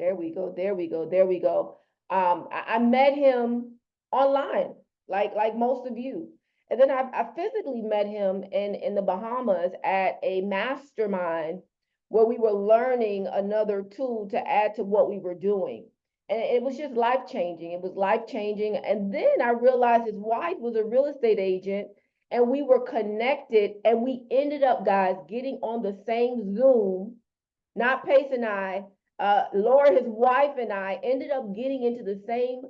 There we go. There we go. There we go. I met him online, like most of you. And then I physically met him in the Bahamas at a mastermind where we were learning another tool to add to what we were doing. And it was just life changing. It was life changing. And then I realized his wife was a real estate agent and we were connected and we ended up, guys, getting on the same Zoom, not Pace and I, Laura, his wife, and I ended up getting into the same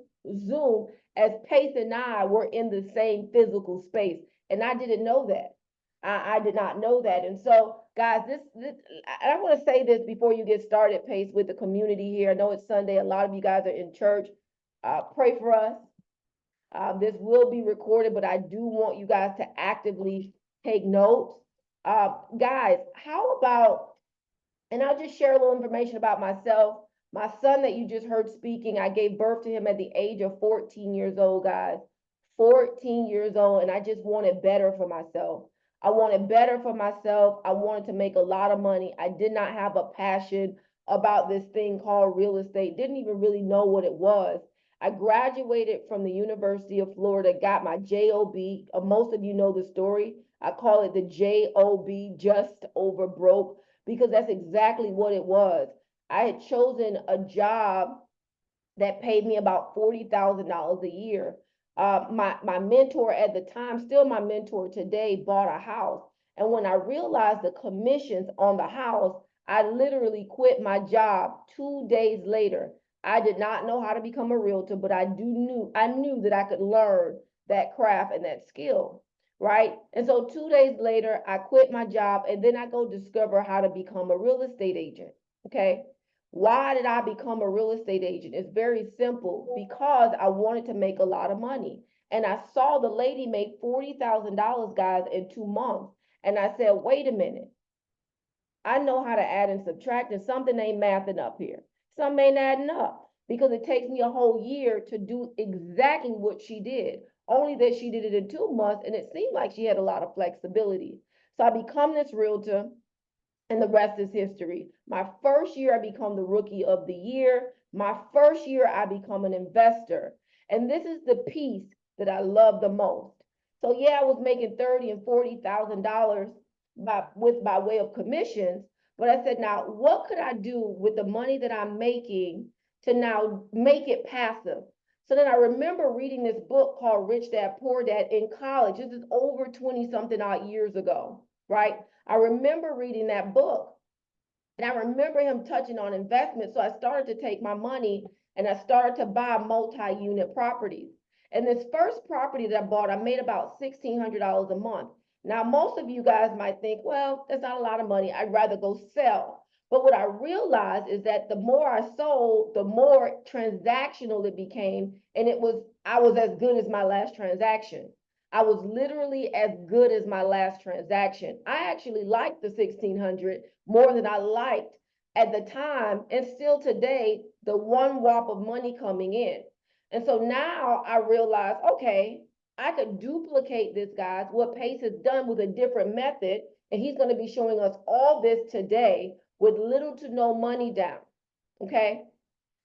Zoom as Pace and I were in the same physical space. And I didn't know that. I did not know that. And so, guys, this I want to say this before you get started, Pace, with the community here. I know it's Sunday. A lot of you guys are in church. Pray for us. This will be recorded, but I do want you guys to actively take notes. Guys, how about, and I'll just share a little information about myself. My son that you just heard speaking, I gave birth to him at the age of 14 years old, guys. 14 years old, and I just wanted better for myself. I wanted better for myself. I wanted to make a lot of money. I did not have a passion about this thing called real estate. Didn't even really know what it was. I graduated from the University of Florida, got my JOB. Most of you know the story. I call it the JOB, just over broke, because that's exactly what it was. I had chosen a job that paid me about $40,000 a year. My mentor at the time, still my mentor today, bought a house. And when I realized the commissions on the house, I literally quit my job 2 days later. I did not know how to become a realtor, but I knew that I could learn that craft and that skill, right? And so 2 days later, I quit my job and then I go discover how to become a real estate agent. Okay. Why did I become a real estate agent? It's very simple, because I wanted to make a lot of money. And I saw the lady make $40,000, guys, in 2 months. And I said, wait a minute. I know how to add and subtract, and something ain't mathing up here. Something ain't adding up, because it takes me a whole year to do exactly what she did. Only that she did it in 2 months, and it seemed like she had a lot of flexibility. So I become this realtor, and the rest is history. My first year, I become the rookie of the year. My first year, I become an investor. And this is the piece that I love the most. So yeah, I was making $30,000 and $40,000 by way of commissions. But I said, now what could I do with the money that I'm making to now make it passive? So then I remember reading this book called Rich Dad Poor Dad in college. This is over 20 something odd years ago, right? I remember reading that book, and I remember him touching on investment. So I started to take my money and I started to buy multi-unit properties. And this first property that I bought, I made about $1,600 a month. Now, most of you guys might think, well, that's not a lot of money. I'd rather go sell. But what I realized is that the more I sold, the more transactional it became. And I was as good as my last transaction. I was literally as good as my last transaction. I actually liked the 1,600 more than I liked at the time, and still today, the one whop of money coming in. And so now I realize, okay, I could duplicate this, guys, what Pace has done with a different method. And he's going to be showing us all this today with little to no money down. Okay.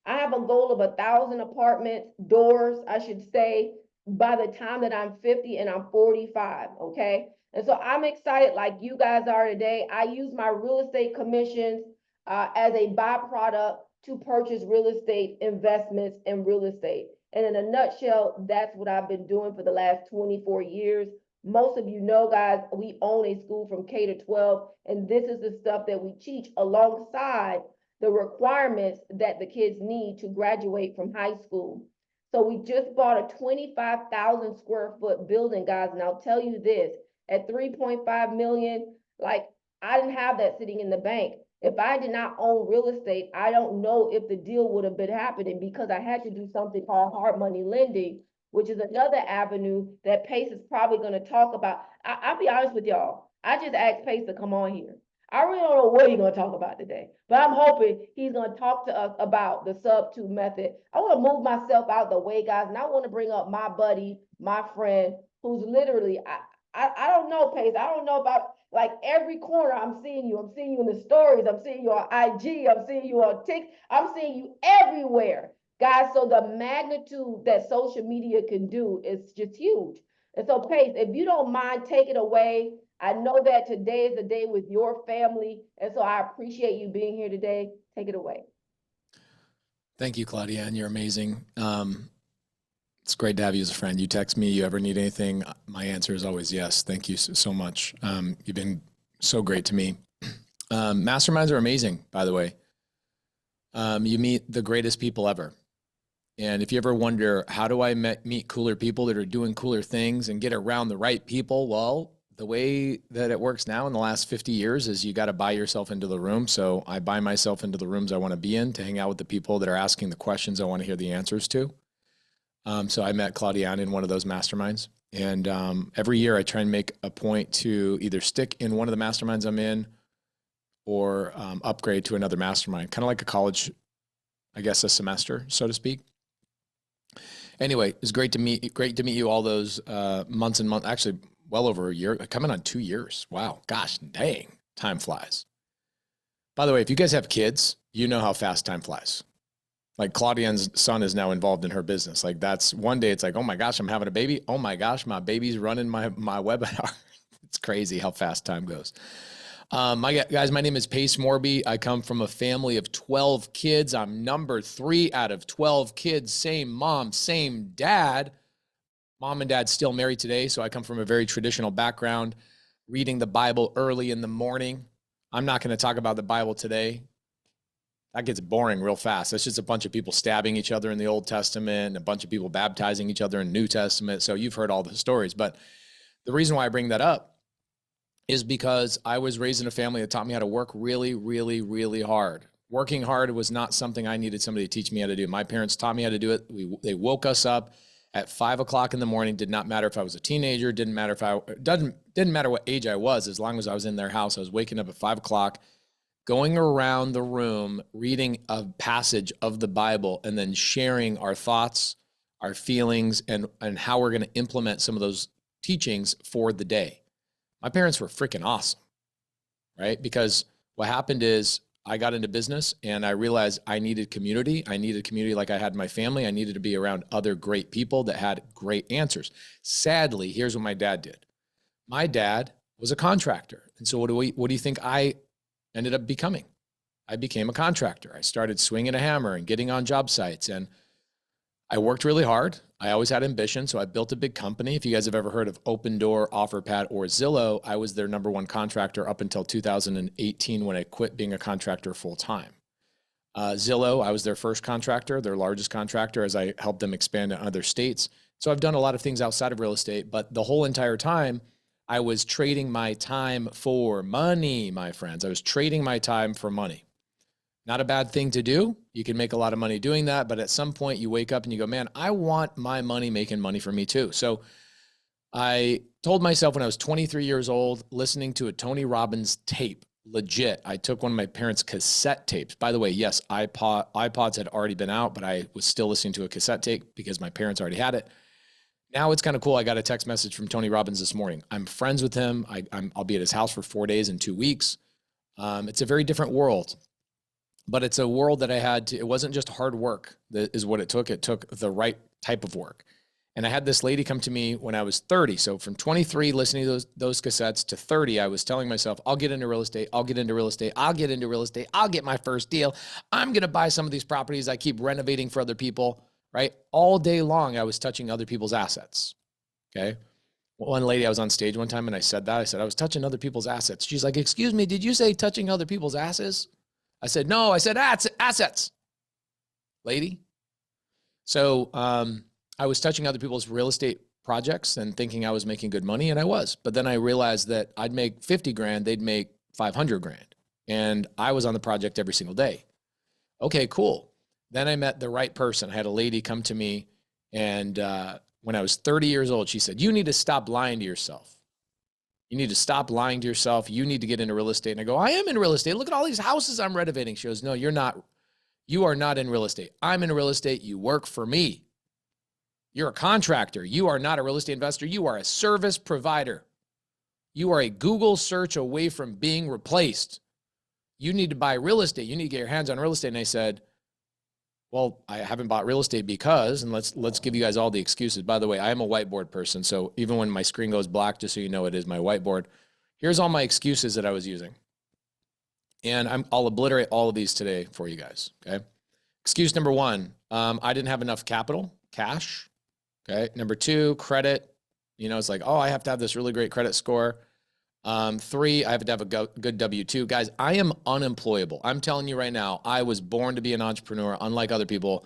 I have a goal of 1,000 apartments, doors, I should say, by the time that I'm 50 and I'm 45. Okay. And so I'm excited like you guys are today. I use my real estate commissions as a byproduct to purchase real estate investments in real estate. And in a nutshell, that's what I've been doing for the last 24 years. Most of you know, guys, we own a school from K to 12, and this is the stuff that we teach alongside the requirements that the kids need to graduate from high school. So we just bought a 25,000 square foot building, guys, and I'll tell you this, at 3.5 million, like, I didn't have that sitting in the bank. If I did not own real estate, I don't know if the deal would have been happening, because I had to do something called hard money lending, which is another avenue that Pace is probably going to talk about. I'll be honest with y'all. I just asked Pace to come on here. I really don't know what he's going to talk about today, but I'm hoping he's going to talk to us about the Subtu method. I want to move myself out the way, guys, and I want to bring up my buddy, my friend, who's literally, I don't know, Pace. I don't know about, Like every corner, I'm seeing you. I'm seeing you in the stories. I'm seeing you on IG. I'm seeing you on TikTok. I'm seeing you everywhere, guys. So the magnitude that social media can do is just huge. And so, Pace, if you don't mind, take it away. I know that today is a day with your family, and so I appreciate you being here today. Take it away. Thank you, Claudia, and you're amazing. It's great to have you as a friend. You text me, you ever need anything, my answer is always yes. Thank you so much. You've been so great to me. Masterminds are amazing, by the way. You meet the greatest people ever. And if you ever wonder, how do I meet cooler people that are doing cooler things and get around the right people? Well, the way that it works now in the last 50 years is you got to buy yourself into the room. So I buy myself into the rooms I want to be in to hang out with the people that are asking the questions I want to hear the answers to. So I met Claudiane in one of those masterminds. And every year I try and make a point to either stick in one of the masterminds I'm in or upgrade to another mastermind, kind of like a college, I guess, a semester, so to speak. Anyway, it's great to meet you all those months and months, actually well over a year, coming on 2 years. Wow. Gosh, dang, time flies. By the way, if you guys have kids, you know how fast time flies. Like Claudiane's son is now involved in her business. Like that's one day it's like, oh my gosh, I'm having a baby. Oh my gosh, my baby's running my webinar. It's crazy how fast time goes. Guys, my name is Pace Morby. I come from a family of 12 kids. I'm number 3 out of 12 kids. Same mom, same dad. Mom and dad still married today. So I come from a very traditional background, reading the Bible early in the morning. I'm not going to talk about the Bible today. That gets boring real fast. That's just a bunch of people stabbing each other in the Old Testament and a bunch of people baptizing each other in the New Testament. So you've heard all the stories. But the reason why I bring that up is because I was raised in a family that taught me how to work really, really, really hard. Working hard was not something I needed somebody to teach me how to do. My parents taught me how to do it. They woke us up at 5 o'clock in the morning. Did not matter if I was a teenager. Didn't matter didn't matter what age I was. As long as I was in their house, I was waking up at 5 o'clock, going around the room, reading a passage of the Bible, and then sharing our thoughts, our feelings, and how we're going to implement some of those teachings for the day. My parents were freaking awesome, right? Because what happened is I got into business and I realized I needed community. I needed community like I had in my family. I needed to be around other great people that had great answers. Sadly, here's what my dad did. My dad was a contractor. And so what do you think I ended up becoming? I became a contractor. I started swinging a hammer and getting on job sites, and I worked really hard. I always had ambition, so I built a big company. If you guys have ever heard of Open Door, OfferPad, or Zillow, I was their number 1 contractor up until 2018 when I quit being a contractor full time. Zillow, I was their first contractor, their largest contractor, as I helped them expand to other states. So I've done a lot of things outside of real estate, but the whole entire time, I was trading my time for money, my friends. I was trading my time for money. Not a bad thing to do. You can make a lot of money doing that, but at some point you wake up and you go, man, I want my money making money for me too. So I told myself when I was 23 years old, listening to a Tony Robbins tape, legit, I took one of my parents' cassette tapes. By the way, yes, iPods had already been out, but I was still listening to a cassette tape because my parents already had it. Now it's kind of cool. I got a text message from Tony Robbins this morning. I'm friends with him. I'll be at his house for 4 days and 2 weeks. It's a very different world. But it's a world that I had to, it wasn't just hard work that is what it took. It took the right type of work. And I had this lady come to me when I was 30. So from 23, listening to those cassettes to 30, I was telling myself, I'll get into real estate. I'll get into real estate. I'll get into real estate. I'll get my first deal. I'm going to buy some of these properties. I keep renovating for other people, right? All day long, I was touching other people's assets. Okay. One lady, I was on stage one time and I said that. I said, I was touching other people's assets. She's like, excuse me, did you say touching other people's asses? I said, no, I said assets, lady. So I was touching other people's real estate projects and thinking I was making good money, and I was. But then I realized that I'd make 50 grand, they'd make 500 grand. And I was on the project every single day. Okay, cool. Then I met the right person. I had a lady come to me, and when I was 30 years old, she said, you need to stop lying to yourself. You need to stop lying to yourself. You need to get into real estate. And I go, I am in real estate. Look at all these houses I'm renovating. She goes, no, you're not. You are not in real estate. I'm in real estate. You work for me. You're a contractor. You are not a real estate investor. You are a service provider. You are a Google search away from being replaced. You need to buy real estate. You need to get your hands on real estate. And I said, well, I haven't bought real estate because, and let's give you guys all the excuses. By the way, I am a whiteboard person. So even when my screen goes black, just so you know, it is my whiteboard. Here's all my excuses that I was using. And I'll obliterate all of these today for you guys, okay? Excuse number one, I didn't have enough capital, cash, okay? Number two, credit. You know, it's like, oh, I have to have this really great credit score. Three, I have to have a good W-2. Guys, I am unemployable. I'm telling you right now, I was born to be an entrepreneur, unlike other people.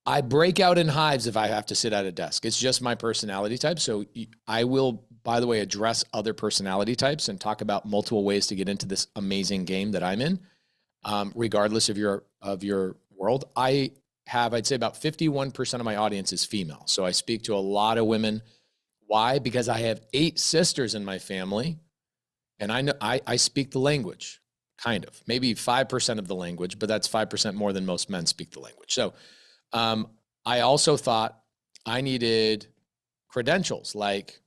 I break out in hives if I have to sit at a desk. It's just my personality type. So I will, by the way, address other personality types and talk about multiple ways to get into this amazing game that I'm in, regardless of your world. I'd say about 51% of my audience is female. So I speak to a lot of women. Why? Because I have 8 sisters in my family, and I know I speak the language, kind of, maybe 5% of the language, but that's 5% more than most men speak the language. So I also thought I needed credentials, like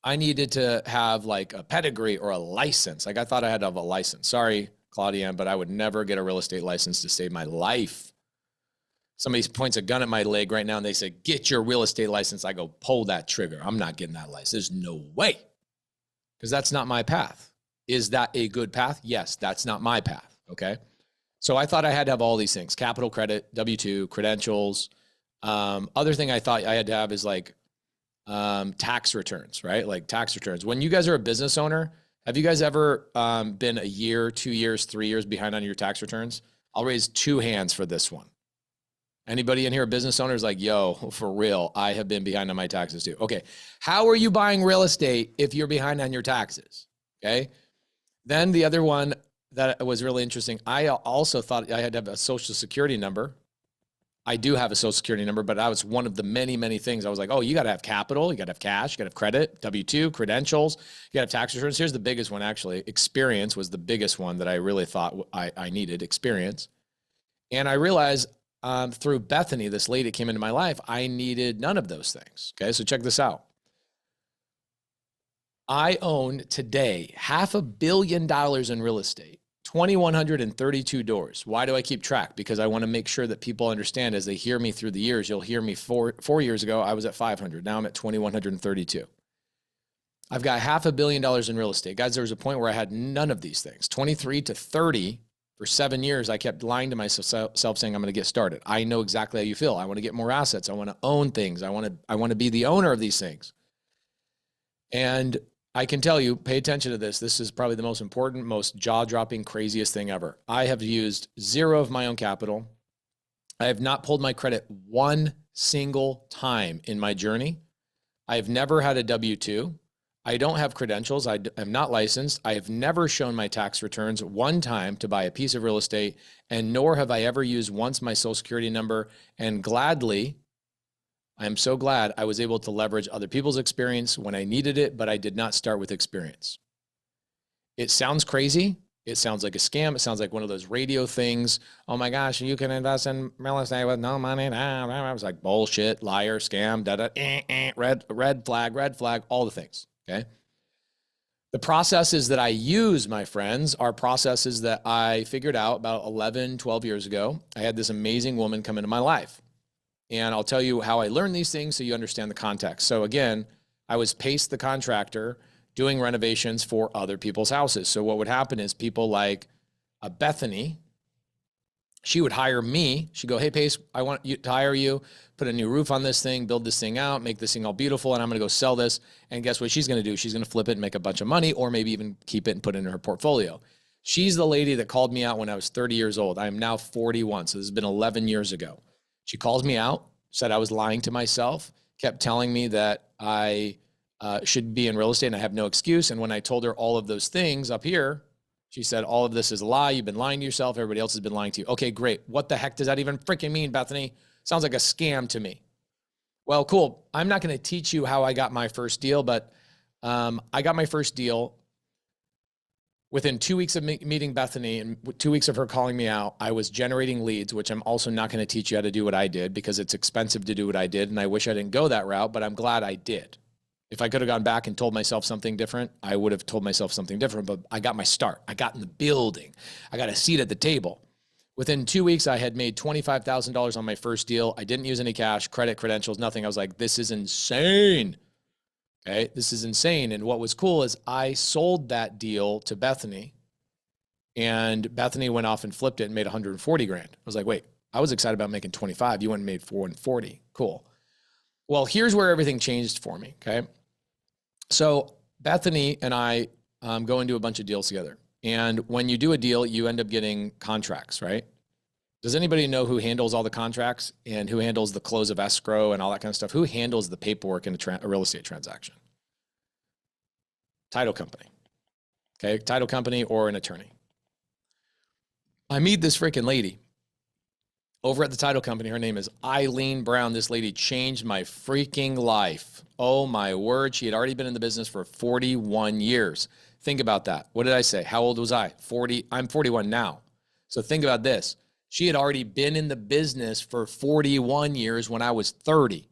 I needed to have like a pedigree or a license. Like I thought I had to have a license. Sorry, Claudia, but I would never get a real estate license to save my life. Somebody points a gun at my leg right now and they say, get your real estate license. I go, pull that trigger. I'm not getting that license. There's no way. Because that's not my path. Is that a good path? Yes, that's not my path. Okay. So I thought I had to have all these things: capital, credit, W-2, credentials. Other thing I thought I had to have is like tax returns, right? Like tax returns. When you guys are a business owner, have you guys ever been a year, 2 years, 3 years behind on your tax returns? I'll raise 2 hands for this one. Anybody in here, a business owner, is like, yo, for real, I have been behind on my taxes too. Okay. How are you buying real estate if you're behind on your taxes? Okay. Then the other one that was really interesting, I also thought I had to have a social security number. I do have a social security number, but that was one of the many, many things. I was like, oh, you got to have capital, you got to have cash, you got to have credit, W-2, credentials, you got to have tax returns. Here's the biggest one, actually. Experience was the biggest one that I really thought I needed, experience. And I realized through Bethany, this lady that came into my life, I needed none of those things. Okay, so check this out. I own today $500 million in real estate, 2,132 doors. Why do I keep track? Because I want to make sure that people understand as they hear me through the years. You'll hear me four years ago, I was at 500. Now I'm at 2,132. I've got $500 million in real estate. Guys, there was a point where I had none of these things. 23 to 30, for 7 years, I kept lying to myself saying, I'm going to get started. I know exactly how you feel. I want to get more assets. I want to own things. I want to be the owner of these things. And I can tell you, pay attention to this. This is probably the most important, most jaw-dropping, craziest thing ever. I have used 0 of my own capital. I have not pulled my credit one single time in my journey. I have never had a W-2. I don't have credentials. I am not licensed. I have never shown my tax returns one time to buy a piece of real estate, and nor have I ever used once my social security number. And gladly, I'm so glad I was able to leverage other people's experience when I needed it, but I did not start with experience. It sounds crazy. It sounds like a scam. It sounds like one of those radio things. Oh my gosh, you can invest in real estate with no money. I was like, bullshit, liar, scam, red flag, all the things. Okay. The processes that I use, my friends, are processes that I figured out about 11, 12 years ago. I had this amazing woman come into my life. And I'll tell you how I learned these things so you understand the context. So again, I was Pace the contractor doing renovations for other people's houses. So what would happen is people like Bethany, she would hire me. She'd go, hey, Pace, I want you to hire you, put a new roof on this thing, build this thing out, make this thing all beautiful, and I'm going to go sell this. And guess what she's going to do? She's going to flip it and make a bunch of money, or maybe even keep it and put it in her portfolio. She's the lady that called me out when I was 30 years old. I am now 41, so this has been 11 years ago. She calls me out, said I was lying to myself, kept telling me that I should be in real estate and I have no excuse. And when I told her all of those things up here, she said, all of this is a lie. You've been lying to yourself. Everybody else has been lying to you. Okay, great. What the heck does that even freaking mean, Bethany? Sounds like a scam to me. Well, cool. I'm not going to teach you how I got my first deal, but I got my first deal within 2 weeks of meeting Bethany and 2 weeks of her calling me out. I was generating leads, which I'm also not going to teach you how to do what I did because it's expensive to do what I did. And I wish I didn't go that route, but I'm glad I did. If I could have gone back and told myself something different, I would have told myself something different, but I got my start. I got in the building. I got a seat at the table. Within 2 weeks, I had made $25,000 on my first deal. I didn't use any cash, credit, credentials, nothing. I was like, this is insane. Okay, this is insane. And what was cool is I sold that deal to Bethany, and Bethany went off and flipped it and made 140 grand. I was like, wait, I was excited about making 25. You went and made 440. Cool. Well, here's where everything changed for me. Okay. So Bethany and I go into a bunch of deals together. And when you do a deal, you end up getting contracts, right? Does anybody know who handles all the contracts and who handles the close of escrow and all that kind of stuff? Who handles the paperwork in a real estate transaction? Title company. Okay. Title company or an attorney. I meet this freaking lady over at the title company. Her name is Eileen Brown. This lady changed my freaking life. Oh my word. She had already been in the business for 41 years. Think about that. What did I say? How old was I? 40. I'm 41 now. So think about this. She had already been in the business for 41 years when I was 30.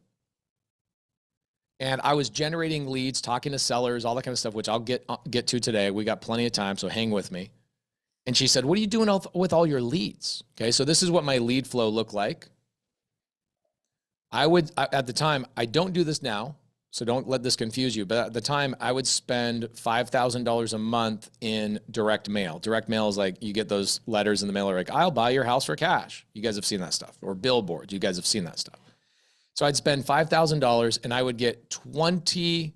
And I was generating leads, talking to sellers, all that kind of stuff, which I'll get to today. We got plenty of time, so hang with me. And she said, what are you doing with all your leads? Okay, so this is what my lead flow looked like. At the time, I don't do this now, so don't let this confuse you, but at the time, I would spend $5,000 a month in direct mail. Direct mail is like, you get those letters in the mail like, I'll buy your house for cash. You guys have seen that stuff. Or billboards, you guys have seen that stuff. So I'd spend $5,000 and I would get 20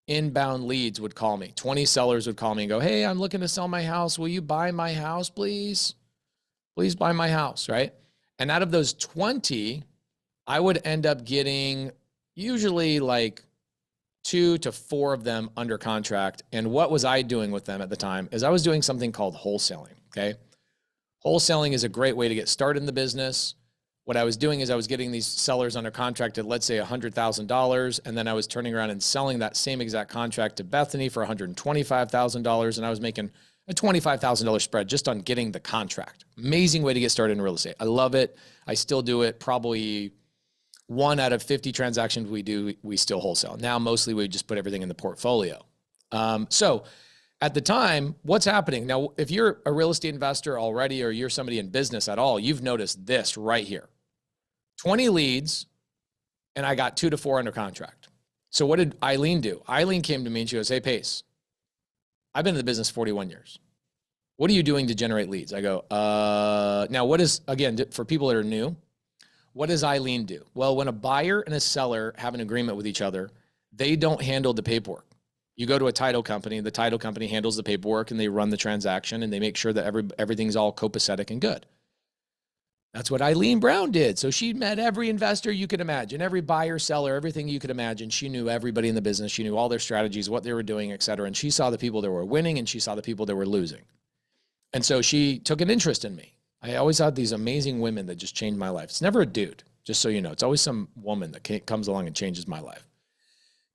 inbound leads would call me. 20 sellers would call me and go, hey, I'm looking to sell my house. Will you buy my house, please? Please buy my house, right? And out of those 20, I would end up getting usually like 2 to 4 of them under contract. And what was I doing with them at the time is I was doing something called wholesaling, okay? Wholesaling is a great way to get started in the business. What I was doing is I was getting these sellers under contract at, let's say, $100,000. And then I was turning around and selling that same exact contract to Bethany for $125,000. And I was making a $25,000 spread just on getting the contract. Amazing way to get started in real estate. I love it. I still do it. Probably 1 out of 50 transactions we do, we still wholesale. Now, mostly we just put everything in the portfolio. So at the time, what's happening? Now, if you're a real estate investor already, or you're somebody in business at all, you've noticed this right here. 20 leads, and I got 2 to 4 under contract. So what did Eileen do? Eileen came to me and she goes, hey, Pace, I've been in the business 41 years. What are you doing to generate leads? I go, now what is, again, for people that are new, what does Eileen do? Well, when a buyer and a seller have an agreement with each other, they don't handle the paperwork. You go to a title company, the title company handles the paperwork and they run the transaction and they make sure that everything's all copacetic and good. That's what Eileen Brown did. So she met every investor you could imagine, every buyer, seller, everything you could imagine. She knew everybody in the business. She knew all their strategies, what they were doing, et cetera. And she saw the people that were winning and she saw the people that were losing. And so she took an interest in me. I always had these amazing women that just changed my life. It's never a dude, just so you know. It's always some woman that comes along and changes my life.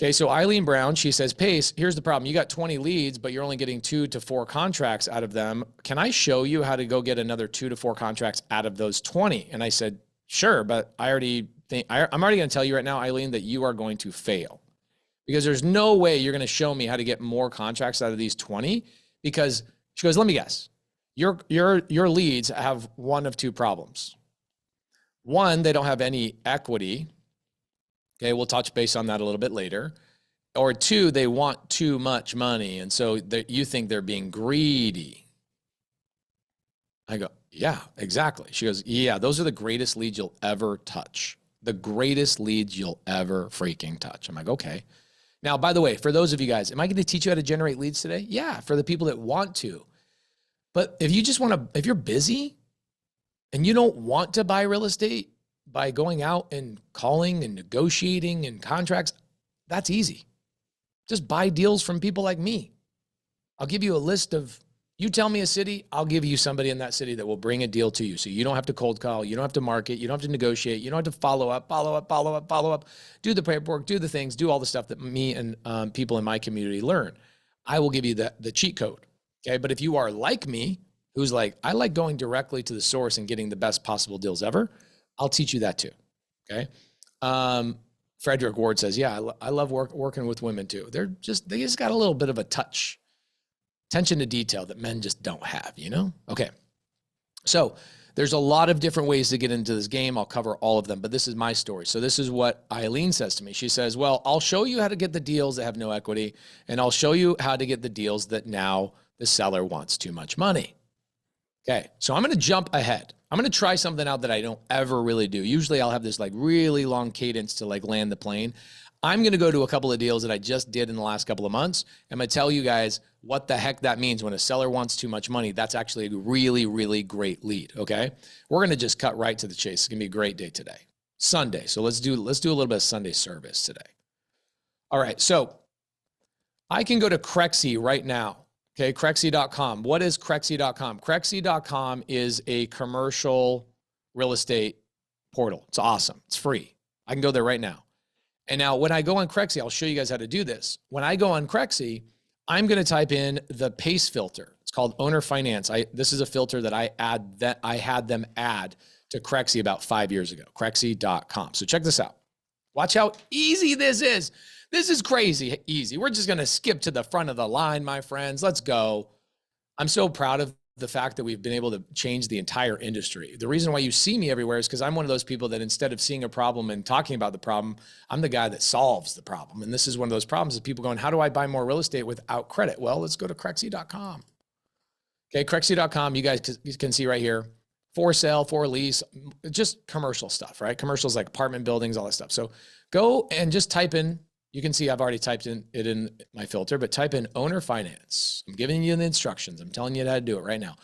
Okay, so Eileen Brown, she says, Pace, here's the problem. You got 20 leads, but you're only getting 2 to 4 contracts out of them. Can I show you how to go get another 2 to 4 contracts out of those 20? And I said, sure, but I'm already going to tell you right now, Eileen, that you are going to fail. Because there's no way you're going to show me how to get more contracts out of these 20. Because she goes, let me guess. Your leads have one of 2 problems. One, they don't have any equity. Okay, we'll touch base on that a little bit later. Or 2, they want too much money. And so you think they're being greedy. I go, yeah, exactly. She goes, yeah, those are the greatest leads you'll ever touch. The greatest leads you'll ever freaking touch. I'm like, okay. Now, by the way, for those of you guys, am I going to teach you how to generate leads today? Yeah, for the people that want to. But if you just want to, if you're busy and you don't want to buy real estate by going out and calling and negotiating and contracts, that's easy. Just buy deals from people like me. I'll give you a list of, you tell me a city, I'll give you somebody in that city that will bring a deal to you. So you don't have to cold call, you don't have to market, you don't have to negotiate, you don't have to follow up, do the paperwork, do the things, do all the stuff that me and people in my community learn. I will give you the cheat code. Okay. But if you are like me, who's like, I like going directly to the source and getting the best possible deals ever, I'll teach you that too. Okay. Frederick Ward says, yeah, I love working with women too. They just got a little bit of a attention to detail that men just don't have, you know? Okay. So there's a lot of different ways to get into this game. I'll cover all of them, but this is my story. So this is what Eileen says to me. She says, well, I'll show you how to get the deals that have no equity, and I'll show you how to get the deals that now the seller wants too much money. Okay, so I'm going to jump ahead. I'm going to try something out that I don't ever really do. Usually I'll have this like really long cadence to like land the plane. I'm going to go to a couple of deals that I just did in the last couple of months. I'm going to tell you guys what the heck that means when a seller wants too much money. That's actually a really, really great lead. Okay. We're going to just cut right to the chase. It's going to be a great day today. Sunday. So let's do a little bit of Sunday service today. All right. So I can go to Crexy right now. Okay. Crexy.com. What is Crexy.com? Crexy.com is a commercial real estate portal. It's awesome. It's free. I can go there right now. And now when I go on Crexy, I'll show you guys how to do this. When I go on Crexy, I'm going to type in the PACE filter. It's called owner finance. This is a filter that I had them add to Crexy about 5 years ago, Crexy.com. So check this out. Watch how easy this is. This is crazy easy. We're just going to skip to the front of the line, my friends. Let's go. I'm so proud of the fact that we've been able to change the entire industry. The reason why you see me everywhere is because I'm one of those people that instead of seeing a problem and talking about the problem, I'm the guy that solves the problem. And this is one of those problems of people going, how do I buy more real estate without credit? Well, let's go to Crexy.com. Okay, Crexy.com, you guys can see right here, for sale, for lease, just commercial stuff, right? Commercials like apartment buildings, all that stuff. So go and just type in, you can see I've already typed in it in my filter, but type in owner finance. I'm giving you the instructions. I'm telling you how to do it right now.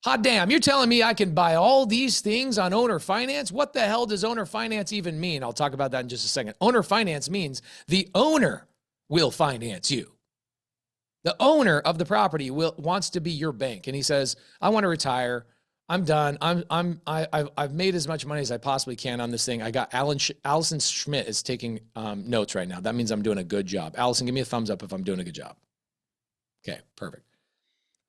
Hot damn, you're telling me I can buy all these things on owner finance? What the hell does owner finance even mean? I'll talk about that in just a second. Owner finance means the owner will finance you. The owner of the property wants to be your bank. And he says, I want to retire. I'm done. I've made as much money as I possibly can on this thing. I got Allison Schmidt is taking notes right now. That means I'm doing a good job. Allison, give me a thumbs up if I'm doing a good job. Okay, perfect.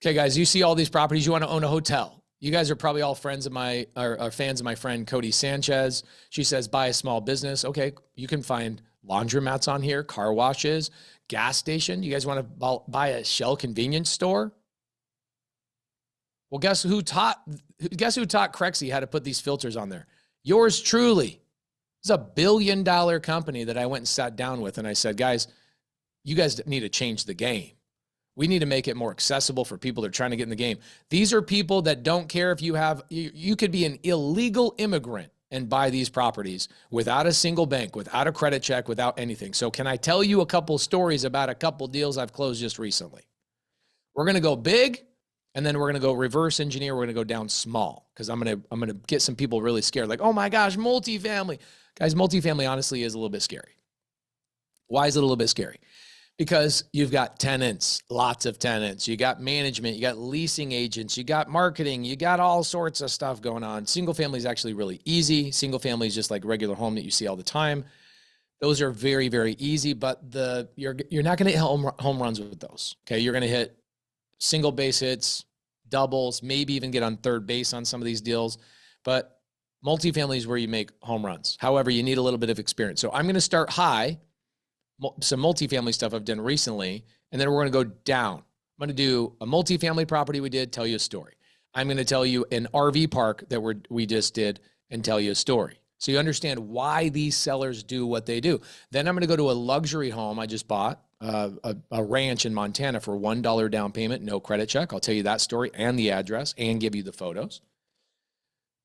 Okay, guys, you see all these properties. You want to own a hotel. You guys are probably all friends of or fans of my friend Cody Sanchez. She says, buy a small business. Okay, you can find laundromats on here, car washes, gas station. You guys want to buy a Shell convenience store? Well, guess who taught Crexy how to put these filters on there? Yours truly. It's a $1 billion company that I went and sat down with. And I said, guys, you guys need to change the game. We need to make it more accessible for people that are trying to get in the game. These are people that don't care if you could be an illegal immigrant and buy these properties without a single bank, without a credit check, without anything. So can I tell you a couple stories about a couple deals I've closed just recently? We're going to go big. And then we're going to go reverse engineer. We're going to go down small because I'm going to get some people really scared. Like, oh my gosh, multifamily. Guys, multifamily honestly is a little bit scary. Why is it a little bit scary? Because you've got tenants, lots of tenants. You got management, you got leasing agents, you got marketing, you got all sorts of stuff going on. Single family is actually really easy. Single family is just like regular home that you see all the time. Those are very, very easy, but you're not going to hit home runs with those. Okay, you're going to hit single base hits, doubles, maybe even get on third base on some of these deals. But multifamily is where you make home runs. However, you need a little bit of experience. So I'm going to start high, some multifamily stuff I've done recently, and then we're going to go down. I'm going to do a multifamily property we did, tell you a story. I'm going to tell you an RV park that we just did and tell you a story. So you understand why these sellers do what they do. Then I'm going to go to a luxury home I just bought. A ranch in Montana for $1 down payment, no credit check. I'll tell you that story and the address and give you the photos.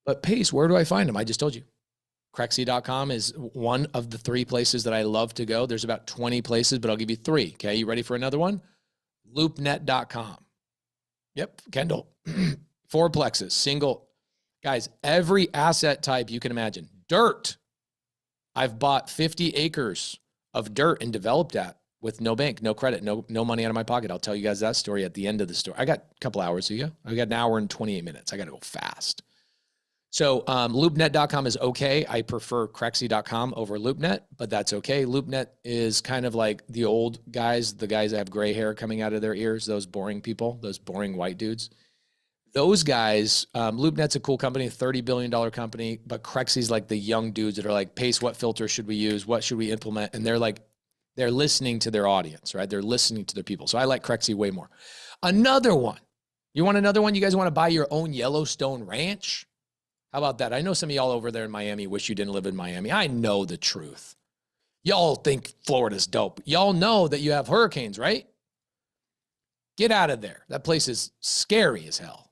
But Pace, where do I find them? I just told you. Crexy.com is one of the 3 places that I love to go. There's about 20 places, but I'll give you 3. Okay, you ready for another one? LoopNet.com. Yep, Kendall. 4plexes, single. Guys, every asset type you can imagine. Dirt. I've bought 50 acres of dirt and developed that with no bank, no credit, no money out of my pocket. I'll tell you guys that story at the end of the story. I got a couple hours to go. I got an hour and 28 minutes. I got to go fast. So LoopNet.com is okay. I prefer Crexy.com over LoopNet, but that's okay. LoopNet is kind of like the old guys, the guys that have gray hair coming out of their ears, those boring people, those boring white dudes. Those guys, LoopNet's a cool company, $30 billion company, but Crexy's like the young dudes that are like, Pace, what filter should we use? What should we implement? And they're like, they're listening to their audience, right? They're listening to their people. So I like Crexy way more. Another one. You want another one? You guys want to buy your own Yellowstone ranch? How about that? I know some of y'all over there in Miami wish you didn't live in Miami. I know the truth. Y'all think Florida's dope. Y'all know that you have hurricanes, right? Get out of there. That place is scary as hell.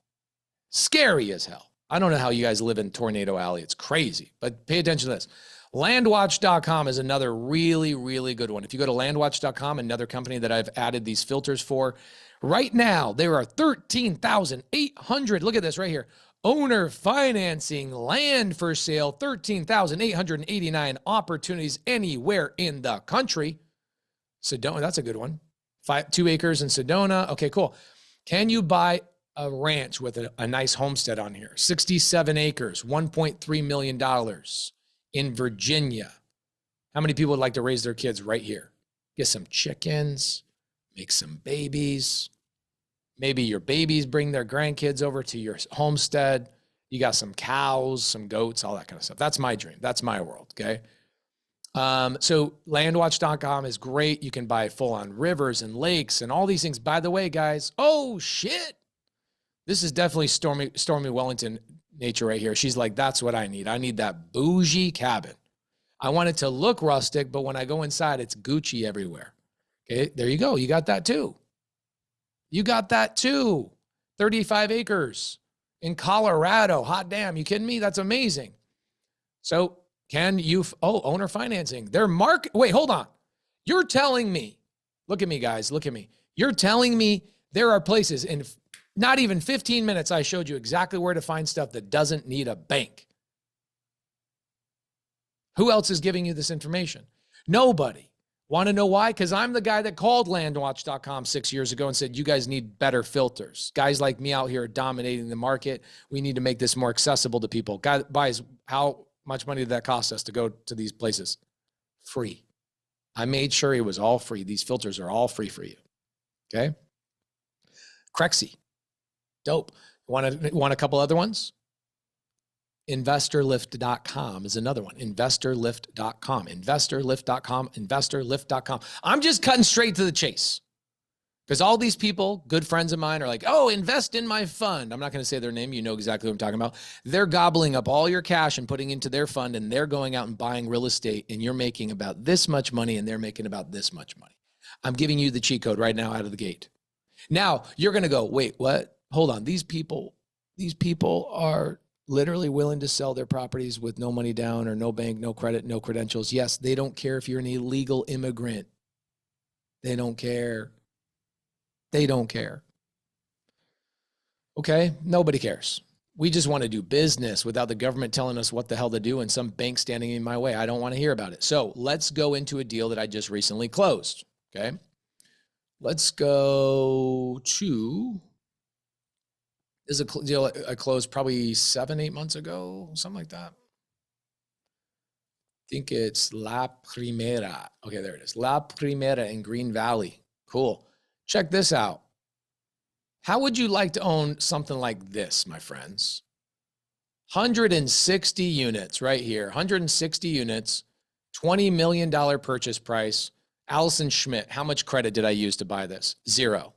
Scary as hell. I don't know how you guys live in Tornado Alley. It's crazy, but pay attention to this. Landwatch.com is another really, really good one. If you go to landwatch.com, another company that I've added these filters for, right now, there are 13,800. Look at this right here. Owner financing, land for sale, 13,889 opportunities anywhere in the country. Sedona, that's a good one. 2 acres in Sedona. Okay, cool. Can you buy a ranch with a nice homestead on here? 67 acres, $1.3 million in Virginia. How many people would like to raise their kids right here? Get some chickens, make some babies. Maybe your babies bring their grandkids over to your homestead. You got some cows, some goats, all that kind of stuff. That's my dream. That's my world, okay? So landwatch.com is great. You can buy full on rivers and lakes and all these things. By the way, guys, oh shit. This is definitely Stormy Wellington nature right here. She's like, that's what I need. I need that bougie cabin. I want it to look rustic, but when I go inside, it's Gucci everywhere. Okay, there you go. You got that too. You got that too. 35 acres in Colorado. Hot damn. You kidding me? That's amazing. So can you, owner financing. Wait, hold on. You're telling me, look at me, guys, look at me. You're telling me there are places in not even 15 minutes, I showed you exactly where to find stuff that doesn't need a bank. Who else is giving you this information? Nobody. Want to know why? Because I'm the guy that called landwatch.com 6 years ago and said, you guys need better filters. Guys like me out here are dominating the market. We need to make this more accessible to people. Guys, how much money did that cost us to go to these places? Free. I made sure it was all free. These filters are all free for you. Okay? Crexy. Dope. Want a couple other ones? Investorlift.com is another one. Investorlift.com, investorlift.com, investorlift.com. I'm just cutting straight to the chase because all these people, good friends of mine, are like, oh, invest in my fund. I'm not going to say their name. You know exactly what I'm talking about. They're gobbling up all your cash and putting into their fund, and they're going out and buying real estate, and you're making about this much money, and they're making about this much money. I'm giving you the cheat code right now out of the gate. Now, you're going to go, wait, what? Hold on. These people are literally willing to sell their properties with no money down or no bank, no credit, no credentials. Yes, they don't care if you're an illegal immigrant. They don't care. They don't care. Okay, nobody cares. We just want to do business without the government telling us what the hell to do and some bank standing in my way. I don't want to hear about it. So let's go into a deal that I just recently closed, okay? Let's go to... This is a deal I closed probably 7-8 months ago, something like that. I think it's La Primera. Okay, there it is. La Primera in Green Valley. Cool. Check this out. How would you like to own something like this, my friends? 160 units right here. 160 units, $20 million purchase price. Allison Schmidt, how much credit did I use to buy this? 0.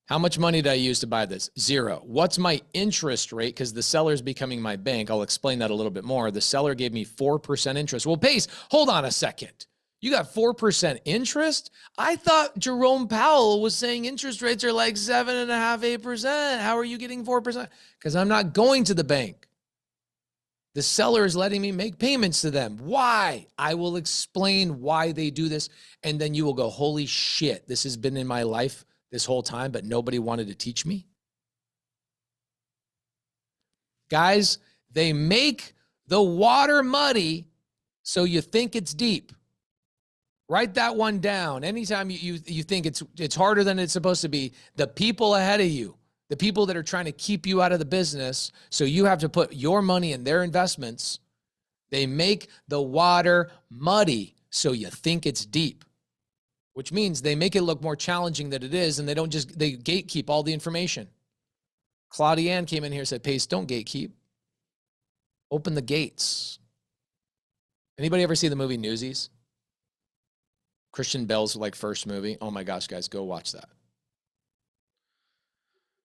How much money did I use to buy this? 0. What's my interest rate? Because the seller's becoming my bank. I'll explain that a little bit more. The seller gave me 4% interest. Well, Pace, hold on a second. You got 4% interest? I thought Jerome Powell was saying interest rates are like 7.5%, 8%. How are you getting 4%? Because I'm not going to the bank. The seller is letting me make payments to them. Why? I will explain why they do this. And then you will go, holy shit, this has been in my life this whole time, but nobody wanted to teach me. Guys, they make the water muddy so you think it's deep. Write that one down. Anytime you think it's harder than it's supposed to be, the people ahead of you, the people that are trying to keep you out of the business, so you have to put your money in their investments, they make the water muddy so you think it's deep. Which means they make it look more challenging than it is, and they gatekeep all the information. Claudia came in here and said, Pace, don't gatekeep. Open the gates. Anybody ever see the movie Newsies? Christian Bale's like first movie. Oh my gosh, guys, go watch that.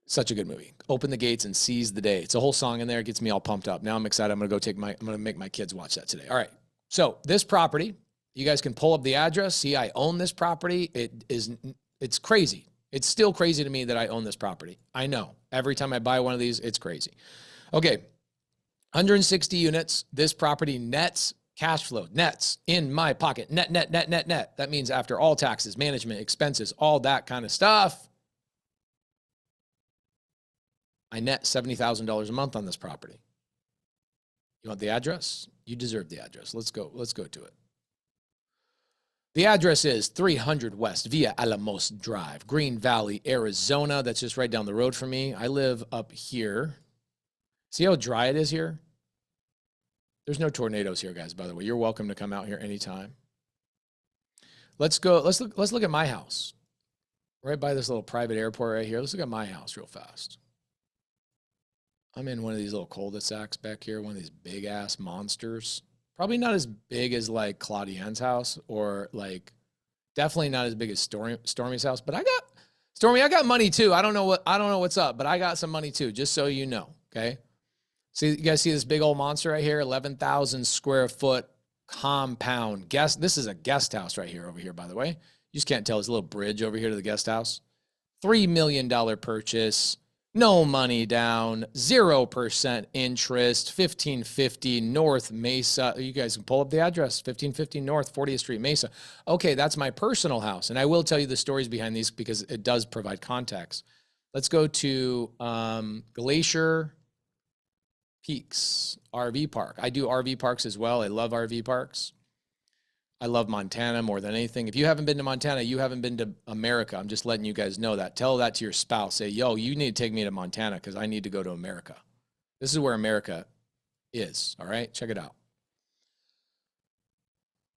Such a good movie. Open the gates and seize the day. It's a whole song in there. It gets me all pumped up. Now I'm excited. I'm going to make my kids watch that today. All right. So this property, you guys can pull up the address. See, I own this property. It's crazy. It's still crazy to me that I own this property. I know. Every time I buy one of these, it's crazy. Okay. 160 units. This property nets cash flow, nets in my pocket. Net. That means after all taxes, management, expenses, all that kind of stuff. I net $70,000 a month on this property. You want the address? You deserve the address. Let's go to it. The address is 300 West Via Alamos Drive, Green Valley, Arizona. That's just right down the road from me. I live up here. See how dry it is here? There's no tornadoes here, guys, by the way. You're welcome to come out here anytime. Let's look at my house. Right by this little private airport right here. Let's look at my house real fast. I'm in one of these little cul-de-sacs back here, one of these big ass monsters. Probably not as big as like Claudiane's house, or like definitely not as big as Stormy's house, but I got money too. I don't know what's up, but I got some money too, just so you know. Okay. See, you guys see this big old monster right here, 11,000 square foot compound. This is a guest house right here over here, by the way. You just can't tell. There's a little bridge over here to the guest house. $3 million purchase. No money down, 0% interest, 1550 North Mesa. You guys can pull up the address, 1550 North 40th Street, Mesa. Okay, that's my personal house. And I will tell you the stories behind these because it does provide context. Let's go to Glacier Peaks RV Park. I do RV parks as well. I love RV parks. I love Montana more than anything. If you haven't been to Montana, you haven't been to America. I'm just letting you guys know that. Tell that to your spouse. Say, yo, you need to take me to Montana because I need to go to America. This is where America is. All right, check it out.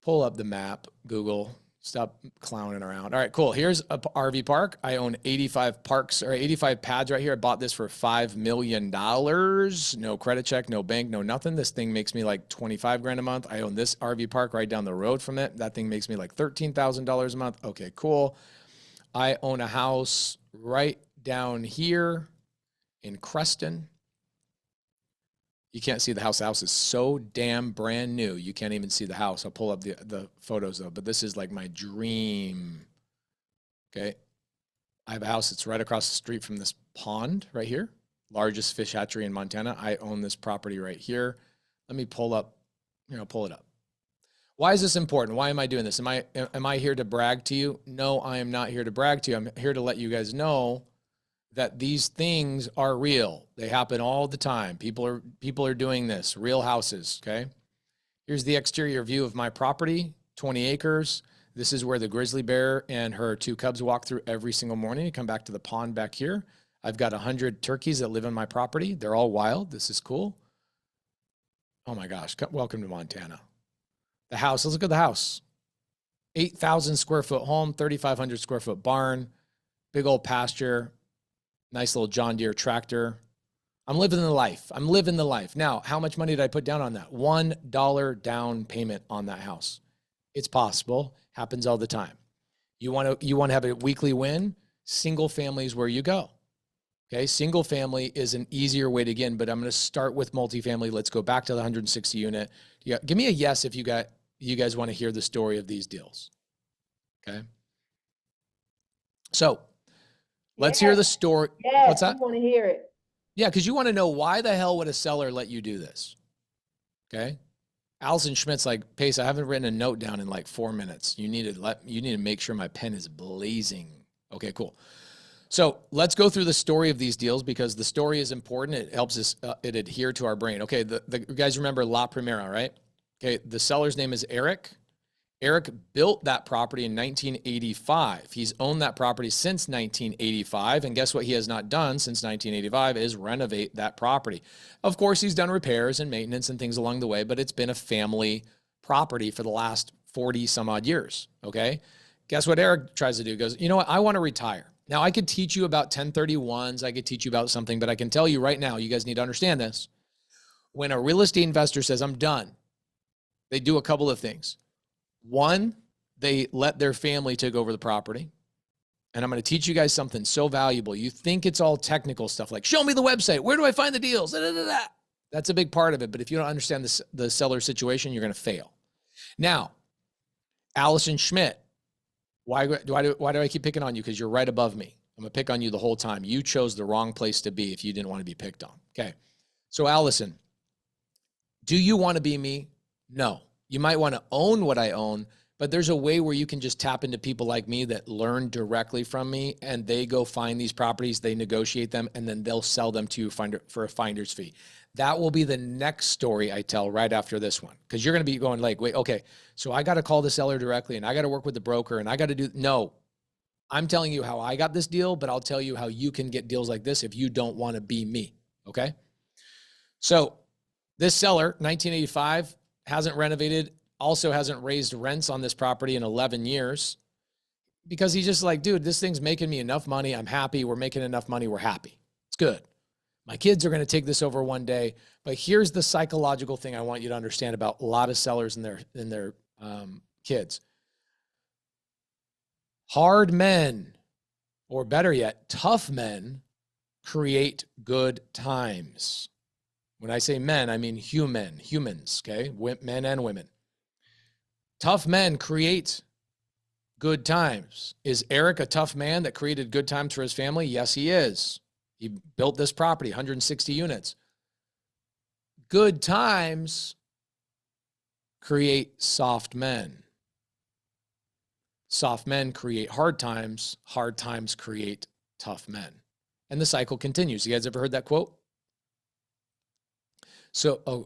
Pull up the map, Google. Stop clowning around. All right, cool. Here's a RV park. I own 85 pads right here. I bought this for $5 million. No credit check, no bank, no nothing. This thing makes me like 25 grand a month. I own this RV park right down the road from it. That thing makes me like $13,000 a month. Okay, cool. I own a house right down here in Creston. You can't see the house. The house is so damn brand new. You can't even see the house. I'll pull up the photos though, but this is like my dream. Okay. I have a house that's right across the street from this pond right here. Largest fish hatchery in Montana. I own this property right here. Let me pull it up. Why is this important? Why am I doing this? Am I here to brag to you? No, I am not here to brag to you. I'm here to let you guys know that these things are real. They happen all the time. People are doing this. Real houses, okay? Here's the exterior view of my property, 20 acres. This is where the grizzly bear and her 2 cubs walk through every single morning. You come back to the pond back here. I've got 100 turkeys that live on my property. They're all wild. This is cool. Oh my gosh, welcome to Montana. The house, let's look at the house. 8,000 square foot home, 3,500 square foot barn, big old pasture. Nice little John Deere tractor. I'm living the life. Now, how much money did I put down on that? $1 down payment on that house. It's possible. Happens all the time. You want to have a weekly win? Single family is where you go. Okay, single family is an easier way to get in, but I'm going to start with multifamily. Let's go back to the 160 unit. Give me a yes if you guys want to hear the story of these deals. Okay. So let's hear the story. Yes, what's that? I want to hear it. Yeah, because you want to know why the hell would a seller let you do this? Okay. Allison Schmidt's like, Pace, I haven't written a note down in like 4 minutes. You need to make sure my pen is blazing. Okay, cool. So let's go through the story of these deals because the story is important. It helps us it adhere to our brain. Okay, the guys remember La Primera, right? Okay, the seller's name is Eric. Eric built that property in 1985. He's owned that property since 1985. And guess what he has not done since 1985 is renovate that property. Of course, he's done repairs and maintenance and things along the way, but it's been a family property for the last 40 some odd years. Okay. Guess what Eric tries to do? He goes, you know what? I want to retire. Now, I could teach you about 1031s. I could teach you about something, but I can tell you right now, you guys need to understand this. When a real estate investor says, I'm done, they do a couple of things. One, they let their family take over the property. And I'm going to teach you guys something so valuable. You think it's all technical stuff like, show me the website. Where do I find the deals? Da, da, da, da. That's a big part of it. But if you don't understand the seller situation, you're going to fail. Now, Allison Schmidt, why do I keep picking on you? Because you're right above me. I'm going to pick on you the whole time. You chose the wrong place to be if you didn't want to be picked on. Okay. So Allison, do you want to be me? No. You might want to own what I own, but there's a way where you can just tap into people like me that learn directly from me, and they go find these properties, they negotiate them, and then they'll sell them to you for a finder's fee. That will be the next story I tell right after this one, because you're going to be going like, wait, okay, so I got to call the seller directly, and I got to work with the broker, and I got to do, no. I'm telling you how I got this deal, but I'll tell you how you can get deals like this if you don't want to be me, okay? So this seller, 1985, hasn't renovated, also hasn't raised rents on this property in 11 years because he's just like, dude, this thing's making me enough money. I'm happy. We're making enough money. We're happy. It's good. My kids are going to take this over one day. But here's the psychological thing I want you to understand about a lot of sellers and their kids. Hard men, or better yet, tough men, create good times. When I say men, I mean humans, okay? Men and women. Tough men create good times. Is Eric a tough man that created good times for his family? Yes, he is. He built this property, 160 units. Good times create soft men. Soft men create hard times. Hard times create tough men. And the cycle continues. You guys ever heard that quote? So,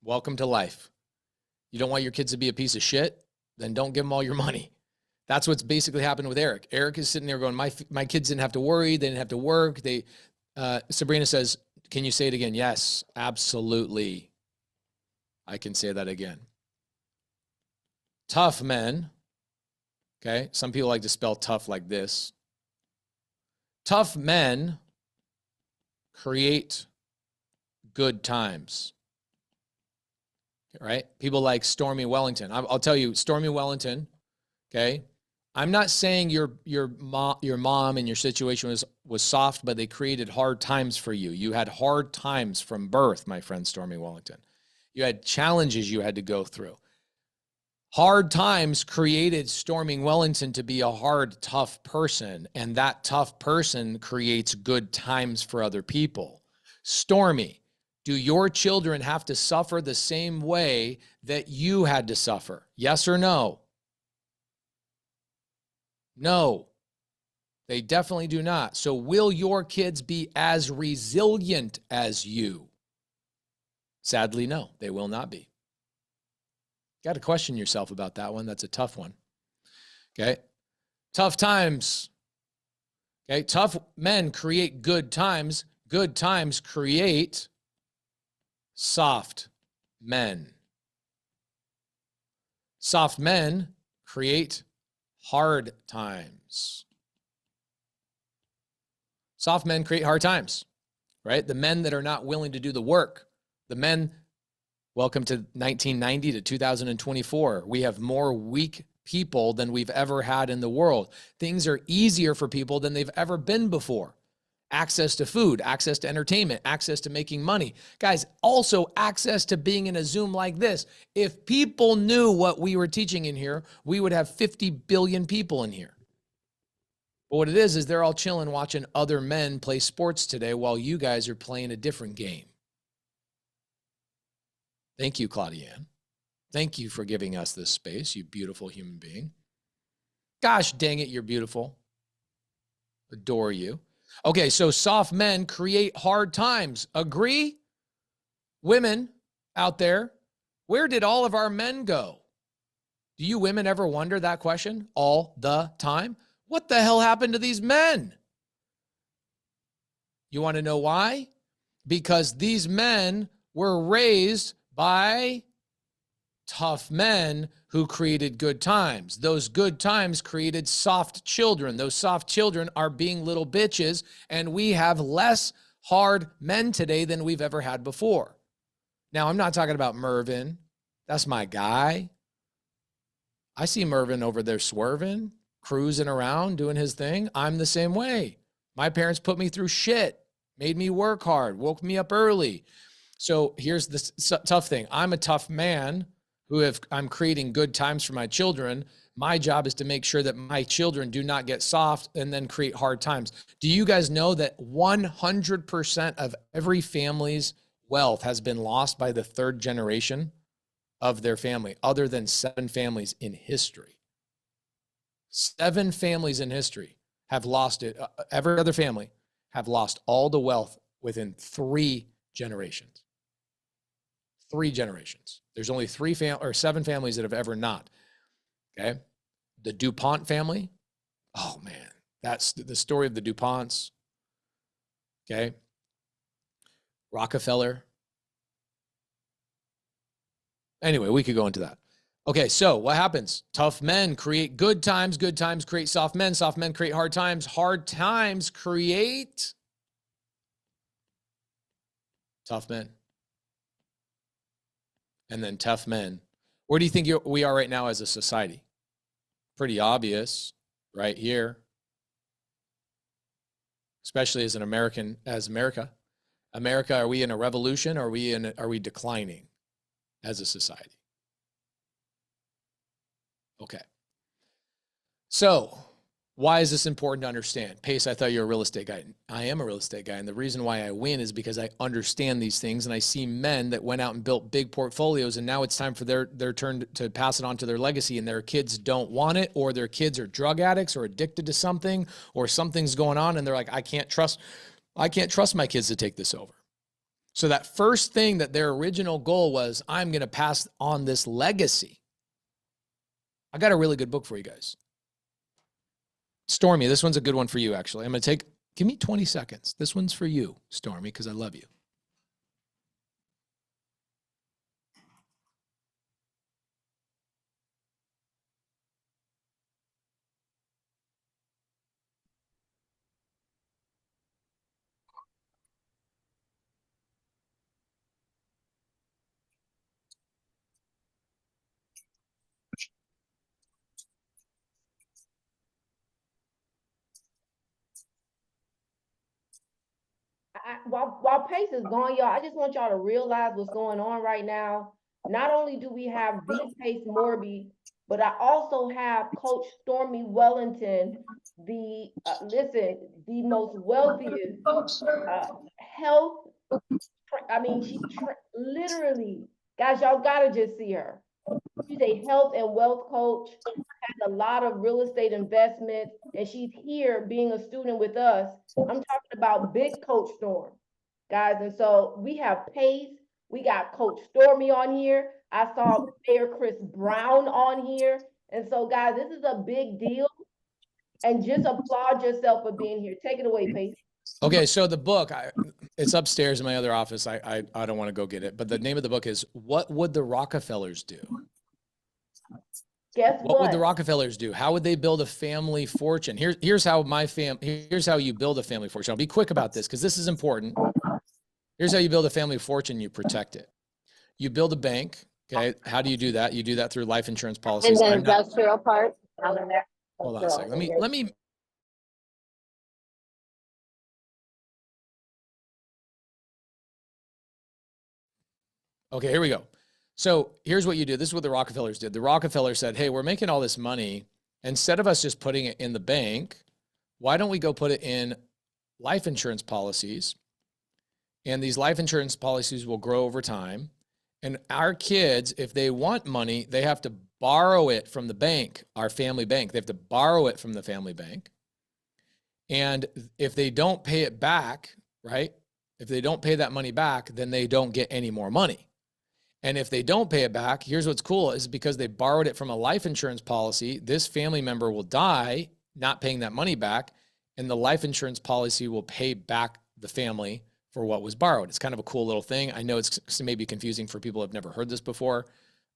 welcome to life. You don't want your kids to be a piece of shit? Then don't give them all your money. That's what's basically happened with Eric. Eric is sitting there going, my kids didn't have to worry. They didn't have to work. Sabrina says, can you say it again? Yes, absolutely. I can say that again. Tough men. Okay. Some people like to spell tough like this. Tough men create good times. Right? People like Stormy Wellington. I'll tell you, Stormy Wellington, okay? I'm not saying your mom and your situation was soft, but they created hard times for you. You had hard times from birth, my friend Stormy Wellington. You had challenges you had to go through. Hard times created Stormy Wellington to be a hard, tough person, and that tough person creates good times for other people. Stormy, do your children have to suffer the same way that you had to suffer? Yes or no? No, they definitely do not. So will your kids be as resilient as you? Sadly, no, they will not be. Got to question yourself about that one. That's a tough one. Okay. Tough times. Okay. Tough men create good times. Good times create soft men. Soft men create hard times. Soft men create hard times, right? The men that are not willing to do the work. The men, welcome to 1990 to 2024. We have more weak people than we've ever had in the world. Things are easier for people than they've ever been before. Access to food, access to entertainment, access to making money. Guys, also access to being in a Zoom like this. If people knew what we were teaching in here, we would have 50 billion people in here. But what it is they're all chilling watching other men play sports today while you guys are playing a different game. Thank you, Claudia. Thank you for giving us this space, you beautiful human being. Gosh dang it, you're beautiful. Adore you. Okay, so soft men create hard times. Agree? Women out there, where did all of our men go? Do you women ever wonder that question all the time? What the hell happened to these men? You want to know why? Because these men were raised by tough men who created good times. Those good times created soft children. Those soft children are being little bitches, and we have less hard men today than we've ever had before. Now, I'm not talking about Mervin. That's my guy. I see Mervin over there swerving, cruising around, doing his thing. I'm the same way. My parents put me through shit, made me work hard, woke me up early. So here's the tough thing. I'm a tough man I'm creating good times for my children. My job is to make sure that my children do not get soft and then create hard times. Do you guys know that 100% of every family's wealth has been lost by the third generation of their family, other than 7 families in history? 7 families in history have lost it. Every other family have lost all the wealth within 3 generations. 3 generations. There's only 7 families that have ever not. Okay. The DuPont family. Oh man, that's the story of the DuPonts. Okay. Rockefeller. Anyway, we could go into that. Okay, so what happens? Tough men create good times create soft men create hard times create tough men. And then tough men. Where do you think we are right now as a society? Pretty obvious, right here. Especially as America. America, are we in a revolution, or are we declining as a society? Okay. So why is this important to understand? Pace, I thought you were a real estate guy. I am a real estate guy. And the reason why I win is because I understand these things, and I see men that went out and built big portfolios, and now it's time for their turn to pass it on to their legacy, and their kids don't want it, or their kids are drug addicts or addicted to something, or something's going on, and they're like, I can't trust my kids to take this over. So that first thing, that their original goal was, I'm going to pass on this legacy. I got a really good book for you guys. Stormy, this one's a good one for you, actually. Give me 20 seconds. This one's for you, Stormy, because I love you. While Pace is gone, y'all, I just want y'all to realize what's going on right now. Not only do we have the Pace Morby, but I also have Coach Stormy Wellington, the most wealthiest health. Literally, guys, y'all gotta just see her. She's a health and wealth coach, has a lot of real estate investments, and she's here being a student with us. I'm talking about Big Coach Storm, guys. And so we have Pace, we got Coach Stormy on here. I saw Mayor Chris Brown on here. And so, guys, this is a big deal. And just applaud yourself for being here. Take it away, Pace. Okay, so the book, it's upstairs in my other office. I don't want to go get it, but the name of the book is What Would the Rockefellers Do? Guess what would the Rockefellers do? How would they build a family fortune? Here's how you build a family fortune. I'll be quick about this because this is important. Here's how you build a family fortune. You protect it. You build a bank. Okay. How do you do that? You do that through life insurance policies. And the industrial part. Hold on a second. Let me. Okay, here we go. So here's what you do. This is what the Rockefellers did. The Rockefellers said, hey, we're making all this money. Instead of us just putting it in the bank, why don't we go put it in life insurance policies? And these life insurance policies will grow over time. And our kids, if they want money, they have to borrow it from the bank, our family bank. They have to borrow it from the family bank. And if they don't pay it back, right? If they don't pay that money back, then they don't get any more money. And if they don't pay it back, here's what's cool is because they borrowed it from a life insurance policy, this family member will die not paying that money back, and the life insurance policy will pay back the family for what was borrowed. It's kind of a cool little thing. I know it's maybe confusing for people who have never heard this before.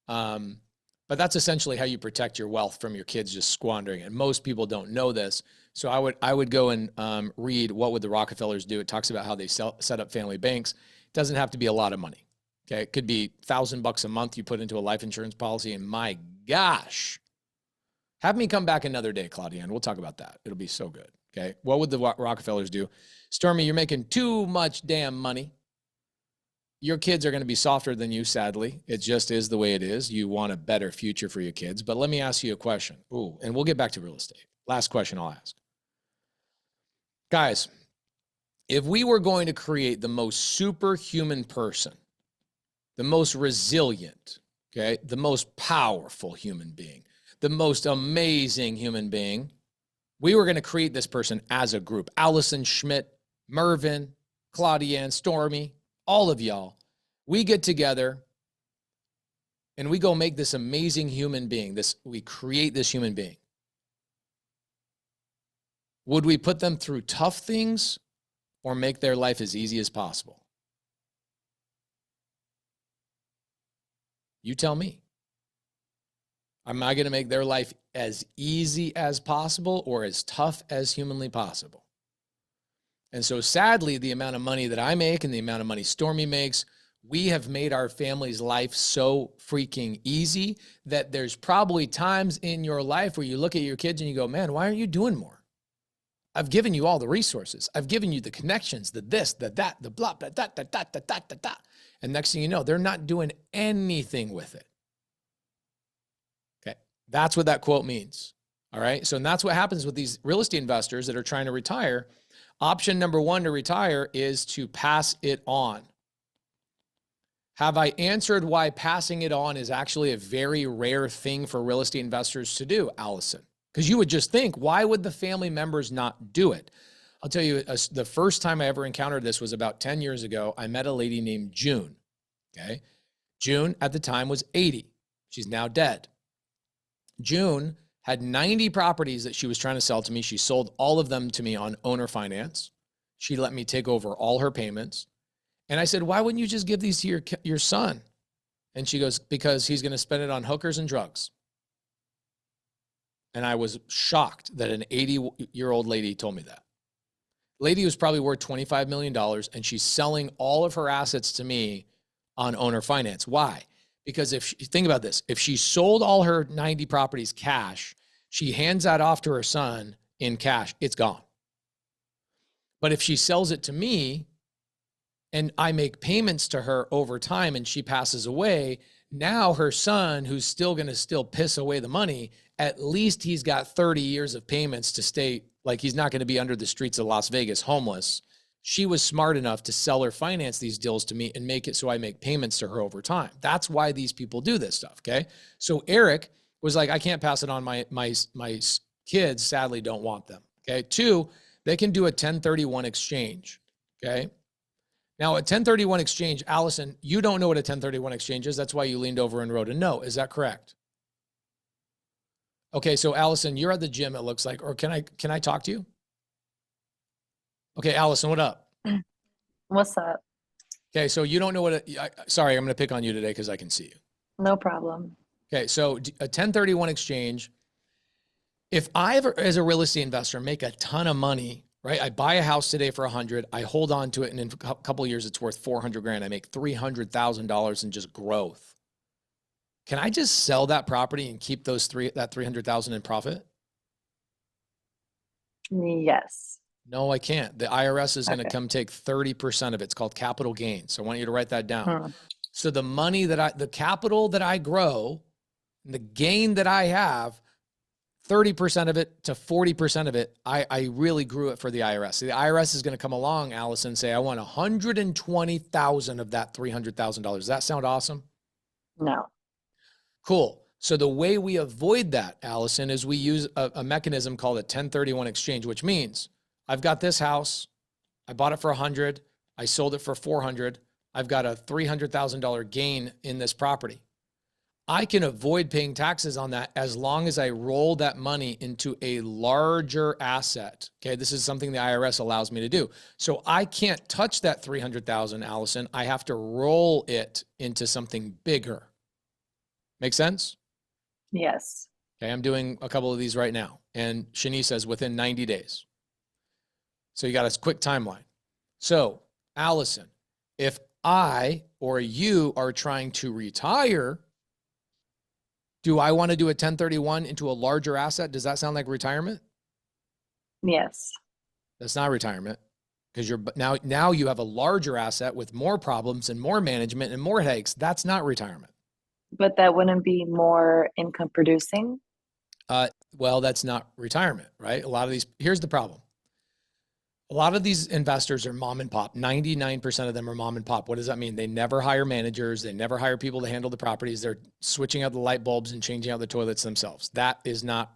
But that's essentially how you protect your wealth from your kids just squandering it. And most people don't know this. So I would go and read What Would the Rockefellers Do? It talks about how they set up family banks. It doesn't have to be a lot of money. Okay. It could be $1,000 a month you put into a life insurance policy. And my gosh, have me come back another day, Claudia, and we'll talk about that. It'll be so good. Okay. What would the Rockefellers do? Stormy, you're making too much damn money. Your kids are going to be softer than you, sadly. It just is the way it is. You want a better future for your kids. But let me ask you a question. Ooh, and we'll get back to real estate. Last question I'll ask. Guys, if we were going to create the most superhuman person, the most resilient, okay, the most powerful human being, the most amazing human being, we were going to create this person as a group. Allison Schmidt, Mervin, Claudia and Stormy, all of y'all, we get together and we go make this amazing human being. We create this human being. Would we put them through tough things or make their life as easy as possible? You tell me. Am I going to make their life as easy as possible or as tough as humanly possible? And so sadly, the amount of money that I make and the amount of money Stormy makes, we have made our family's life so freaking easy that there's probably times in your life where you look at your kids and you go, man, why aren't you doing more? I've given you all the resources. I've given you the connections, the this, the that, the blah, blah, da, da, da, da, da, da, da. And next thing you know, they're not doing anything with it. Okay. That's what that quote means. All right. So, and that's what happens with these real estate investors that are trying to retire. Option number one to retire is to pass it on. Have I answered why passing it on is actually a very rare thing for real estate investors to do, Allison? Because you would just think, why would the family members not do it? I'll tell you, the first time I ever encountered this was about 10 years ago. I met a lady named June. Okay. June at the time was 80. She's now dead. June had 90 properties that she was trying to sell to me. She sold all of them to me on owner finance. She let me take over all her payments. And I said, why wouldn't you just give these to your son? And she goes, because he's going to spend it on hookers and drugs. And I was shocked that an 80-year-old lady told me that. Lady was probably worth $25 million, and she's selling all of her assets to me on owner finance. Why? Because think about this, if she sold all her 90 properties cash, she hands that off to her son in cash, it's gone. But if she sells it to me and I make payments to her over time and she passes away, now her son, who's still going to piss away the money, at least he's got 30 years of payments to stay, like he's not going to be under the streets of Las Vegas homeless. She was smart enough to sell or finance these deals to me and make it so I make payments to her over time. That's why these people do this stuff, okay? So Eric was like, I can't pass it on. My kids sadly don't want them, okay? 2, they can do a 1031 exchange, okay? Now, a 1031 exchange, Allison, you don't know what a 1031 exchange is. That's why you leaned over and wrote a no. Is that correct? Okay, so Allison, you're at the gym, it looks like, or can I talk to you? Okay, Allison, what up? What's up? Okay, so you don't know what sorry, I'm going to pick on you today because I can see you. No problem. Okay, so a 1031 exchange, if I ever, as a real estate investor, make a ton of money, right? I buy a house today for 100, I hold on to it, and in a couple of years, it's worth 400 grand. I make $300,000 in just growth. Can I just sell that property and keep that 300,000 in profit? Yes. No, I can't. The IRS is going to come take 30% of it. It's called capital gain. So I want you to write that down. So the money the capital that I grow, the gain that I have, 30% of it to 40% of it, I really grew it for the IRS. So the IRS is going to come along, Allison, and say, I want 120,000 of that $300,000. Does that sound awesome? No. Cool. So the way we avoid that, Allison, is we use a mechanism called a 1031 exchange, which means I've got this house. I bought it for 100. I sold it for 400. I've got a $300,000 gain in this property. I can avoid paying taxes on that as long as I roll that money into a larger asset. Okay. This is something the IRS allows me to do. So I can't touch that 300,000, Allison. I have to roll it into something bigger. Make sense? Yes. Okay, I'm doing a couple of these right now. And Shanice says within 90 days. So you got a quick timeline. So, Allison, if I or you are trying to retire, do I want to do a 1031 into a larger asset? Does that sound like retirement? Yes. That's not retirement, because you're now you have a larger asset with more problems and more management and more headaches. That's not retirement. But that wouldn't be more income producing? Well, that's not retirement, right? A lot of these, here's the problem. A lot of these investors are mom and pop. 99% of them are mom and pop. What does that mean? They never hire managers. They never hire people to handle the properties. They're switching out the light bulbs and changing out the toilets themselves. That is not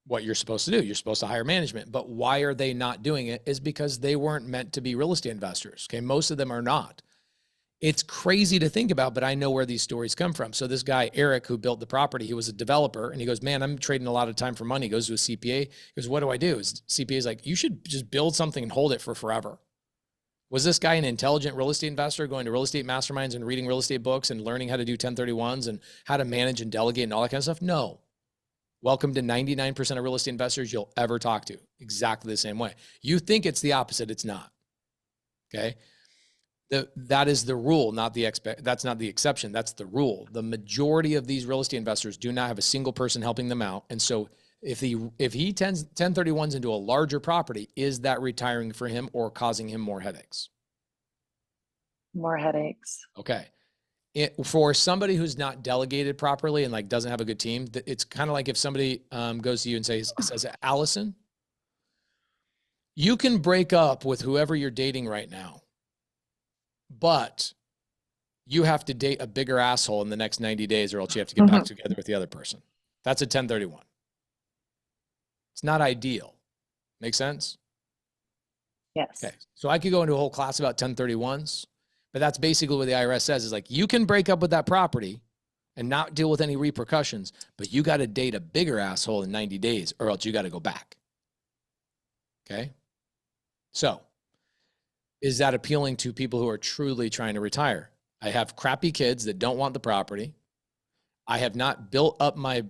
what you're supposed to do. You're supposed to hire management. But why are they not doing it? Is because they weren't meant to be real estate investors. Okay. Most of them are not. It's crazy to think about, but I know where these stories come from. So this guy, Eric, who built the property, he was a developer, and he goes, man, I'm trading a lot of time for money. He goes to a CPA. He goes, what do I do? His CPA is like, you should just build something and hold it for forever. Was this guy an intelligent real estate investor going to real estate masterminds and reading real estate books and learning how to do 1031s and how to manage and delegate and all that kind of stuff? No. Welcome to 99% of real estate investors you'll ever talk to. Exactly the same way. You think it's the opposite. It's not. Okay. That is the rule, not the that's not the exception. That's the rule. The majority of these real estate investors do not have a single person helping them out. And so if he 1031s into a larger property, is that retiring for him or causing him more headaches? More headaches. Okay. For somebody who's not delegated properly and like doesn't have a good team, it's kind of like if somebody goes to you and says, Allison, you can break up with whoever you're dating right now, but you have to date a bigger asshole in the next 90 days or else you have to get back together with the other person. That's a 1031. It's not ideal. Make sense? Yes. Okay. So I could go into a whole class about 1031s, but that's basically what the IRS says is like, you can break up with that property and not deal with any repercussions, but you got to date a bigger asshole in 90 days or else you got to go back. Okay. So is that appealing to people who are truly trying to retire? I have crappy kids that don't want the property. I have not built up my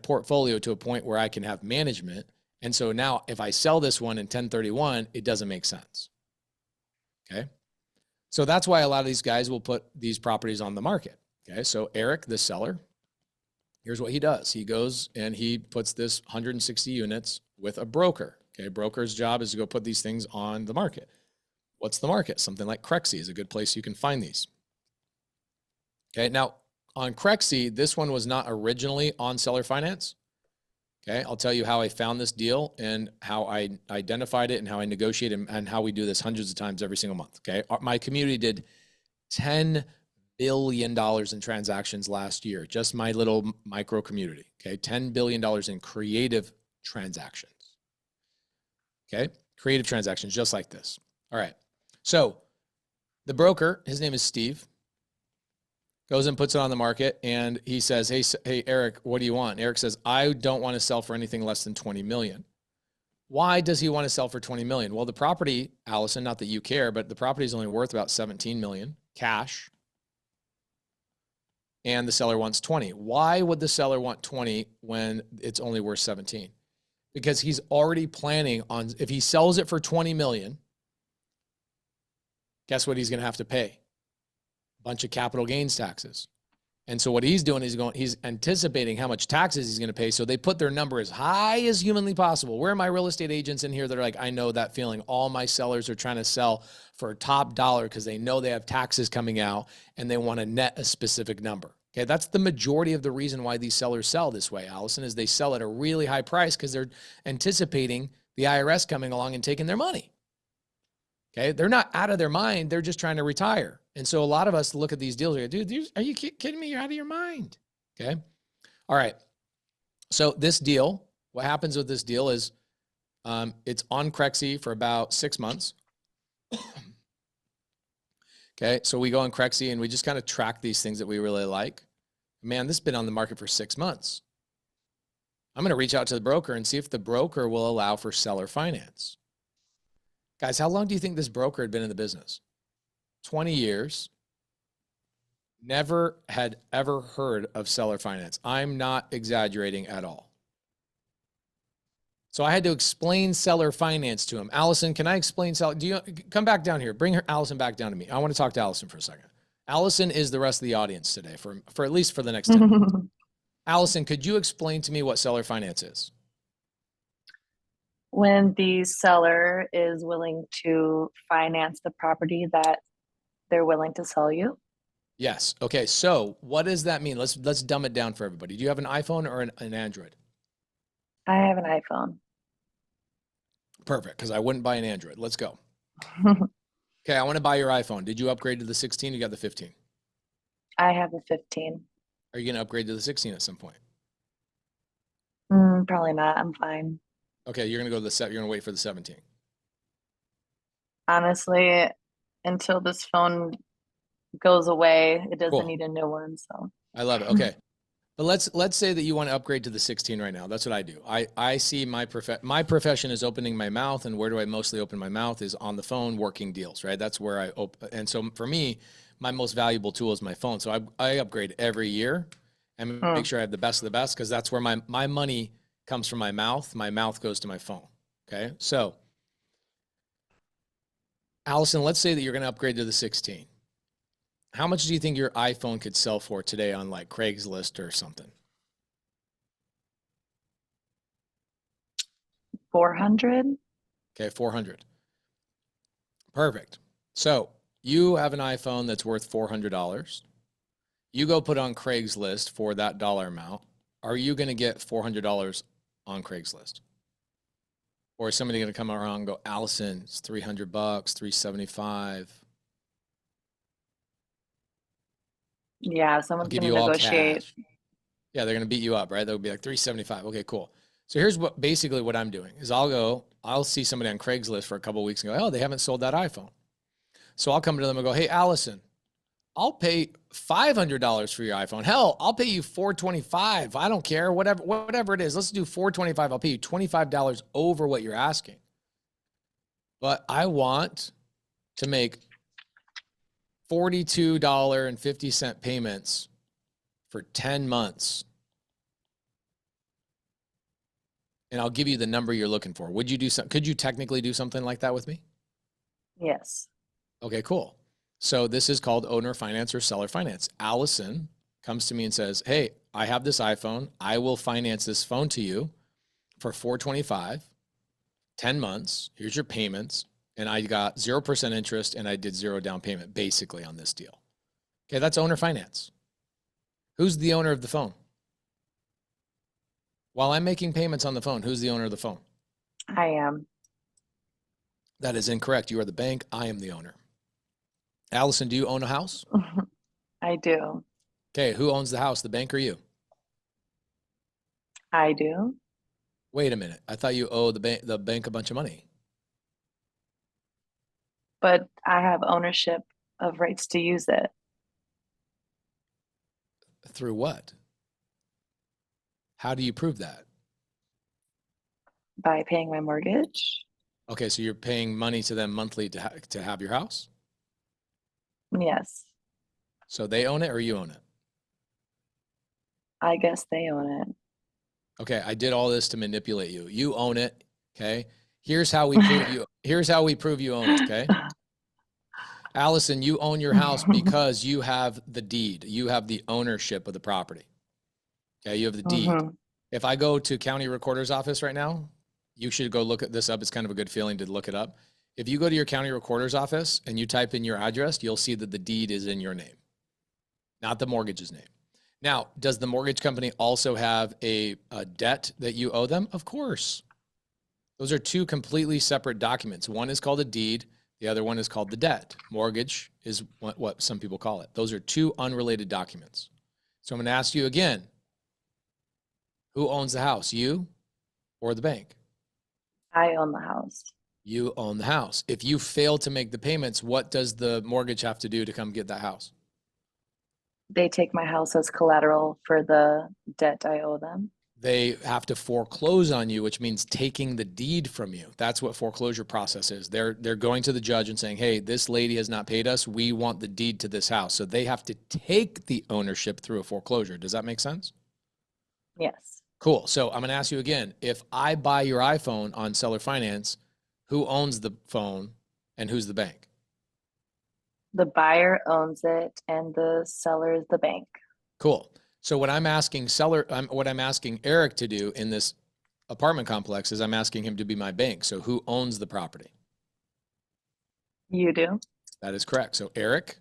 portfolio to a point where I can have management. And so now if I sell this one in 1031, it doesn't make sense. Okay. So that's why a lot of these guys will put these properties on the market. Okay. So Eric, the seller, here's what he does. He goes and he puts this 160 units with a broker. Okay. Broker's job is to go put these things on the market. What's the market? Something like Crexy is a good place you can find these. Okay. Now on Crexy, this one was not originally on seller finance. Okay. I'll tell you how I found this deal and how I identified it and how I negotiated and how we do this hundreds of times every single month. Okay. My community did $10 billion in transactions last year, just my little micro community. Okay. $10 billion in creative transactions. Okay. Creative transactions, just like this. All right. So the broker, his name is Steve, goes and puts it on the market and he says, hey, Eric, what do you want? Eric says, I don't want to sell for anything less than 20 million. Why does he want to sell for 20 million? Well, the property, Allison, not that you care, but the property is only worth about 17 million cash. And the seller wants 20. Why would the seller want 20 when it's only worth 17? Because he's already planning on, if he sells it for 20 million, guess what he's going to have to pay? A bunch of capital gains taxes. And so what he's doing is he's anticipating how much taxes he's going to pay. So they put their number as high as humanly possible. Where are my real estate agents in here that are like, I know that feeling. All my sellers are trying to sell for top dollar because they know they have taxes coming out and they want to net a specific number. Okay, that's the majority of the reason why these sellers sell this way, Allison, is they sell at a really high price because they're anticipating the IRS coming along and taking their money. Okay, they're not out of their mind. They're just trying to retire. And so a lot of us look at these deals and go, dude, are you kidding me? You're out of your mind. Okay. All right. So this deal, what happens with this deal is it's on Crexy for about 6 months. Okay. So we go on Crexy and we just kind of track these things that we really like. Man, this has been on the market for 6 months. I'm going to reach out to the broker and see if the broker will allow for seller finance. Guys, how long do you think this broker had been in the business? 20 years. never had ever heard of seller finance. I'm not exaggerating at all. So I had to explain seller finance to him. Allison, can I explain seller? Do you come back down here? Bring Allison back down to me. I want to talk to Allison for a second. Allison is the rest of the audience today for at least for the next 10 minutes. Allison, could you explain to me what seller finance is? When the seller is willing to finance the property that they're willing to sell you. Yes. Okay. So what does that mean? Let's dumb it down for everybody. Do you have an iPhone or an Android? I have an iPhone. Perfect. Because I wouldn't buy an Android. Let's go. Okay. I want to buy your iPhone. Did you upgrade to the 16? You got the 15. I have a 15. Are you going to upgrade to the 16 at some point? Probably not. I'm fine. Okay. You're going to go to the set. You're going to wait for the 17. Honestly, until this phone goes away, it doesn't Cool. need a new one. So I love it. Okay. But let's say that you want to upgrade to the 16 right now. That's what I do. I see my profession is opening my mouth, and where do I mostly open my mouth is on the phone working deals, right? That's where I open. And so for me, my most valuable tool is my phone. So I upgrade every year and make sure I have the best of the best, because that's where my money comes from. My mouth goes to my phone. Okay. So Allison, let's say that you're going to upgrade to the 16. How much do you think your iPhone could sell for today on like Craigslist or something? 400. Okay, 400. Perfect. So you have an iPhone that's worth $400. You go put on Craigslist for that dollar amount. Are you going to get $400 on Craigslist? Or is somebody going to come around and go, Allison, it's $300, $375. Yeah, someone's Give going to you all negotiate. cash. Yeah, they're going to beat you up, right? They'll be like $375. Okay, cool. So here's basically what I'm doing is I'll see somebody on Craigslist for a couple of weeks and go, oh, they haven't sold that iPhone. So I'll come to them and go, hey, Allison, I'll pay $500 for your iPhone. Hell, I'll pay you $425. I don't care, whatever it is. Let's do $425. I'll pay you $25 over what you're asking. But I want to make $42.50 payments for 10 months. And I'll give you the number you're looking for. Would you do something? Could you technically do something like that with me? Yes. Okay, cool. So this is called owner finance or seller finance. Allison comes to me and says, hey, I have this iPhone. I will finance this phone to you for $425, 10 months. Here's your payments. And I got 0% interest and I did 0 down payment basically on this deal. Okay, that's owner finance. Who's the owner of the phone? While I'm making payments on the phone, who's the owner of the phone? I am. That is incorrect. You are the bank. I am the owner. Allison, do you own a house? I do. Okay, who owns the house, the bank or you? I do. Wait a minute. I thought you owe the bank a bunch of money. But I have ownership of rights to use it. Through what? How do you prove that? By paying my mortgage. Okay, so you're paying money to them monthly to have your house? Yes. So they own it or you own it? I guess they own it. Okay, I did all this to manipulate you. You own it, okay? Here's how we prove you. Here's how we prove you own it, okay? Allison, you own your house because you have the deed. You have the ownership of the property. Okay, you have the deed. If I go to county recorder's office right now, you should go look this up. It's kind of a good feeling to look it up. If you go to your county recorder's office and you type in your address, you'll see that the deed is in your name, not the mortgage's name. Now, does the mortgage company also have a debt that you owe them? Of course. Those are two completely separate documents. One is called a deed. The other one is called the debt. Mortgage is what some people call it. Those are two unrelated documents. So I'm going to ask you again, who owns the house, you or the bank? I own the house. You own the house. If you fail to make the payments, what does the mortgage have to do to come get that house? They take my house as collateral for the debt I owe them. they have to foreclose on you, which means taking the deed from you. That's what foreclosure process is. They're going to the judge and saying, hey, this lady has not paid us. We want the deed to this house. So they have to take the ownership through a foreclosure. Does that make sense? Yes. Cool. So I'm going to ask you again, if I buy your iPhone on seller finance, who owns the phone and who's the bank? The buyer owns it and the seller is the bank. Cool. So what I'm asking what I'm asking Eric to do in this apartment complex is I'm asking him to be my bank. So who owns the property? You do. That is correct. So Eric,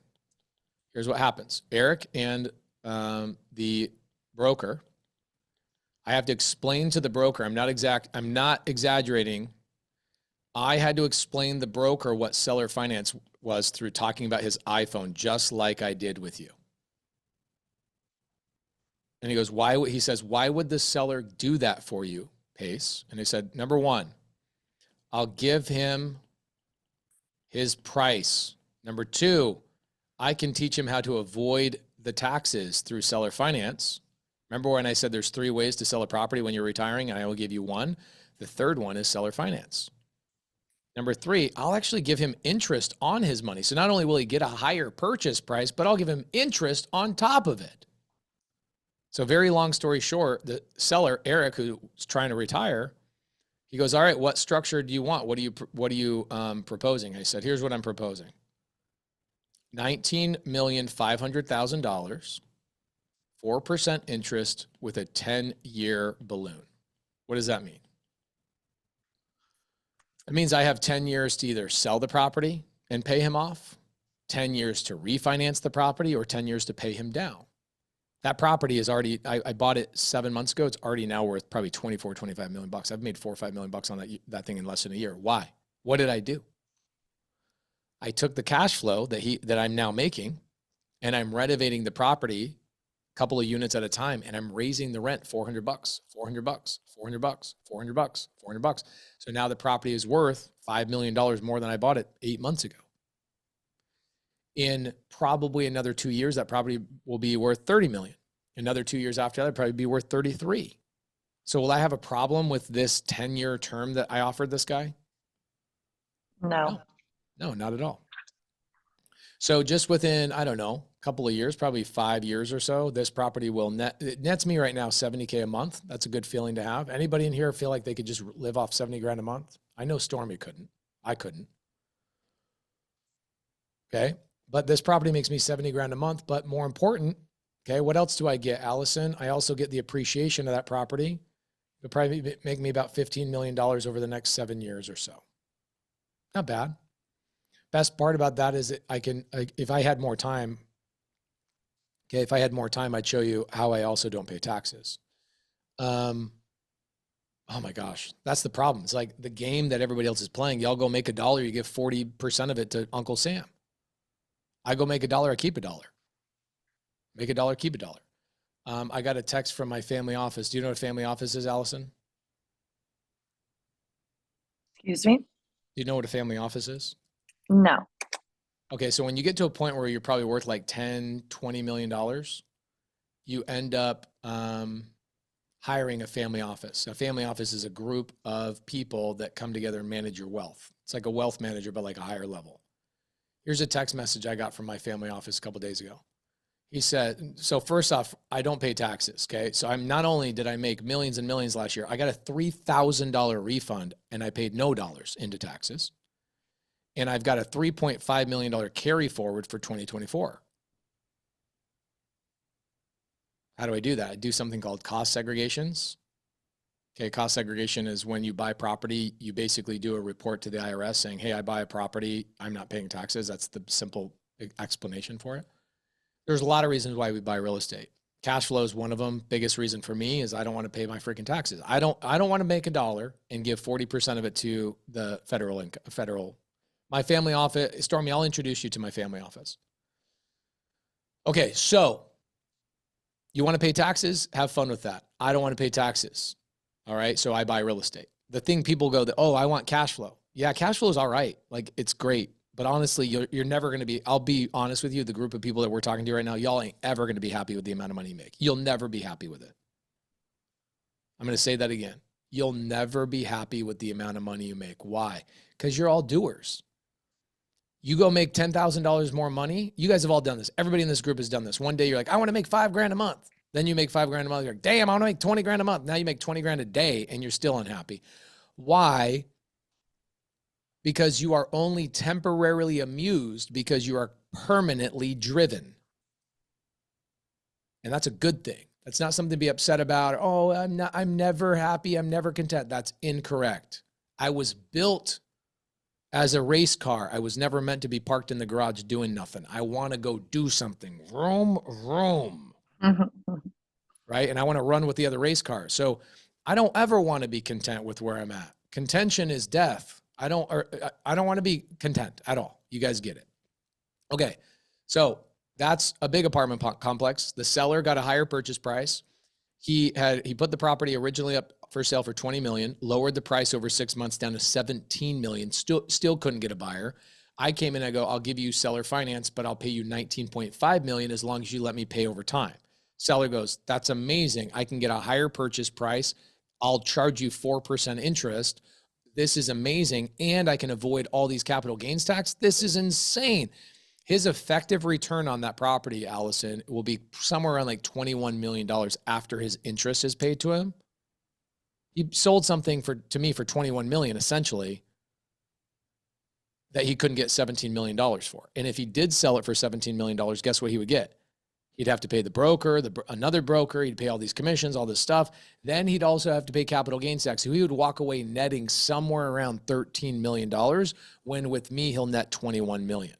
here's what happens. Eric and the broker, I have to explain to the broker, I'm not exaggerating. I had to explain the broker what seller finance was through talking about his iPhone, just like I did with you. And he goes, he says, why would the seller do that for you, Pace? And I said, number one, I'll give him his price. Number two, I can teach him how to avoid the taxes through seller finance. Remember when I said there's 3 ways to sell a property when you're retiring, and I will give you one? The third one is seller finance. Number 3, I'll actually give him interest on his money. So not only will he get a higher purchase price, but I'll give him interest on top of it. So very long story short, the seller, Eric, who's trying to retire, he goes, all right, what structure do you want? What are you proposing? I said, here's what I'm proposing. $19,500,000, 4% interest with a 10-year balloon. What does that mean? It means I have 10 years to either sell the property and pay him off, 10 years to refinance the property, or 10 years to pay him down. That property is already, I bought it 7 months ago. It's already now worth probably 24, 25 million bucks. I've made 4 or 5 million bucks on that thing in less than a year. Why? What did I do? I took the cash flow that I'm now making, and I'm renovating the property a couple of units at a time, and I'm raising the rent $400, $400, $400, $400, $400. So now the property is worth $5 million more than I bought it 8 months ago. In probably another 2 years, that property will be worth 30 million. Another 2 years after that, it'll probably be worth 33. So will I have a problem with this 10-year term that I offered this guy? No. No, not at all. So just within, I don't know, a couple of years, probably 5 years or so, this property will it nets me right now $70K a month. That's a good feeling to have. Anybody in here feel like they could just live off 70 grand a month? I know Stormy couldn't. I couldn't. Okay. But this property makes me 70 grand a month. But more important, okay, what else do I get, Allison? I also get the appreciation of that property. It'll probably make me about $15 million over the next 7 years or so. Not bad. Best part about that is that if I had more time, okay, if I had more time, I'd show you how I also don't pay taxes. Oh my gosh, that's the problem. It's like the game that everybody else is playing. Y'all go make $1, you give 40% of it to Uncle Sam. I go make $1, I keep $1. Make $1, keep $1. I got a text from my family office. Do you know what a family office is, Allison? Excuse me? Do you know what a family office is? No. Okay, so when you get to a point where you're probably worth like $10, $20 million, you end up hiring a family office. A family office is a group of people that come together and manage your wealth. It's like a wealth manager, but like a higher level. Here's a text message I got from my family office a couple of days ago. He said, so first off, I don't pay taxes, okay? So not only did I make millions and millions last year, I got a $3,000 refund and I paid no dollars into taxes. And I've got a $3.5 million carry forward for 2024. How do I do that? I do something called cost segregations. Okay, cost segregation is when you buy property, you basically do a report to the IRS saying, hey, I buy a property, I'm not paying taxes. That's the simple explanation for it. There's a lot of reasons why we buy real estate. Cash flow is one of them. Biggest reason for me is I don't want to pay my freaking taxes. I don't want to make $1 and give 40% of it to the federal. My family office, Stormy, I'll introduce you to my family office. Okay, so you want to pay taxes? Have fun with that. I don't want to pay taxes. All right, so I buy real estate. The thing people go, oh, I want cash flow. Yeah, cash flow is all right. Like, it's great. But honestly, you're never going to be, I'll be honest with you, the group of people that we're talking to right now, y'all ain't ever going to be happy with the amount of money you make. You'll never be happy with it. I'm going to say that again. You'll never be happy with the amount of money you make. Why? Because you're all doers. You go make $10,000 more money. You guys have all done this. Everybody in this group has done this. One day you're like, I want to make $5,000 a month. Then you make $5,000 a month. You're like, damn, I want to make $20,000 a month. Now you make $20,000 a day and you're still unhappy. Why? Because you are only temporarily amused because you are permanently driven. And that's a good thing. That's not something to be upset about. Oh, I'm never happy. I'm never content. That's incorrect. I was built as a race car. I was never meant to be parked in the garage doing nothing. I want to go do something. Vroom, vroom. Right? And I want to run with the other race cars. So I don't ever want to be content with where I'm at. Contention is death. I don't want to be content at all. You guys get it. Okay. So that's a big apartment complex. The seller got a higher purchase price. He put the property originally up for sale for 20 million, lowered the price over 6 months down to 17 million. Still couldn't get a buyer. I came in, I go, I'll give you seller finance, but I'll pay you 19.5 million as long as you let me pay over time. Seller goes, that's amazing. I can get a higher purchase price. I'll charge you 4% interest. This is amazing. And I can avoid all these capital gains tax. This is insane. His effective return on that property, Allison, will be somewhere around like $21 million after his interest is paid to him. He sold something to me for 21 million, essentially, that he couldn't get $17 million for. And if he did sell it for $17 million, guess what he would get? He'd have to pay the broker, another broker, he'd pay all these commissions, all this stuff. Then he'd also have to pay capital gains tax. So he would walk away netting somewhere around $13 million, when with me, he'll net 21 million.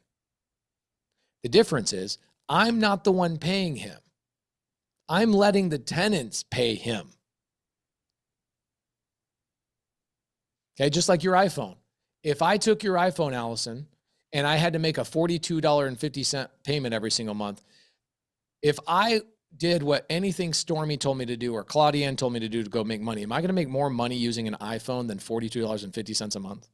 The difference is I'm not the one paying him. I'm letting the tenants pay him. Okay, just like your iPhone. If I took your iPhone, Allison, and I had to make a $42.50 payment every single month, if I did what anything Stormy told me to do or Claudiane told me to do to go make money, am I going to make more money using an iPhone than $42.50 a month?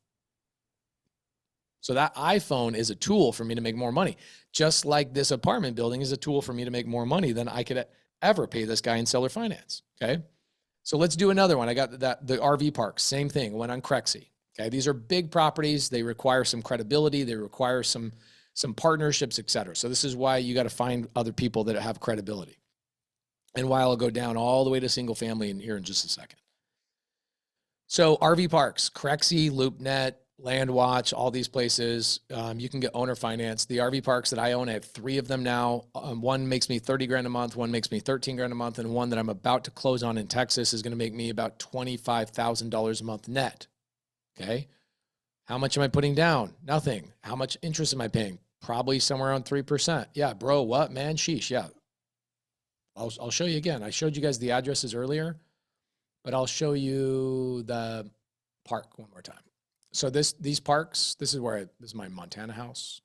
So that iPhone is a tool for me to make more money, just like this apartment building is a tool for me to make more money than I could ever pay this guy in seller finance. Okay. So let's do another one. I got the RV park, same thing, went on Crexy. Okay. These are big properties. They require some credibility. They require some partnerships, et cetera. So this is why you got to find other people that have credibility. And why I'll go down all the way to single family in here in just a second. So RV parks, Crexy, LoopNet, Landwatch, all these places, you can get owner finance. The RV parks that I own, I have 3 of them now. One makes me 30 grand a month. One makes me 13 grand a month. And one that I'm about to close on in Texas is going to make me about $25,000 a month net. Okay. How much am I putting down? Nothing. How much interest am I paying? Probably somewhere around 3%. Yeah, bro, what, man? Sheesh. Yeah. I'll show you again. I showed you guys the addresses earlier, but I'll show you the park one more time. So these parks, this is my Montana house.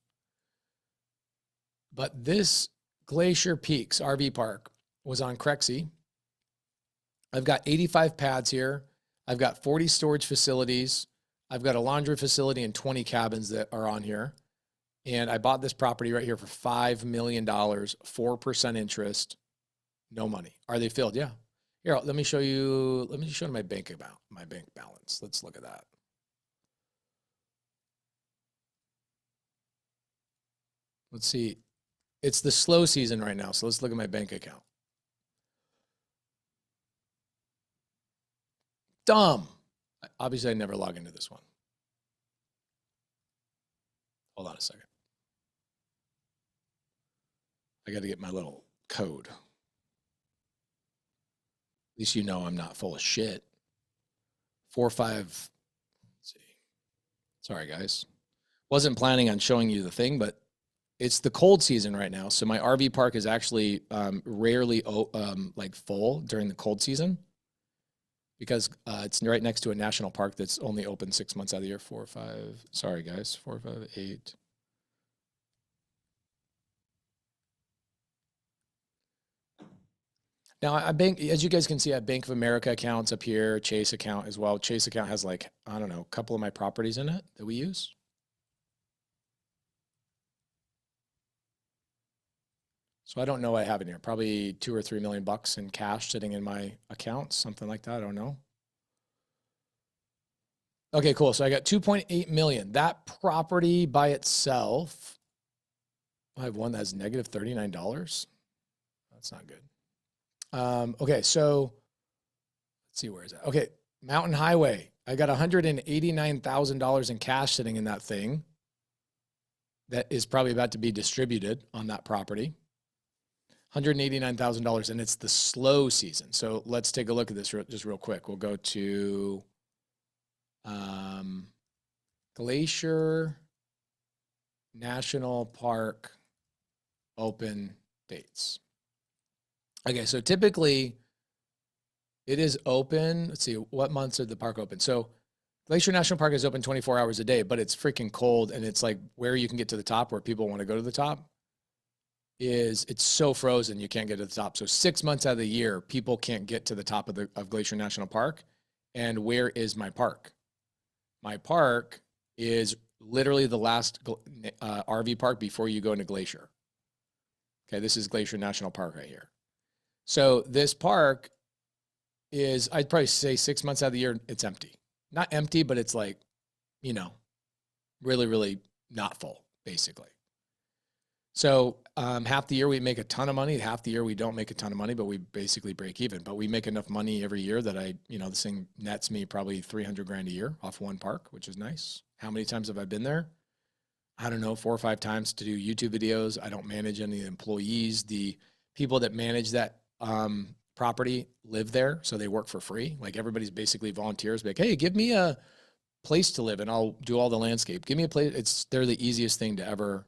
But this Glacier Peaks RV park was on Crexy. I've got 85 pads here. I've got 40 storage facilities. I've got a laundry facility and 20 cabins that are on here. And I bought this property right here for $5 million, 4% interest, no money. Are they filled? Yeah. Here, let me show you my bank account, my bank balance. Let's look at that. Let's see. It's the slow season right now. So let's look at my bank account. Dumb. Obviously, I never log into this one. Hold on a second. I got to get my little code. At least you know I'm not full of shit. 45. Let's see. Sorry, guys. Wasn't planning on showing you the thing, but it's the cold season right now. So my RV park is actually rarely like full during the cold season because it's right next to a national park that's only open 6 months out of the year. 4, 5. Sorry, guys. 4, 5, 8. Now I bank, as you guys can see, I have Bank of America accounts up here, Chase account as well. Chase account has like, I don't know, a couple of my properties in it that we use. So I don't know what I have in here. Probably 2 or 3 million bucks in cash sitting in my account, something like that. I don't know. Okay, cool. So I got 2.8 million. That property by itself, I have one that has negative $39. That's not good. Okay, so let's see, where is that? Okay, Mountain Highway. I got $189,000 in cash sitting in that thing that is probably about to be distributed on that property. $189,000, and it's the slow season. So let's take a look at this just real quick. We'll go to Glacier National Park open dates. Okay, so typically it is open. Let's see, what months are the park open? So Glacier National Park is open 24 hours a day, but it's freaking cold, and it's like where you can get to the top, where people want to go to the top, is it's so frozen you can't get to the top. So 6 months out of the year, people can't get to the top of Glacier National Park. And where is my park? My park is literally the last RV park before you go into Glacier. Okay, this is Glacier National Park right here. So this park is, I'd probably say 6 months out of the year, it's empty. Not empty, but it's like, you know, really, really not full, basically. So half the year we make a ton of money. Half the year we don't make a ton of money, but we basically break even. But we make enough money every year that this thing nets me probably 300 grand a year off one park, which is nice. How many times have I been there? I don't know, 4 or 5 times to do YouTube videos. I don't manage any employees. The people that manage that property live there, so they work for free. Like everybody's basically volunteers. Like, hey, give me a place to live and I'll do all the landscape. Give me a place. They're the easiest thing to ever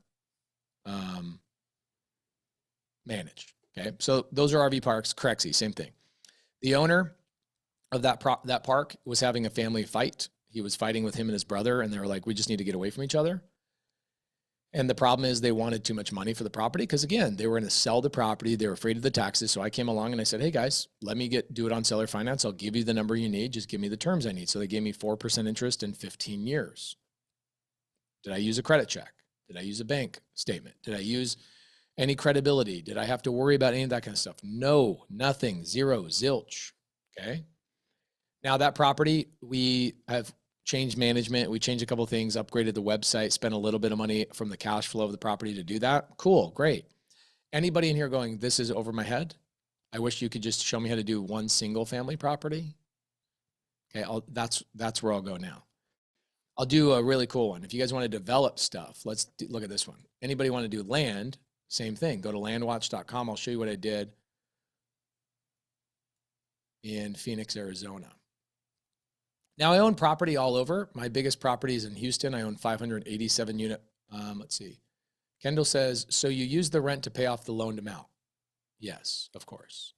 manage. Okay, so those are RV parks. Crexy, same thing. The owner of that park was having a family fight. He was fighting with him and his brother, and they were like, we just need to get away from each other. And the problem is they wanted too much money for the property because, again, they were going to sell the property. They were afraid of the taxes. So I came along and I said, hey, guys, let me do it on seller finance. I'll give you the number you need. Just give me the terms I need. So they gave me 4% interest in 15 years. Did I use a credit check? Did I use a bank statement? Did I use any credibility? Did I have to worry about any of that kind of stuff? No, nothing, zero, zilch. Okay. Now that property, we have changed management. We changed a couple of things, upgraded the website, spent a little bit of money from the cash flow of the property to do that. Cool. Great. Anybody in here going, this is over my head? I wish you could just show me how to do one single family property. Okay. That's where I'll go now. I'll do a really cool one. If you guys want to develop stuff, let's look at this one. Anybody want to do land? Same thing. Go to landwatch.com. I'll show you what I did in Phoenix, Arizona. Now I own property all over. My biggest property is in Houston. I own 587 unit. Let's see. Kendall says, so you use the rent to pay off the loaned amount? Yes, of course.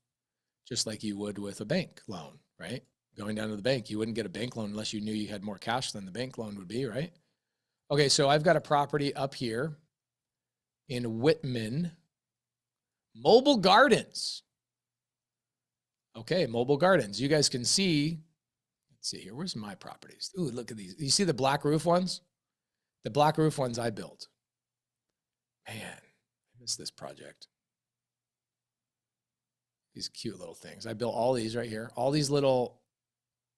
Just like you would with a bank loan, right? Going down to the bank, you wouldn't get a bank loan unless you knew you had more cash than the bank loan would be, right? Okay, so I've got a property up here in Whitman, Mobile Gardens. Okay, Mobile Gardens. You guys can see, let's see here, where's my properties? Ooh, look at these. You see the black roof ones? The black roof ones I built. Man, I miss this project. These cute little things. I built all these right here. All these little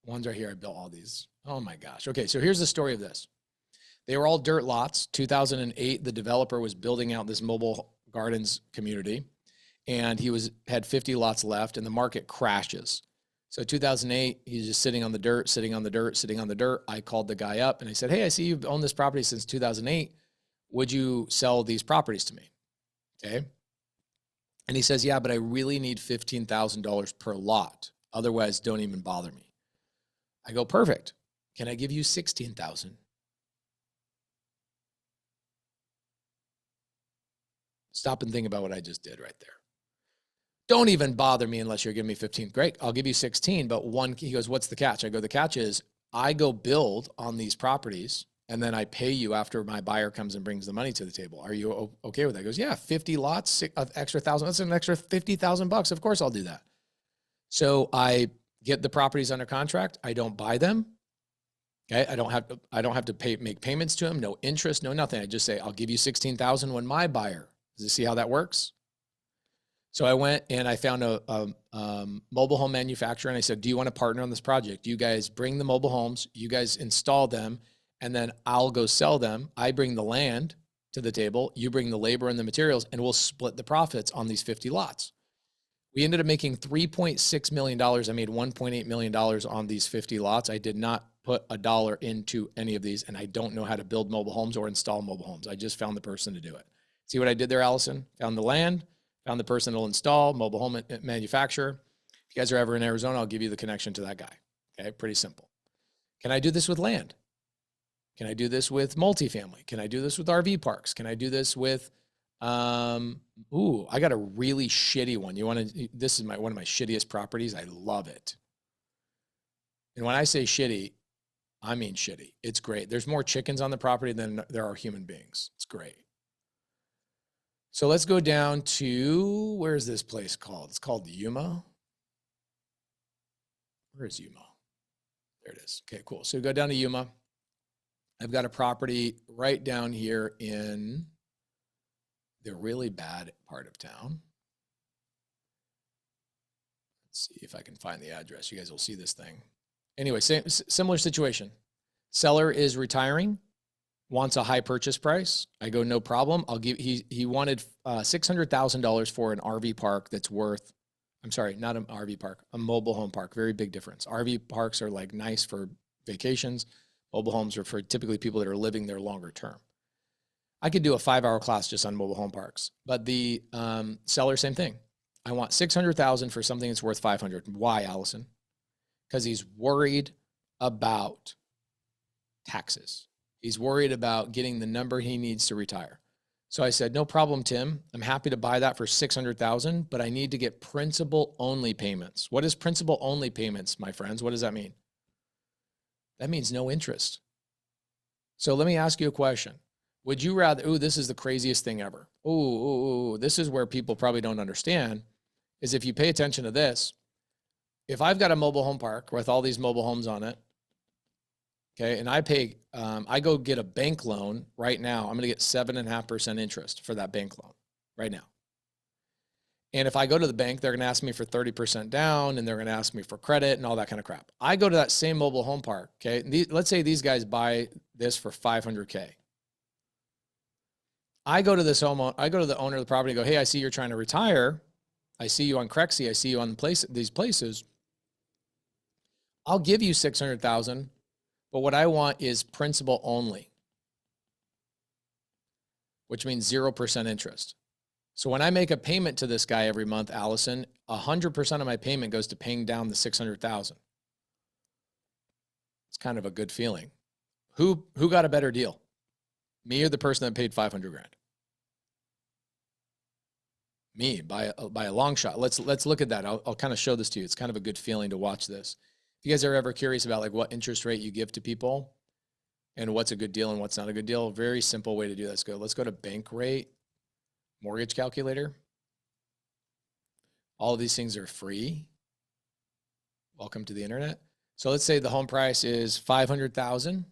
ones right here, I built all these. Oh my gosh. Okay, so here's the story of this. They were all dirt lots. 2008, the developer was building out this mobile gardens community, and he had 50 lots left, and the market crashes. So 2008, he's just sitting on the dirt, sitting on the dirt, sitting on the dirt. I called the guy up, and I said, hey, I see you've owned this property since 2008. Would you sell these properties to me? Okay. And he says, yeah, but I really need $15,000 per lot. Otherwise, don't even bother me. I go, perfect. Can I give you 16,000? Stop and think about what I just did right there. Don't even bother me unless you're giving me 15. Great, I'll give you 16, but he goes, what's the catch? I go, the catch is I go build on these properties and then I pay you after my buyer comes and brings the money to the table. Are you okay with that? He goes, yeah, 50 lots, extra 1,000. That's an extra $50,000. Of course I'll do that. So I get the properties under contract. I don't buy them. Okay. I don't have to make payments to them. No interest, no nothing. I just say, I'll give you 16,000 when my buyer. Does you see how that works? So I went and I found a mobile home manufacturer, and I said, do you want to partner on this project? You guys bring the mobile homes, you guys install them, and then I'll go sell them. I bring the land to the table, you bring the labor and the materials, and we'll split the profits on these 50 lots. We ended up making $3.6 million. I made $1.8 million on these 50 lots. I did not put a dollar into any of these, and I don't know how to build mobile homes or install mobile homes. I just found the person to do it. See what I did there, Allison? Found the land, found the person that'll install, mobile home manufacturer. If you guys are ever in Arizona, I'll give you the connection to that guy. Okay, pretty simple. Can I do this with land? Can I do this with multifamily? Can I do this with RV parks? Can I do this with, I got a really shitty one. This is one of my shittiest properties. I love it. And when I say shitty, I mean shitty. It's great. There's more chickens on the property than there are human beings. It's great. So let's go down to, where's this place called? It's called Yuma. Where is Yuma? There it is. Okay, cool. So we go down to Yuma. I've got a property right down here in the really bad part of town. Let's see if I can find the address. You guys will see this thing. Anyway, similar situation. Seller is retiring, wants a high purchase price. I go, no problem. I'll give, he wanted $600,000 for an RV park that's worth, I'm sorry, not an RV park, a mobile home park. Very big difference. RV parks are like nice for vacations. Mobile homes are for typically people that are living there longer term. I could do a 5-hour class just on mobile home parks, but the seller, same thing. I want $600,000 for something that's worth $500,000. Why, Allison? Because he's worried about taxes. He's worried about getting the number he needs to retire. So I said, no problem, Tim. I'm happy to buy that for $600,000, but I need to get principal only payments. What is principal only payments, my friends? What does that mean? That means no interest. So let me ask you a question. Would you rather, this is the craziest thing ever. This is where people probably don't understand, is if you pay attention to this, if I've got a mobile home park with all these mobile homes on it, okay, and I pay, I go get a bank loan right now, I'm going to get 7.5% interest for that bank loan right now. And if I go to the bank, they're going to ask me for 30% down, and they're going to ask me for credit and all that kind of crap. I go to that same mobile home park, okay? Let's say these guys buy this for $500K. I go to this I go to the owner of the property and go, hey, I see you're trying to retire. I see you on Crexy. I see you on these places. I'll give you $600,000, but what I want is principal only, which means 0% interest. So when I make a payment to this guy every month, Allison, 100% of my payment goes to paying down the $600,000. It's kind of a good feeling. Who got a better deal? Me or the person that paid $500,000? Me, by a long shot. Let's look at that. I'll kind of show this to you. It's kind of a good feeling to watch this. If you guys are ever curious about like what interest rate you give to people and what's a good deal and what's not a good deal, very simple way to do that. Let's go to bank rate, mortgage calculator. All of these things are free. Welcome to the internet. So let's say the home price is $500,000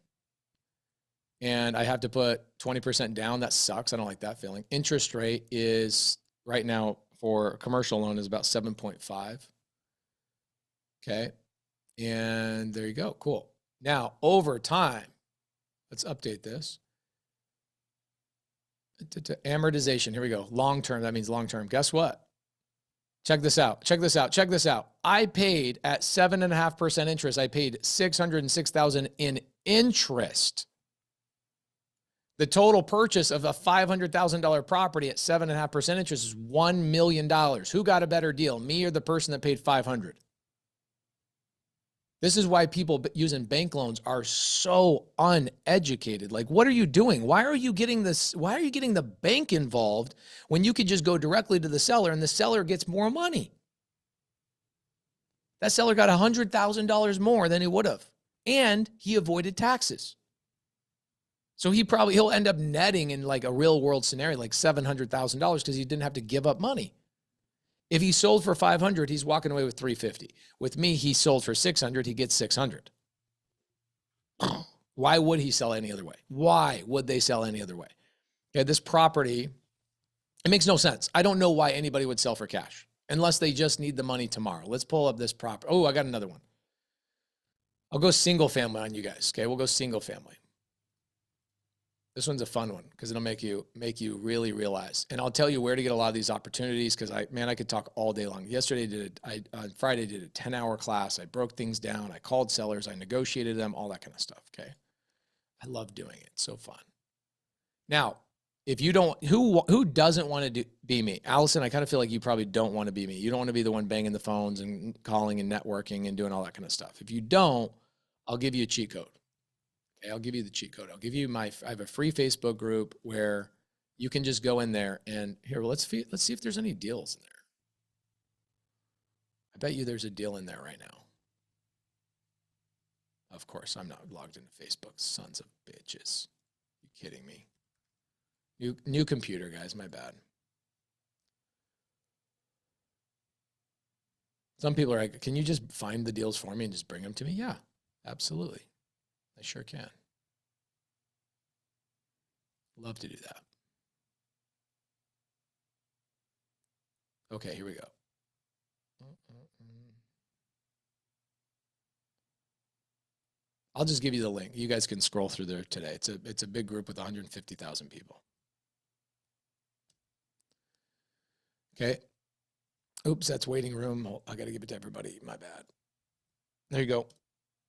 and I have to put 20% down. That sucks. I don't like that feeling. Interest rate is right now for a commercial loan is about 7.5. Okay. And there you go. Cool. Now over time, let's update this. Amortization. Here we go. Long-term. That means long-term. Guess what? Check this out. Check this out. Check this out. I paid at 7.5% interest. I paid $606,000 in interest. The total purchase of a $500,000 property at 7.5% interest is $1 million. Who got a better deal? Me or the person that paid $500,000? This is why people using bank loans are so uneducated. Like, what are you doing? Why are you getting this? Why are you getting the bank involved when you could just go directly to the seller and the seller gets more money? That seller got $100,000 more than he would have, and he avoided taxes. So he'll end up netting in like a real world scenario, like $700,000 because he didn't have to give up money. If he sold for $500,000, he's walking away with $350,000. With me, he sold for $600,000, he gets $600,000. Why would he sell any other way? Why would they sell any other way? Okay, this property It makes no sense. I don't know why anybody would sell for cash unless they just need the money tomorrow. Let's pull up this property. Oh, I got another one. I'll go single family on you guys. Okay, we'll go single family. This one's a fun one because it'll make you really realize. And I'll tell you where to get a lot of these opportunities because I could talk all day long. Yesterday on Friday did a 10-hour class. I broke things down. I called sellers. I negotiated them, all that kind of stuff. Okay. I love doing it. It's so fun. Now, if you don't, who doesn't want to be me? Allison, I kind of feel like you probably don't want to be me. You don't want to be the one banging the phones and calling and networking and doing all that kind of stuff. If you don't, I'll give you a cheat code. Okay, I'll give you the cheat code. I'll give you I have a free Facebook group where you can just go in there and here, let's see if there's any deals in there. I bet you there's a deal in there right now. Of course, I'm not logged into Facebook. Sons of bitches. You kidding me? New computer, guys. My bad. Some people are like, can you just find the deals for me and just bring them to me? Yeah, absolutely. I sure can. Love to do that. Okay, here we go. I'll just give you the link. You guys can scroll through there today. It's a big group with 150,000 people. Okay. Oops, that's waiting room. I got to give it to everybody. My bad. There you go.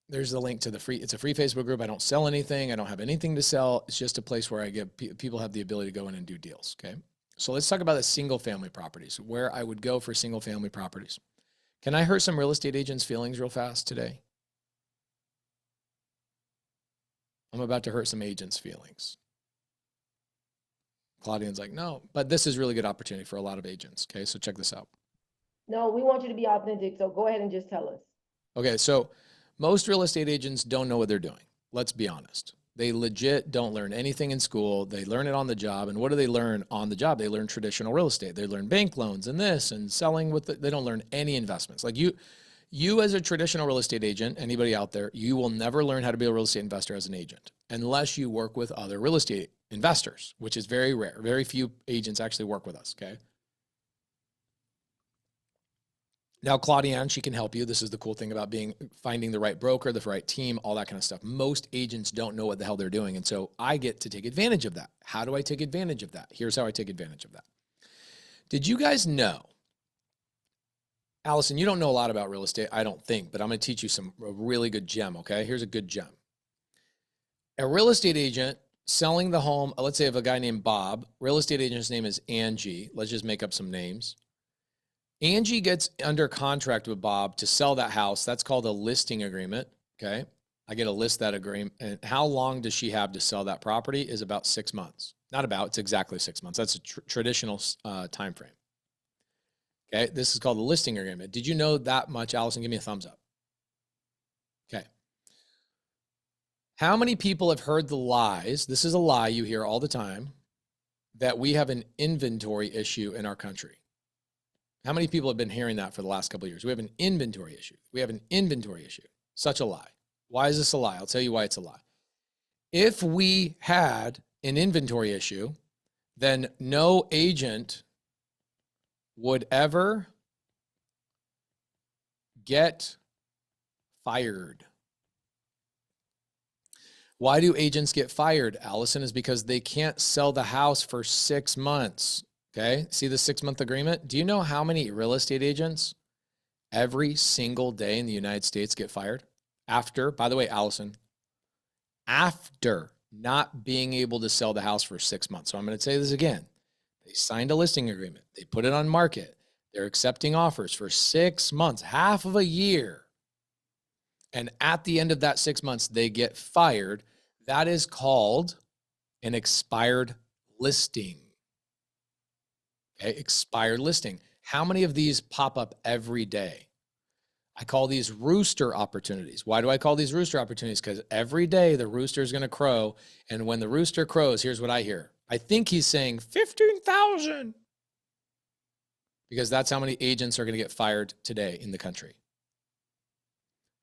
There's the link to the free. It's a free Facebook group. I don't sell anything. I don't have anything to sell. It's just a place where I give people have the ability to go in and do deals. Okay. So let's talk about the single family properties, where I would go for single family properties. Can I hurt some real estate agents' feelings real fast today? I'm about to hurt some agents' feelings. Claudian's like, no, but this is really good opportunity for a lot of agents. Okay, so check this out. No, we want you to be authentic, so go ahead and just tell us. Okay, so most real estate agents don't know what they're doing. Let's be honest. They legit don't learn anything in school. They learn it on the job. And what do they learn on the job? They learn traditional real estate. They learn bank loans and this and selling with they don't learn any investments. Like you as a traditional real estate agent, anybody out there, you will never learn how to be a real estate investor as an agent unless you work with other real estate investors, which is very rare. Very few agents actually work with us, okay? Now, Claudiane, she can help you. This is the cool thing about finding the right broker, the right team, all that kind of stuff. Most agents don't know what the hell they're doing. And so I get to take advantage of that. How do I take advantage of that? Here's how I take advantage of that. Did you guys know, Allison, you don't know a lot about real estate, I don't think, but I'm going to teach you a really good gem, okay? Here's a good gem. A real estate agent selling the home, let's say of a guy named Bob, real estate agent's name is Angie. Let's just make up some names. Angie gets under contract with Bob to sell that house. That's called a listing agreement, okay? I get to list that agreement. And how long does she have to sell that property is about 6 months. Not about, it's exactly 6 months. That's a traditional time frame. Okay, this is called the listing agreement. Did you know that much? Allison, give me a thumbs up. Okay. How many people have heard the lies? This is a lie you hear all the time, that we have an inventory issue in our country. How many people have been hearing that for the last couple of years? We have an inventory issue. We have an inventory issue. Such a lie. Why is this a lie? I'll tell you why it's a lie. If we had an inventory issue, then no agent would ever get fired. Why do agents get fired, Allison? Is because they can't sell the house for 6 months. Okay, see the 6-month agreement? Do you know how many real estate agents every single day in the United States get fired? After, by the way, Allison, after not being able to sell the house for 6 months. So I'm going to say this again. They signed a listing agreement. They put it on market. They're accepting offers for 6 months, half of a year. And at the end of that 6 months, they get fired. That is called an expired listing. Okay, expired listing. How many of these pop up every day? I call these rooster opportunities. Why do I call these rooster opportunities? Because every day the rooster is going to crow. And when the rooster crows, here's what I hear. I think he's saying 15,000. Because that's how many agents are going to get fired today in the country.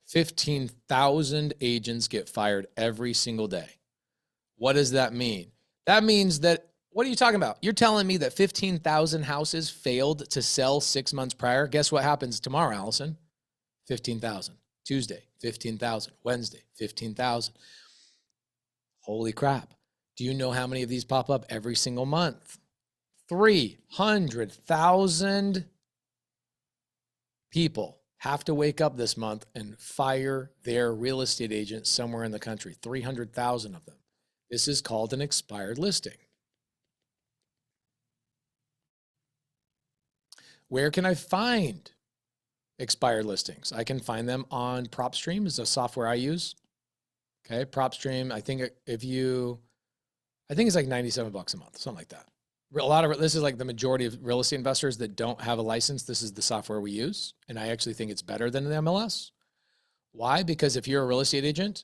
15,000 agents get fired every single day. What does that mean? That means that What are you talking about? You're telling me that 15,000 houses failed to sell 6 months prior. Guess what happens tomorrow, Allison? 15,000. Tuesday, 15,000. Wednesday, 15,000. Holy crap. Do you know how many of these pop up every single month? 300,000 people have to wake up this month and fire their real estate agent somewhere in the country. 300,000 of them. This is called an expired listing. Where can I find expired listings? I can find them on PropStream, is a software I use. Okay, PropStream, I think it's like $97 a month, something like that. This is like the majority of real estate investors that don't have a license. This is the software we use. And I actually think it's better than the MLS. Why? Because if you're a real estate agent,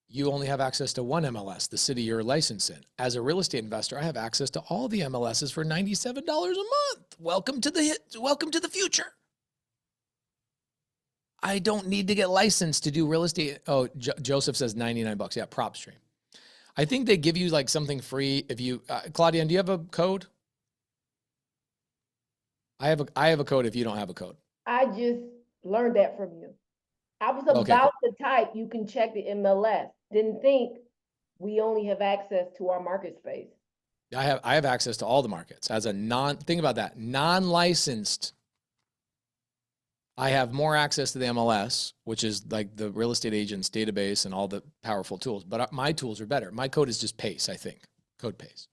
you only have access to one MLS, the city you're licensed in. As a real estate investor, I have access to all the MLSs for $97 a month. Welcome to the future. I don't need to get licensed to do real estate. Oh, Joseph says $99. Yeah, PropStream. I think they give you like something free if you, Claudia, do you have a code? I have a code if you don't have a code. I just learned that from you. I was Okay, about to type, you can check the MLS. Didn't think we only have access to our market space. I have access to all the markets as a think about that, non-licensed. I have more access to the MLS, which is like the real estate agent's database and all the powerful tools, but my tools are better. My code is just PACE, I think, code PACE.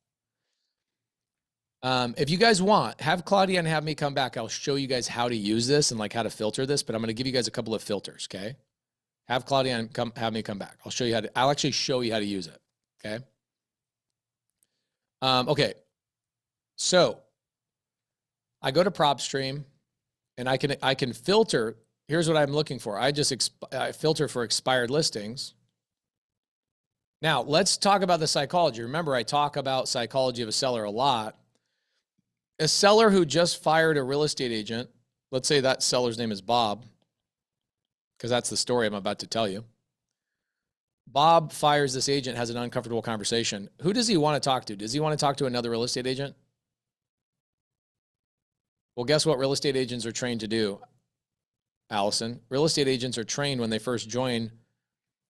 If you guys want, have Claudia and have me come back. I'll show you guys how to use this and like how to filter this, but I'm going to give you guys a couple of filters. Okay. Have Claudia and have me come back. I'll actually show you how to use it. Okay. Okay. So I go to PropStream and I can filter. Here's what I'm looking for. I filter for expired listings. Now let's talk about the psychology. Remember, I talk about psychology of a seller a lot. A seller who just fired a real estate agent, let's say that seller's name is Bob, because that's the story I'm about to tell you. Bob fires this agent, has an uncomfortable conversation. Who does he want to talk to? Does he want to talk to another real estate agent? Well, guess what real estate agents are trained to do, Allison? Real estate agents are trained when they first join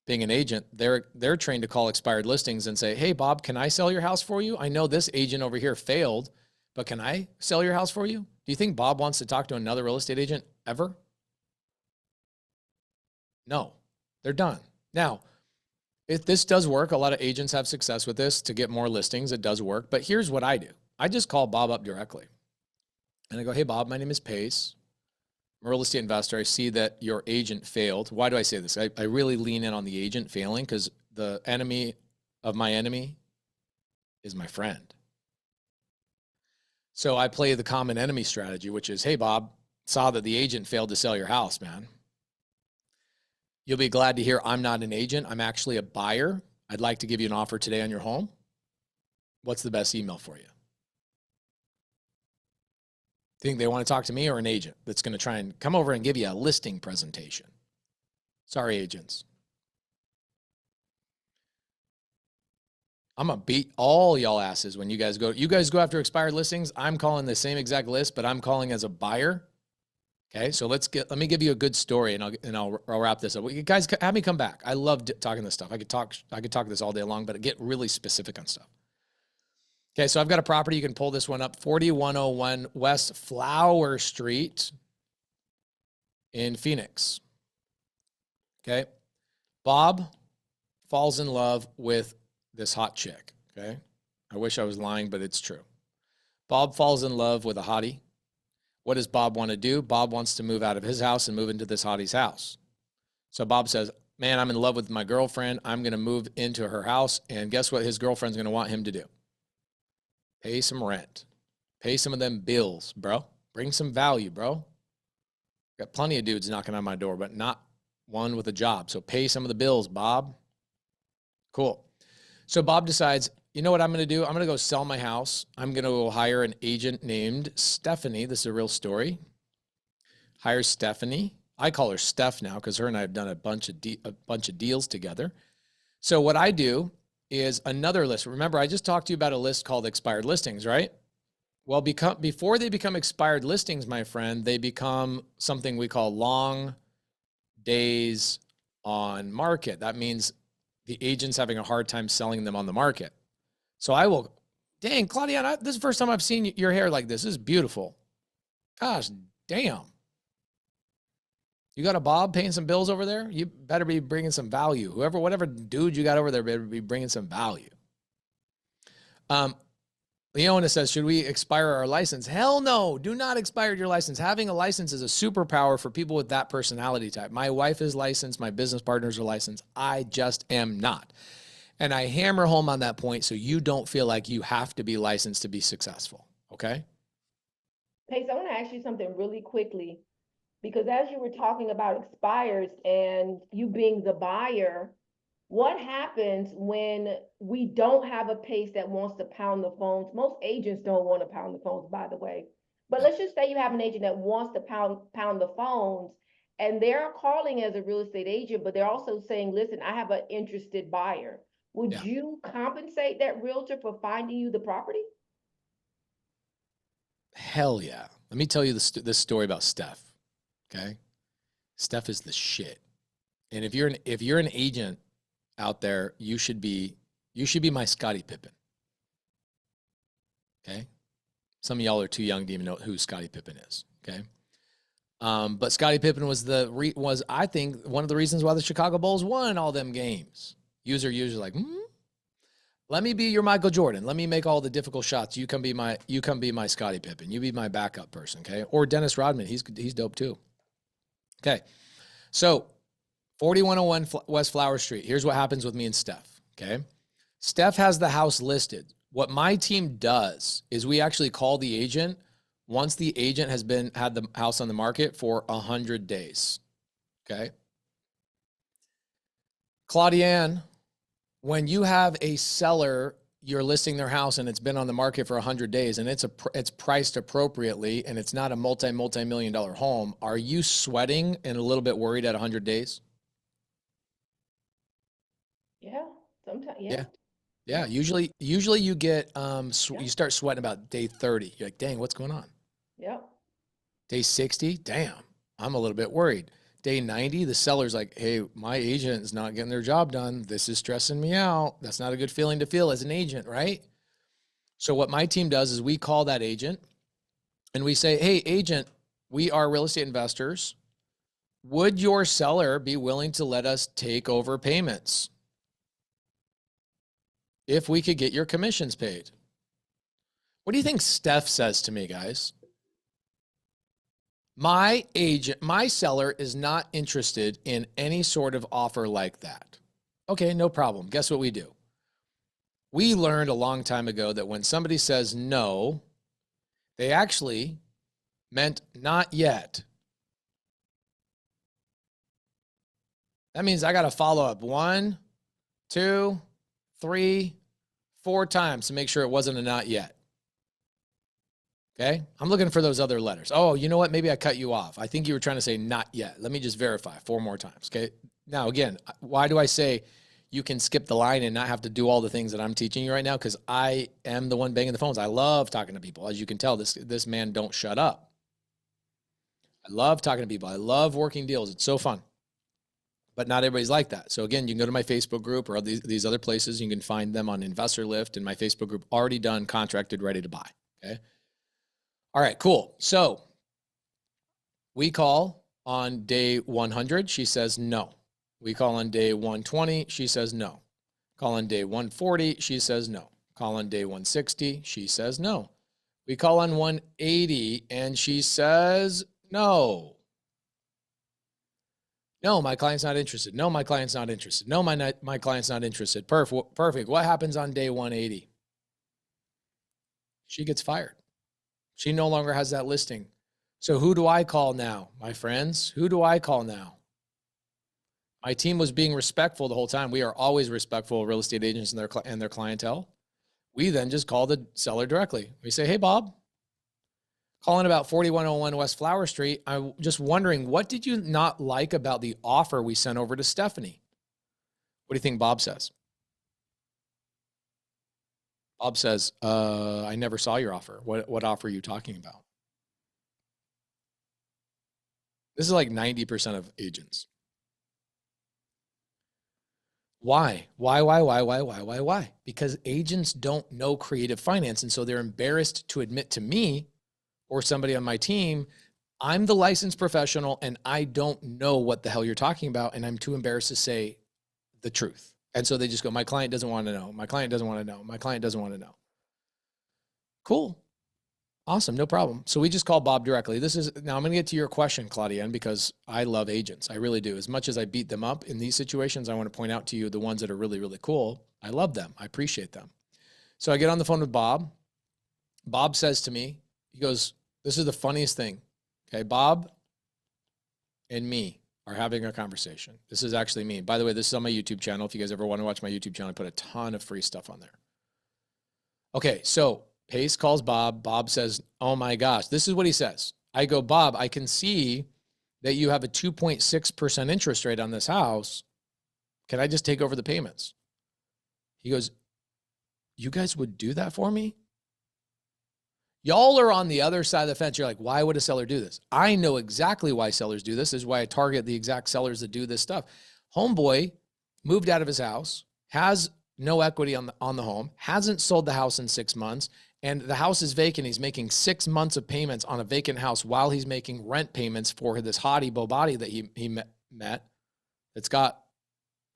being an agent. They're trained to call expired listings and say, hey, Bob, can I sell your house for you? I know this agent over here failed, but can I sell your house for you? Do you think Bob wants to talk to another real estate agent ever? No, they're done. Now, if this does work, a lot of agents have success with this to get more listings. It does work. But here's what I do. I just call Bob up directly. And I go, hey, Bob, my name is Pace. I'm a real estate investor. I see that your agent failed. Why do I say this? I really lean in on the agent failing because the enemy of my enemy is my friend. So I play the common enemy strategy, which is, hey, Bob, saw that the agent failed to sell your house, man. You'll be glad to hear I'm not an agent. I'm actually a buyer. I'd like to give you an offer today on your home. What's the best email for you? Think they want to talk to me or an agent that's going to try and come over and give you a listing presentation? Sorry, agents. I'm going to beat all y'all asses when you guys go after expired listings. I'm calling the same exact list, but I'm calling as a buyer. Okay. So let me give you a good story and I'll wrap this up. You guys have me come back. I love talking this stuff. I could talk this all day long, but get really specific on stuff. Okay. So I've got a property. You can pull this one up. 4101 West Flower Street in Phoenix. Okay. Bob falls in love with this hot chick, okay? I wish I was lying, but it's true. Bob falls in love with a hottie. What does Bob want to do? Bob wants to move out of his house and move into this hottie's house. So Bob says, man, I'm in love with my girlfriend. I'm going to move into her house. And guess what his girlfriend's going to want him to do? Pay some rent. Pay some of them bills, bro. Bring some value, bro. Got plenty of dudes knocking on my door, but not one with a job. So pay some of the bills, Bob. Cool. So Bob decides, you know what I'm going to do? I'm going to go sell my house. I'm going to go hire an agent named Stephanie. This is a real story. Hire Stephanie. I call her Steph now because her and I have done a bunch of deals together. So what I do is another list. Remember, I just talked to you about a list called expired listings, right? Well, before they become expired listings, my friend, they become something we call long days on market. That means the agent's having a hard time selling them on the market. So I will, dang, Claudia, this is the first time I've seen your hair like this. This is beautiful. Gosh, damn. You got a Bob paying some bills over there? You better be bringing some value. Whatever dude you got over there better be bringing some value. Leona says, should we expire our license? Hell no, do not expire your license. Having a license is a superpower for people with that personality type. My wife is licensed. My business partners are licensed. I just am not. And I hammer home on that point so you don't feel like you have to be licensed to be successful, okay? Pace, I want to ask you something really quickly, because as you were talking about expires and you being the buyer, what happens when we don't have a Pace that wants to pound the phones? Most agents don't want to pound the phones, by the way. But let's just say you have an agent that wants to pound the phones, and they're calling as a real estate agent, but they're also saying, listen, I have an interested buyer. Would Yeah. you compensate that realtor for finding you the property? Hell yeah. Let me tell you this story about Steph, okay? Steph is the shit. And if you're an agent out there, you should be my Scottie Pippen. Okay? Some of y'all are too young to even know who Scottie Pippen is, okay? But Scottie Pippen was I think one of the reasons why the Chicago Bulls won all them games. Usually like, let me be your Michael Jordan. Let me make all the difficult shots. You come be my Scottie Pippen. You be my backup person, okay? Or Dennis Rodman. He's dope too. Okay. So 4101 West Flower Street. Here's what happens with me and Steph, okay? Steph has the house listed. What my team does is we actually call the agent once the agent has had the house on the market for 100 days, okay? Claudiane, when you have a seller, you're listing their house and it's been on the market for 100 days and it's priced appropriately and it's not a multi-million-dollar home, are you sweating and a little bit worried at 100 days? Yeah, sometimes, yeah. Yeah. Usually you get, you start sweating about day 30. You're like, dang, what's going on? Yep. Day 60, damn, I'm a little bit worried. Day 90, the seller's like, hey, my agent is not getting their job done. This is stressing me out. That's not a good feeling to feel as an agent, right? So what my team does is we call that agent and we say, hey, agent, we are real estate investors. Would your seller be willing to let us take over payments if we could get your commissions paid? What do you think Steph says to me, guys? My seller is not interested in any sort of offer like that. Okay, no problem. Guess what we do? We learned a long time ago that when somebody says no, they actually meant not yet. That means I got to follow up 1, 2, 3, 4 times to make sure it wasn't a not yet. Okay. I'm looking for those other letters. Oh, you know what? Maybe I cut you off. I think you were trying to say not yet. Let me just verify 4 more times. Okay. Now, again, why do I say you can skip the line and not have to do all the things that I'm teaching you right now? Because I am the one banging the phones. I love talking to people. As you can tell, this man don't shut up. I love talking to people. I love working deals. It's so fun. But not everybody's like that. So again, you can go to my Facebook group or these other places. You can find them on Investor Lift and my Facebook group, already done, contracted, ready to buy. Okay. All right, cool. So we call on day 100. She says no. We call on day 120. She says no. Call on day 140. She says no. Call on day 160. She says no. We call on 180 and she says no. No, my client's not interested. No, my client's not interested. No, my client's not interested. Perfect. What happens on day 180? She gets fired. She no longer has that listing. So who do I call now, my friends? Who do I call now? My team was being respectful the whole time. We are always respectful of real estate agents and their clientele. We then just call the seller directly. We say, hey, Bob, calling about 4101 West Flower Street. I'm just wondering, what did you not like about the offer we sent over to Stephanie? What do you think Bob says? Bob says, I never saw your offer. What offer are you talking about? This is like 90% of agents. Why? Why? Because agents don't know creative finance. And so they're embarrassed to admit to me or somebody on my team, I'm the licensed professional and I don't know what the hell you're talking about. And I'm too embarrassed to say the truth. And so they just go, my client doesn't want to know. My client doesn't want to know. My client doesn't want to know. Cool. Awesome. No problem. So we just call Bob directly. Now I'm going to get to your question, Claudia, because I love agents. I really do. As much as I beat them up in these situations, I want to point out to you the ones that are really, really cool. I love them. I appreciate them. So I get on the phone with Bob. Bob says to me, he goes, this is the funniest thing. Okay. Bob and me are having a conversation. This is actually me. By the way, this is on my YouTube channel. If you guys ever want to watch my YouTube channel, I put a ton of free stuff on there. Okay. So Pace calls Bob. Bob says, oh my gosh, this is what he says. I go, Bob, I can see that you have a 2.6% interest rate on this house. Can I just take over the payments? He goes, you guys would do that for me? Y'all are on the other side of the fence. You're like, why would a seller do this? I know exactly why sellers do this. This is why I target the exact sellers that do this stuff. Homeboy moved out of his house, has no equity on the home, hasn't sold the house in 6 months, and the house is vacant. He's making 6 months of payments on a vacant house while he's making rent payments for this hottie bobati that he met that's got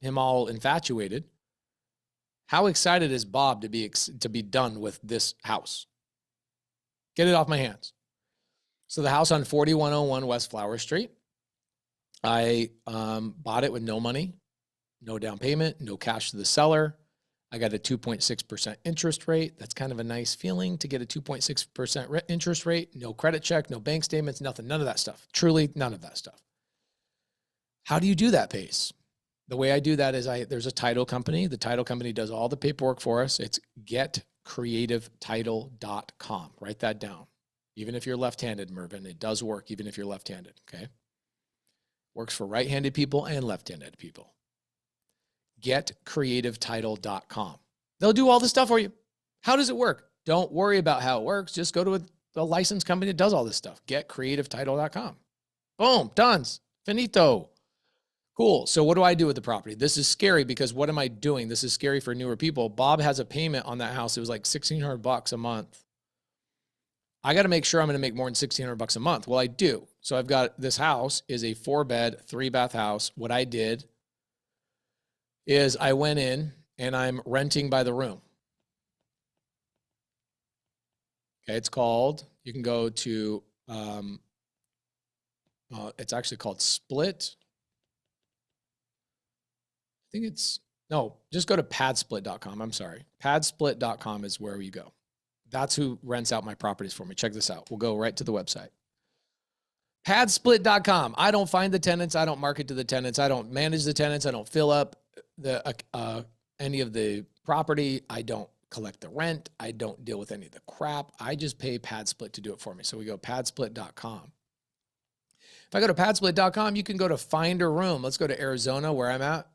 him all infatuated. How excited is Bob to be done with this house? Get it off my hands. So the house on 4101 West Flower Street, I bought it with no money, no down payment, no cash to the seller. I got a 2.6% interest rate. That's kind of a nice feeling to get a 2.6% interest rate. No credit check, no bank statements, nothing, none of that stuff. Truly none of that stuff. How do you do that, Pace? The way I do that is there's a title company. The title company does all the paperwork for us. It's getcreativetitle.com. Write that down. Even if you're left-handed, Mervin, it does work even if you're left-handed, okay? Works for right-handed people and left-handed people. Getcreativetitle.com. They'll do all the stuff for you. How does it work? Don't worry about how it works. Just go to a licensed company that does all this stuff. Getcreativetitle.com. Boom, done. Finito. Cool. So what do I do with the property? This is scary because what am I doing? This is scary for newer people. Bob has a payment on that house. It was like $1,600 a month. I got to make sure I'm going to make more than $1,600 a month. Well, I do. So I've got this house is a 4-bed, 3-bath house. What I did is I went in and I'm renting by the room. Okay. It's called, you can go to, it's actually called Split. I think just go to padsplit.com. I'm sorry. Padsplit.com is where you go. That's who rents out my properties for me. Check this out. We'll go right to the website. Padsplit.com. I don't find the tenants. I don't market to the tenants. I don't manage the tenants. I don't fill up any of the property. I don't collect the rent. I don't deal with any of the crap. I just pay Padsplit to do it for me. So we go padsplit.com. If I go to padsplit.com, you can go to find a room. Let's go to Arizona where I'm at.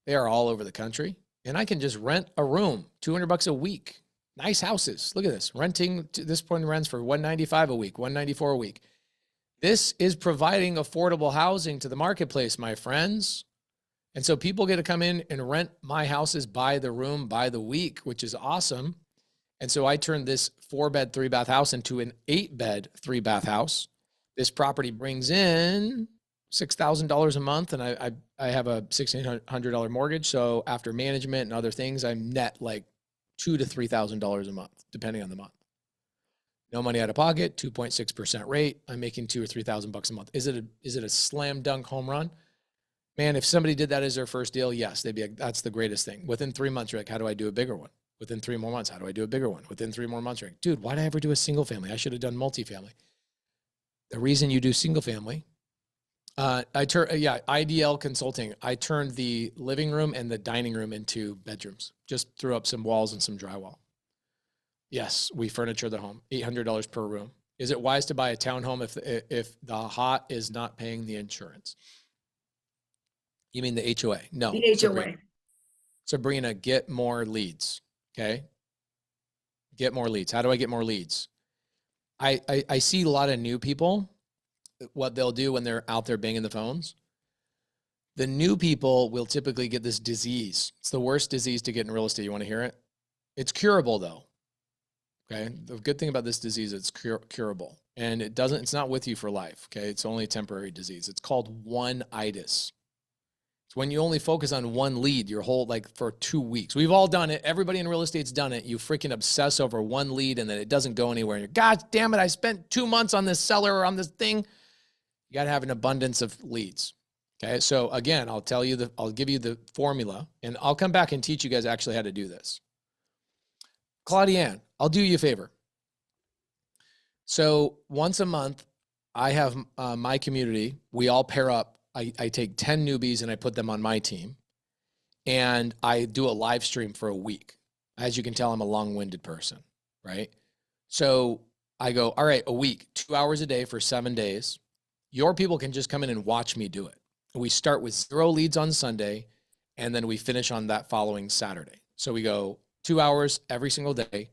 They are all over the country. And I can just rent a room, $200 a week. Nice houses. Look at this. Renting to this point rents for $195 a week, $194 a week. This is providing affordable housing to the marketplace, my friends. And so people get to come in and rent my houses by the room, by the week, which is awesome. And so I turned this 4-bed, 3-bath house into an 8-bed, 3-bath house. This property brings in $6,000 a month, and I have a $1,600 mortgage. So after management and other things, I'm net like $2,000 to $3,000 a month, depending on the month. No money out of pocket, 2.6% rate. I'm making $2,000 or $3,000 a month. Is it a slam dunk home run? Man, if somebody did that as their first deal, yes, they'd be like, that's the greatest thing. Within 3 months, you're like, how do I do a bigger one? Within 3 more months, how do I do a bigger one? Within 3 more months, you're like, dude, why did I ever do a single family? I should have done multifamily. The reason you do single family, IDL Consulting. I turned the living room and the dining room into bedrooms. Just threw up some walls and some drywall. Yes, we furniture the home. $800 per room. Is it wise to buy a townhome if the HOT is not paying the insurance? You mean the HOA? No. The HOA. Sabrina, get more leads. Okay. Get more leads. How do I get more leads? I see a lot of new people, what they'll do when they're out there banging the phones. The new people will typically get this disease. It's the worst disease to get in real estate. You want to hear it? It's curable though. Okay. The good thing about this disease, it's curable, and it's not with you for life. Okay. It's only a temporary disease. It's called one-itis. It's when you only focus on one lead your whole, like for 2 weeks. We've all done it. Everybody in real estate's done it. You freaking obsess over one lead and then it doesn't go anywhere. And you're, God damn it, I spent 2 months on this seller or on this thing. You got to have an abundance of leads. Okay. So again, I'll give you the formula, and I'll come back and teach you guys actually how to do this. Claudia, I'll do you a favor. So once a month, I have my community. We all pair up. I take 10 newbies and I put them on my team, and I do a live stream for a week. As you can tell, I'm a long-winded person, right? So I go, all right, a week, 2 hours a day for 7 days. Your people can just come in and watch me do it. We start with 0 leads on Sunday, and then we finish on that following Saturday. So we go 2 hours every single day.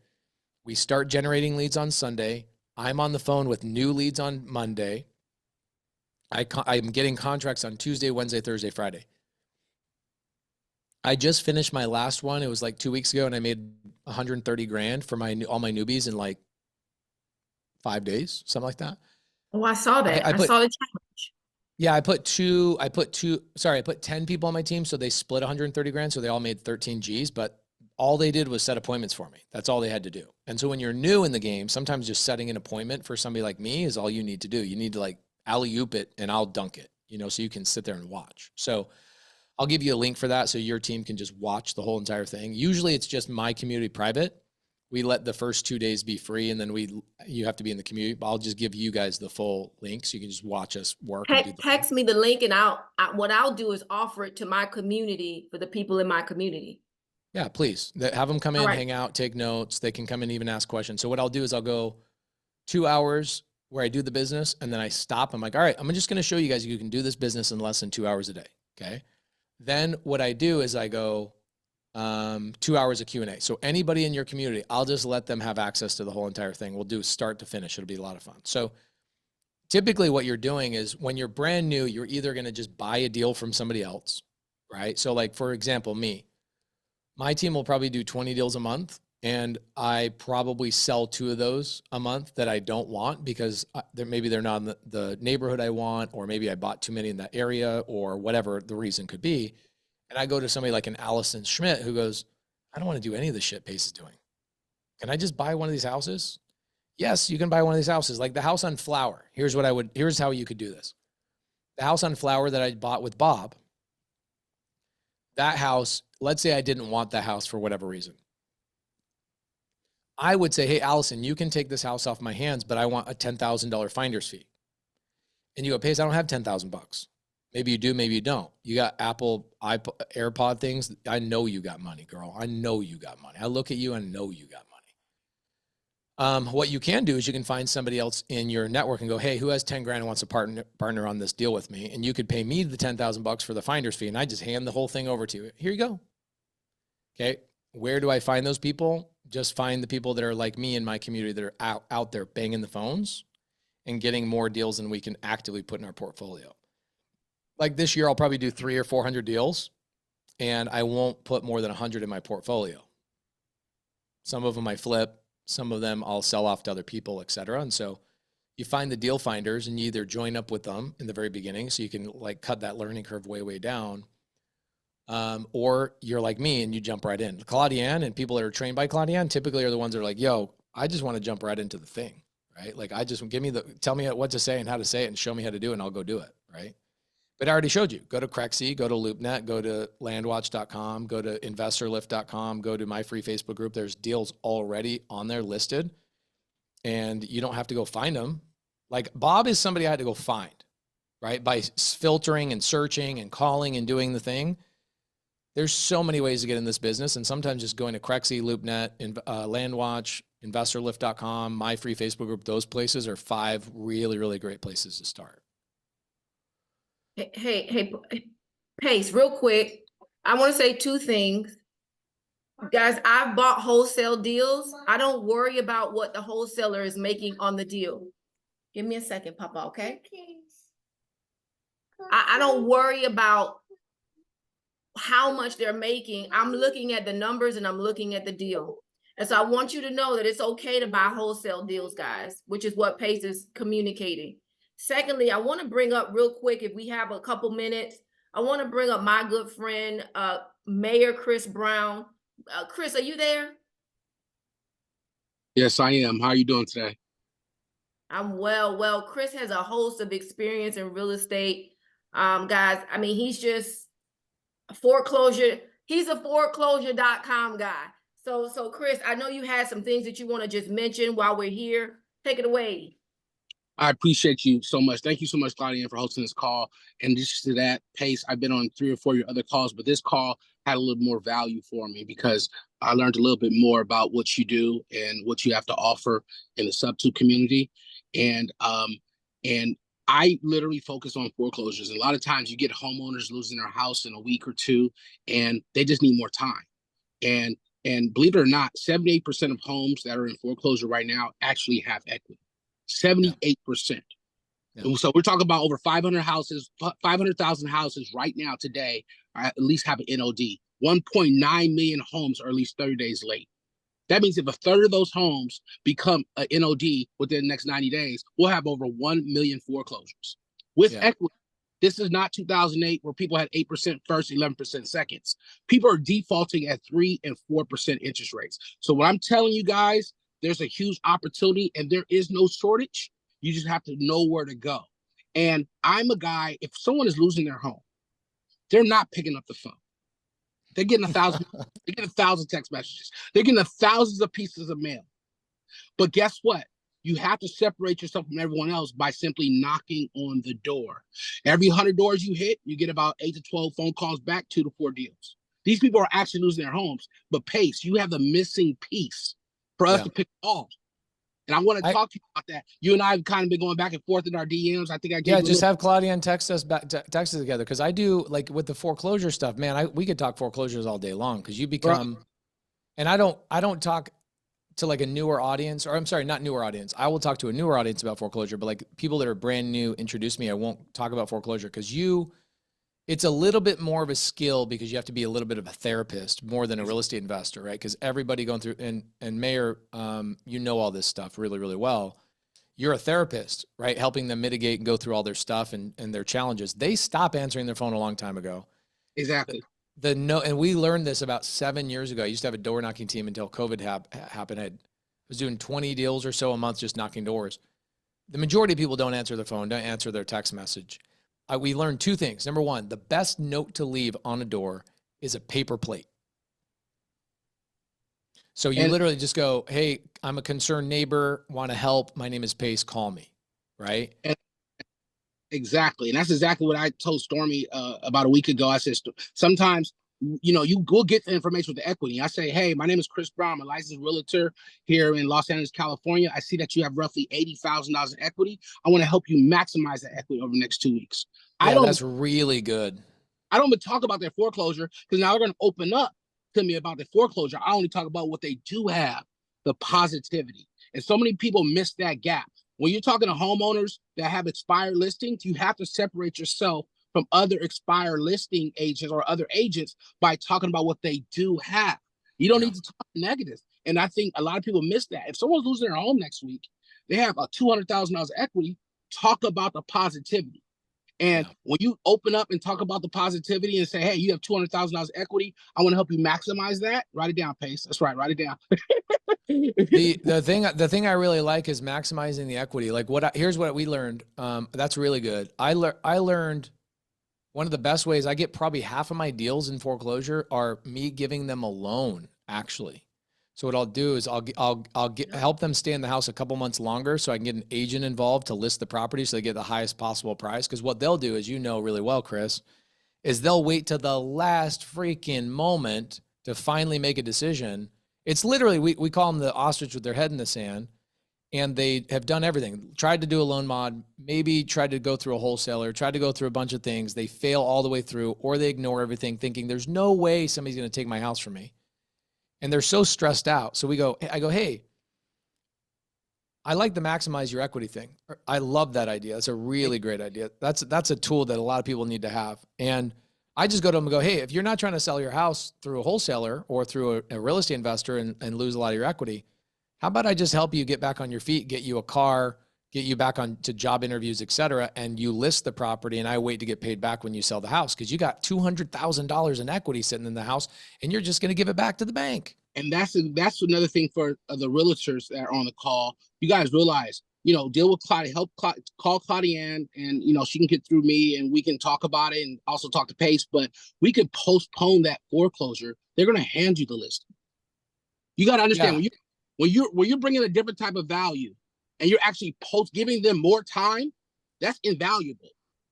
We start generating leads on Sunday. I'm on the phone with new leads on Monday. I'm getting contracts on Tuesday, Wednesday, Thursday, Friday. I just finished my last one. It was like 2 weeks ago, and I made 130 grand for all my newbies in like 5 days, something like that. Oh, I saw that. I saw the challenge. Yeah, I put 10 people on my team. So they split 130 grand. So they all made 13 G's, but all they did was set appointments for me. That's all they had to do. And so when you're new in the game, sometimes just setting an appointment for somebody like me is all you need to do. You need to like alley-oop it and I'll dunk it, so you can sit there and watch. So I'll give you a link for that so your team can just watch the whole entire thing. Usually it's just my community private. We let the first 2 days be free, and then you have to be in the community, but I'll just give you guys the full link so you can just watch us work. Text me the link, and what I'll do is offer it to my community for the people in my community. Yeah, please have them come in, hang out, take notes. They can come in, even ask questions. So what I'll do is I'll go 2 hours where I do the business, and then I stop. I'm like, all right, I'm just going to show you guys you can do this business in less than 2 hours a day. Okay. Then what I do is I go 2 hours of Q&A. So anybody in your community, I'll just let them have access to the whole entire thing. We'll do start to finish. It'll be a lot of fun. So typically what you're doing is when you're brand new, you're either going to just buy a deal from somebody else, right? So like, for example, my team will probably do 20 deals a month, and I probably sell 2 of those a month that I don't want because maybe they're not in the neighborhood I want, or maybe I bought too many in that area, or whatever the reason could be. And I go to somebody like an Allison Schmidt who goes, I don't want to do any of the shit Pace is doing. Can I just buy one of these houses? Yes, you can buy one of these houses. Like the house on Flower. Here's how you could do this. The house on Flower that I bought with Bob, that house, let's say I didn't want that house for whatever reason. I would say, hey, Allison, you can take this house off my hands, but I want a $10,000 finder's fee. And you go, Pace, I don't have $10,000. Maybe you do, maybe you don't. You got Apple AirPod things. I know you got money, girl. I know you got money. I look at you and know you got money. What you can do is you can find somebody else in your network and go, hey, who has 10 grand and wants to partner on this deal with me? And you could pay me the $10,000 for the finder's fee, and I just hand the whole thing over to you. Here you go. Okay. Where do I find those people? Just find the people that are like me in my community that are out there banging the phones and getting more deals than we can actively put in our portfolio. Like this year, I'll probably do 300 or 400 deals, and I won't put more than 100 in my portfolio. Some of them I flip, some of them I'll sell off to other people, et cetera. And so you find the deal finders and you either join up with them in the very beginning so you can like cut that learning curve way, way down. Or you're like me and you jump right in. Claudia and people that are trained by Claudia typically are the ones that are like, yo, I just want to jump right into the thing, right? Like tell me what to say and how to say it and show me how to do it and I'll go do it, right? But I already showed you. Go to Crexy, go to LoopNet, go to landwatch.com, go to investorlift.com, go to my free Facebook group. There's deals already on there listed, and you don't have to go find them. Like Bob is somebody I had to go find, right? By filtering and searching and calling and doing the thing. There's so many ways to get in this business, and sometimes just going to Crexy, LoopNet, Landwatch, investorlift.com, my free Facebook group, those places are 5 really, really great places to start. Hey, Pace, real quick. I want to say 2 things. Guys, I've bought wholesale deals. I don't worry about what the wholesaler is making on the deal. Give me a second, Papa, okay? I don't worry about how much they're making. I'm looking at the numbers and I'm looking at the deal. And so I want you to know that it's okay to buy wholesale deals, guys, which is what Pace is communicating. Secondly, I want to bring up real quick, if we have a couple minutes, I want to bring up my good friend, Mayor Chris Brown. Chris, are you there? Yes, I am. How are you doing today? I'm well. Well, Chris has a host of experience in real estate. Guys, I mean, he's just a foreclosure. He's a foreclosure.com guy. So Chris, I know you had some things that you want to just mention while we're here. Take it away. I appreciate you so much. Thank you so much, Claudia, for hosting this call. And just to that pace, I've been on 3 or 4 of your other calls, but this call had a little more value for me because I learned a little bit more about what you do and what you have to offer in the Subtu community. And I literally focus on foreclosures. And a lot of times you get homeowners losing their house in a week or two, and they just need more time. And believe it or not, 78% of homes that are in foreclosure right now actually have equity. 78%. Yeah. So we're talking about over 500 houses, 500,000 houses right now today, at least have an NOD. 1.9 million homes are at least 30 days late. That means if a third of those homes become an NOD within the next 90 days, we'll have over 1 million foreclosures. With equity, this is not 2008 where people had 8% first, 11% seconds. People are defaulting at 3 and 4% interest rates. So what I'm telling you guys, there's a huge opportunity and there is no shortage. You just have to know where to go. And I'm a guy, if someone is losing their home, they're not picking up the phone. They're getting 1,000, they're getting 1,000 text messages. They're getting thousands of pieces of mail. But guess what? You have to separate yourself from everyone else by simply knocking on the door. Every 100 doors you hit, you get about 8 to 12 phone calls back, 2 to 4 deals. These people are actually losing their homes. But Pace, you have the missing piece for us to pick off. And I want to talk to you about that. You and I have kind of been going back and forth in our DMs. I think I gave just have Claudia and text us together, because I do, like with the foreclosure stuff, man. We could talk foreclosures all day long because you become, and I don't talk to like a newer audience, or I'm sorry, not newer audience. I will talk to a newer audience about foreclosure, but like people that are brand new, introduce me. I won't talk about foreclosure because it's a little bit more of a skill because you have to be a little bit of a therapist more than a real estate investor, right? Because everybody going through, and Mayor, you know all this stuff really, really well. You're a therapist, right? Helping them mitigate and go through all their stuff and their challenges. They stopped answering their phone a long time ago. Exactly. And we learned this about 7 years ago. I used to have a door knocking team until COVID happened. I was doing 20 deals or so a month, just knocking doors. The majority of people don't answer their phone, don't answer their text message. We learned 2 things. Number 1, the best note to leave on a door is a paper plate. So you literally just go, hey, I'm a concerned neighbor, want to help. My name is Pace, call me, right? Exactly. And that's exactly what I told Stormy about a week ago. I said, sometimes, you will get the information with the equity. I say, hey, my name is Chris Brown. I'm a licensed realtor here in Los Angeles, California. I see that you have roughly $80,000 in equity. I want to help you maximize that equity over the next 2 weeks. Yeah, that's really good. I don't even talk about their foreclosure because now they're going to open up to me about their foreclosure. I only talk about what they do have, the positivity. And so many people miss that gap. When you're talking to homeowners that have expired listings, you have to separate yourself from other expired listing agents or other agents by talking about what they do have. You don't need to talk negative. And I think a lot of people miss that. If someone's losing their home next week, they have a $200,000 equity, talk about the positivity. And when you open up and talk about the positivity and say, hey, you have $200,000 equity, I want to help you maximize that. Write it down, Pace. That's right. Write it down. The thing I really like is maximizing the equity. Like here's what we learned. That's really good. I learned one of the best ways I get probably half of my deals in foreclosure are me giving them a loan, actually. So what I'll do is I'll help them stay in the house a couple months longer so I can get an agent involved to list the property so they get the highest possible price. Because what they'll do, as you know really well, Chris, is they'll wait to the last freaking moment to finally make a decision. It's literally, we call them the ostrich with their head in the sand, and they have done everything. Tried to do a loan mod, maybe tried to go through a wholesaler, tried to go through a bunch of things. They fail all the way through, or they ignore everything thinking there's no way somebody's going to take my house from me. and they're so stressed out. So I go, hey, I like the maximize your equity thing. I love that idea. It's a really great idea. That's a tool that a lot of people need to have. And I just go to them and go, hey, if you're not trying to sell your house through a wholesaler or through a real estate investor and lose a lot of your equity, how about I just help you get back on your feet, get you a car, get you back on to job interviews, et cetera, and you list the property and I wait to get paid back when you sell the house because you got $200,000 in equity sitting in the house and you're just going to give it back to the bank. And that's another thing for the realtors that are on the call. You guys realize, deal with Claudia, call Claudia and, she can get through me and we can talk about it and also talk to Pace, but we could postpone that foreclosure. They're going to hand you the list. You got to understand when you're bringing a different type of value and you're actually giving them more time, that's invaluable.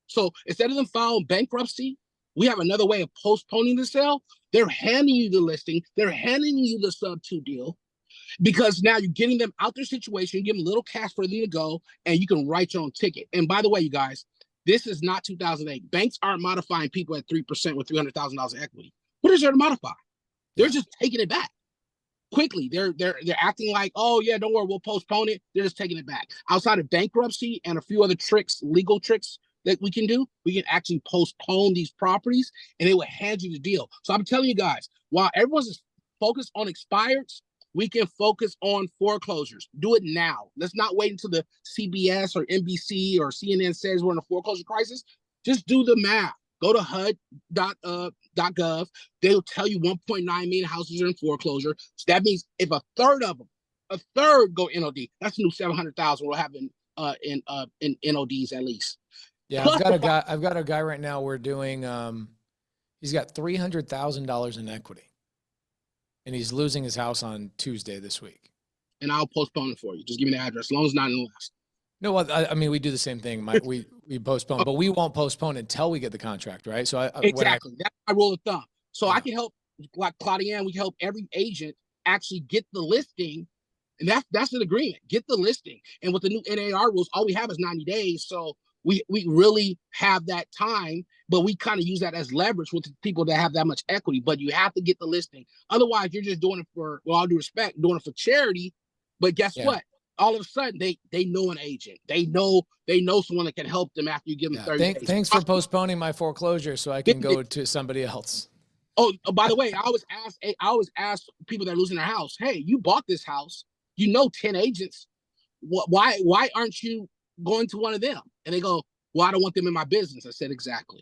So instead of them filing bankruptcy, we have another way of postponing the sale. They're handing you the listing. They're handing you the Subtu deal because now you're getting them out their situation, you give them a little cash for them to go, and you can write your own ticket. And by the way, you guys, this is not 2008. Banks aren't modifying people at 3% with $300,000 in equity. What is there to modify? They're just taking it back quickly. They're acting like, oh yeah, don't worry, we'll postpone it. They're just taking it back. Outside of bankruptcy and a few other tricks, legal tricks that we can do, we can actually postpone these properties and they will hand you the deal. So I'm telling you guys, while everyone's focused on expireds, we can focus on foreclosures. Do it now. Let's not wait until the CBS or NBC or CNN says we're in a foreclosure crisis. Just do the math. Go to HUD.gov. They'll tell you 1.9 million houses are in foreclosure. So that means if a third go NOD, that's a new 700,000 we'll have in NODs at least. Yeah, I've got a guy right now. We're doing. He's got $300,000 in equity, and he's losing his house on Tuesday this week. And I'll postpone it for you. Just give me the address, as long as it's not in the list. No, I mean we do the same thing. We postpone, but we won't postpone until we get the contract, right? So exactly that's my rule of thumb. So I can help, like Claudia, we can help every agent actually get the listing, and that's an agreement. Get the listing, and with the new NAR rules, all we have is 90 days. So we really have that time, but we kind of use that as leverage with people that have that much equity. But you have to get the listing. Otherwise, you're just doing it for, well, all due respect, doing it for charity. But guess what? All of a sudden, they know an agent. They know someone that can help them after you give them 30 days. Thanks for postponing my foreclosure so I can go to somebody else. Oh, by the way, I always ask people that are losing their house, hey, you bought this house, 10 agents. Why aren't you going to one of them? And they go, well, I don't want them in my business. I said, exactly.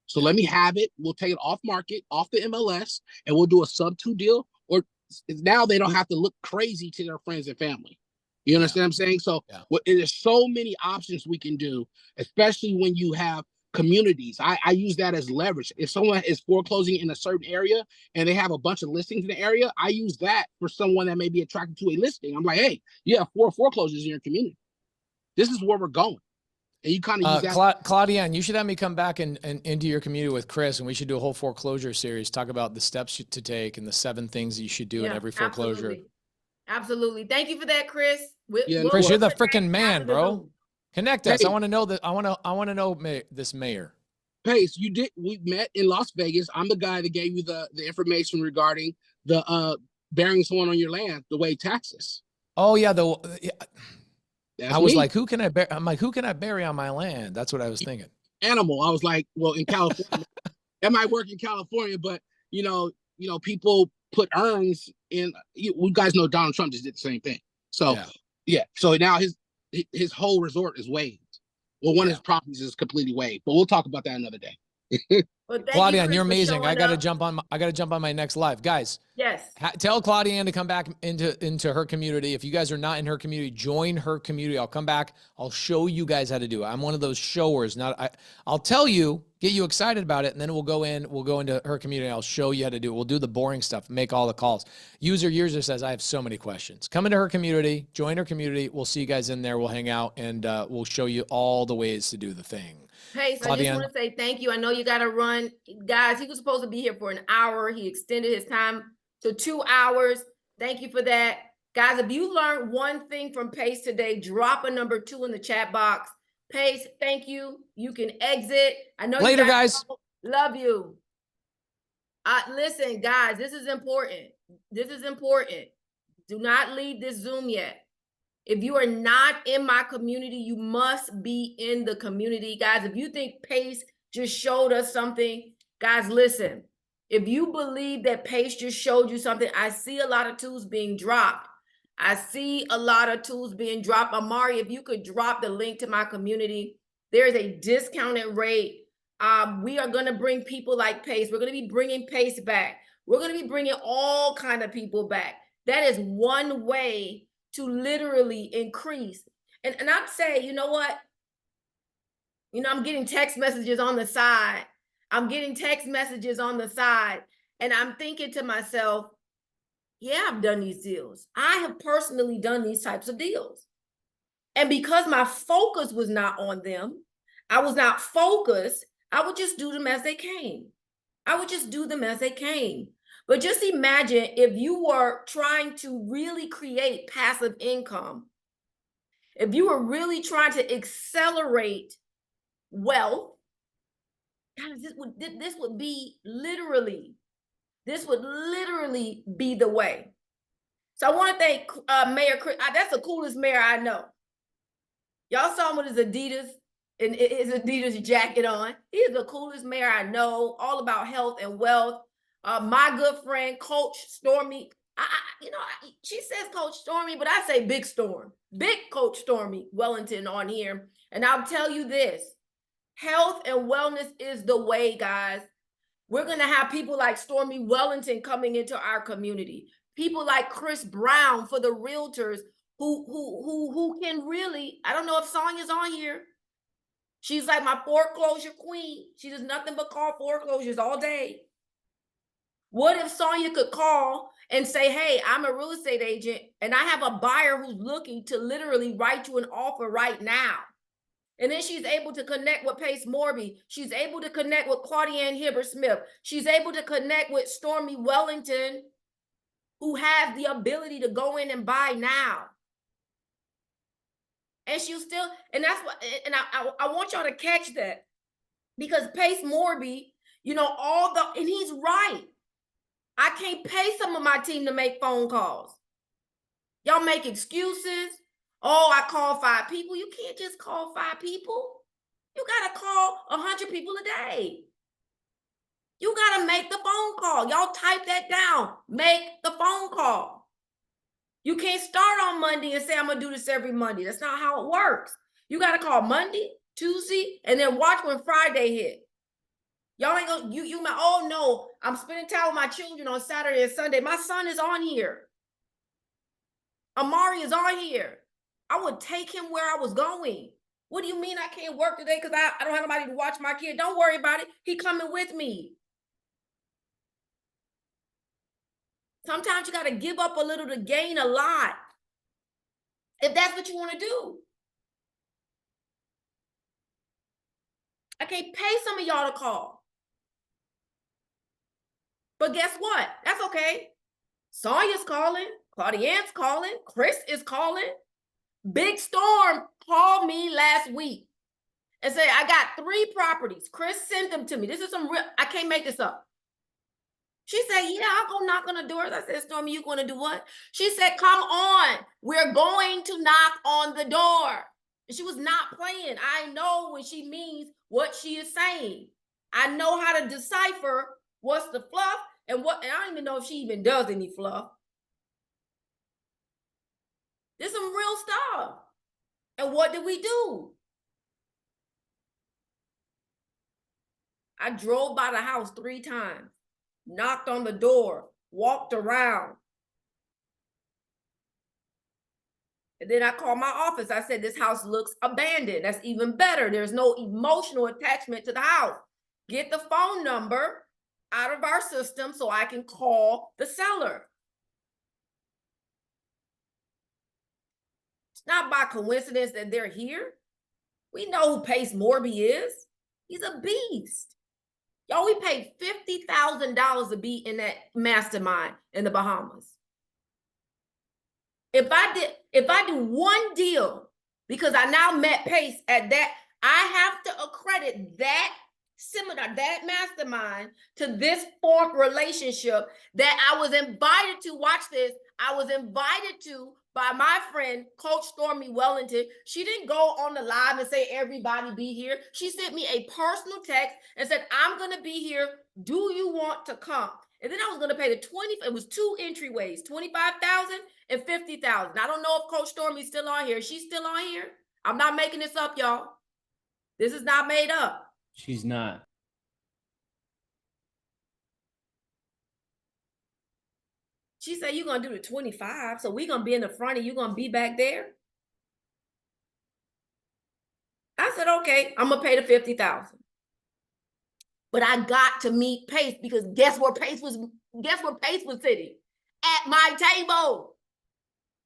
So let me have it. We'll take it off market, off the MLS, and we'll do a Subtu deal. Or now they don't have to look crazy to their friends and family. You understand what I'm saying? So there's so many options we can do, especially when you have communities. I use that as leverage. If someone is foreclosing in a certain area and they have a bunch of listings in the area, I use that for someone that may be attracted to a listing. I'm like, hey, you have 4 foreclosures in your community. This is where we're going. And you kind of use that. Claudia, and you should have me come back and into your community with Chris, and we should do a whole foreclosure series, talk about the steps to take and the 7 things that you should do in every foreclosure. Absolutely. Thank you for that, Chris. Chris, you're the freaking man, bro. Connect us. I want to know that. I want to know this mayor. Pace, we met in Las Vegas. I'm the guy that gave you the information regarding the burying someone on your land, the way taxes. Oh yeah, I was like, who can I bury? I'm like, who can I bury on my land? That's what I was thinking. Animal. I was like, well, in California, that might work in California, but people put urns in. You guys know Donald Trump just did the same thing. So so now his whole resort is waived. Well, one of his properties is completely waived, but we'll talk about that another day. Well, Claudia, you're amazing. I got to jump on my next live, guys. Yes. Tell Claudia to come back into her community. If you guys are not in her community, join her community. I'll come back. I'll show you guys how to do it. I'm one of those showers. I'll tell you, get you excited about it, and then we'll go into her community. I'll show you how to do it. We'll do the boring stuff, make all the calls. User says, I have so many questions. Come into her community, join her community. We'll see you guys in there. We'll hang out, and we'll show you all the ways to do the thing. Hey, so I just want to say thank you. I know you got to run. Guys, he was supposed to be here for an hour. He extended his time to 2 hours. Thank you for that. Guys, if you learned one thing from Pace today, drop a number 2 in the chat box. Pace, thank you. You can exit. I know later, guys. Love you. Listen, guys, this is important. this is important. Do not leave this Zoom yet. If you are not in my community, you must be in the community. Guys, if you think Pace just showed us something, guys, listen. If you believe that Pace just showed you something, I see a lot of tools being dropped. I see a lot of tools being dropped. Amari, if you could drop the link to my community, there's a discounted rate. We are going to bring people like Pace. We're going to be bringing Pace back. We're going to be bringing all kind of people back. That is one way to literally increase. And I'd say, you know what? I'm getting text messages on the side. And I'm thinking to myself, yeah, I've done these deals. I have personally done these types of deals. And because my focus was not on them, I was not focused, I would just do them as they came. But just imagine if you were trying to really create passive income, if you were really trying to accelerate wealth, guys, this would literally be the way. So I want to thank Mayor Chris. That's the coolest mayor I know. Y'all saw him with his Adidas jacket on. He is the coolest mayor I know, all about health and wealth. My good friend, Coach Stormy. She says Coach Stormy, but I say Big Storm. Big Coach Stormy Wellington on here. And I'll tell you this, health and wellness is the way, guys. We're going to have people like Stormy Wellington coming into our community. People like Chris Brown for the realtors who can really, I don't know if Sonya's on here. She's like my foreclosure queen. She does nothing but call foreclosures all day. What if Sonya could call and say, hey, I'm a real estate agent and I have a buyer who's looking to literally write you an offer right now. And then she's able to connect with Pace Morby. She's able to connect with Claudia Hibbert-Smith. She's able to connect with Stormy Wellington, who has the ability to go in and buy now. And she'll still, and that's what, and I want y'all to catch that, because Pace Morby, and he's right. I can't pay some of my team to make phone calls. Y'all make excuses. Oh, I call 5 people. You can't just call 5 people. You got to call 100 people a day. You got to make the phone call. Y'all type that down. Make the phone call. You can't start on Monday and say, I'm going to do this every Monday. That's not how it works. You got to call Monday, Tuesday, and then watch when Friday hit. Y'all ain't going to, you might, oh no, I'm spending time with my children on Saturday and Sunday. My son is on here. Amari is on here. I would take him where I was going. What do you mean I can't work today because I don't have nobody to watch my kid? Don't worry about it. He coming with me. Sometimes you got to give up a little to gain a lot, if that's what you want to do. I can't pay some of y'all to call. But guess what? That's okay. Sonya's calling. Claudianne's calling. Chris is calling. Big Storm called me last week and said, I got 3 properties. Chris sent them to me. This is some real, I can't make this up. She said, yeah, I'll go knock on the doors. I said, Stormy, you going to do what? She said, come on. We're going to knock on the door. And she was not playing. I know when she means what she is saying. I know how to decipher what's the fluff and I don't even know if she even does any fluff. There's some real stuff. And what did we do? I drove by the house 3 times, knocked on the door, walked around. And then I called my office. I said, this house looks abandoned. That's even better. There's no emotional attachment to the house. Get the phone number out of our system so I can call the seller. It's not by coincidence that they're here. We know who Pace Morby is. He's a beast. Y'all, we paid $50,000 to be in that mastermind in the Bahamas. If I do one deal, because I now met Pace at that, I have to accredit that similar, that mastermind, to this fourth relationship that I was invited to. Watch this. I was invited to by my friend, Coach Stormy Wellington. She didn't go on the live and say, everybody be here. She sent me a personal text and said, I'm going to be here. Do you want to come? And then I was going to pay the 20, it was two entryways, 25,000 and 50,000. I don't know if Coach Stormy's still on here. She's still on here. I'm not making this up, y'all. This is not made up. She's not. She said, you're going to do the 25, so we're going to be in the front and you're going to be back there. I said, okay, I'm going to pay the 50,000. But I got to meet Pace, because guess where Pace was sitting? At my table.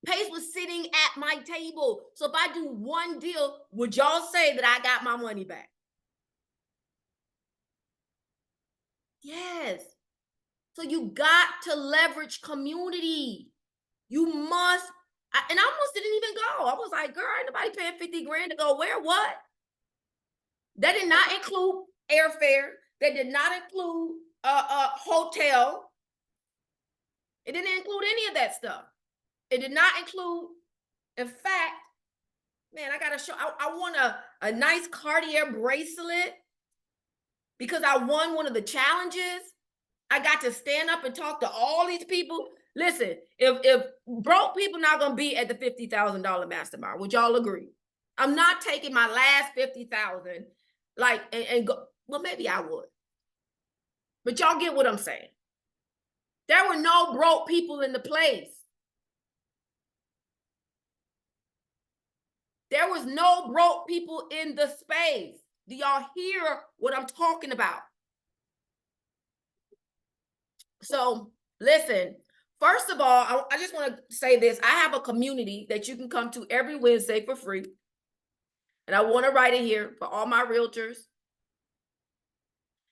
Pace was sitting at my table. So if I do one deal, would y'all say that I got my money back? Yes. So you got to leverage community. You must. And I almost didn't even go. I was like, girl, ain't nobody paying 50 grand to go where? What? That did not include airfare. That did not include a hotel. It didn't include any of that stuff. It did not include, in fact, man, I gotta show, I want a nice Cartier bracelet because I won one of the challenges. I got to stand up and talk to all these people. Listen, if broke people not gonna be at the $50,000 mastermind, would y'all agree? I'm not taking my last 50,000 like and go. Well, maybe I would, but y'all get what I'm saying. There were no broke people in the place. There was no broke people in the space. Do y'all hear what I'm talking about? So listen, first of all, I just want to say this. I have a community that you can come to every Wednesday for free. And I want to write it here for all my realtors.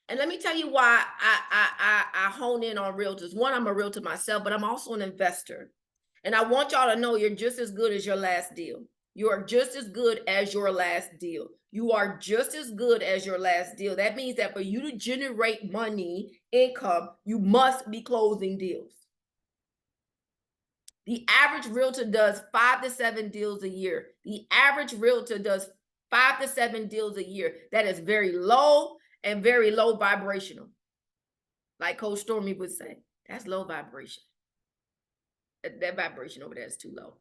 And let me tell you why I hone in on realtors. One, I'm a realtor myself, but I'm also an investor. And I want y'all to know you're just as good as your last deal. You are just as good as your last deal. You are just as good as your last deal. That means that for you to generate money, income, you must be closing deals. The average realtor does 5 to 7 deals a year. The average realtor does 5 to 7 deals a year. That is very low and very low vibrational. Like Coach Stormy would say, that's low vibration. That vibration over there is too low.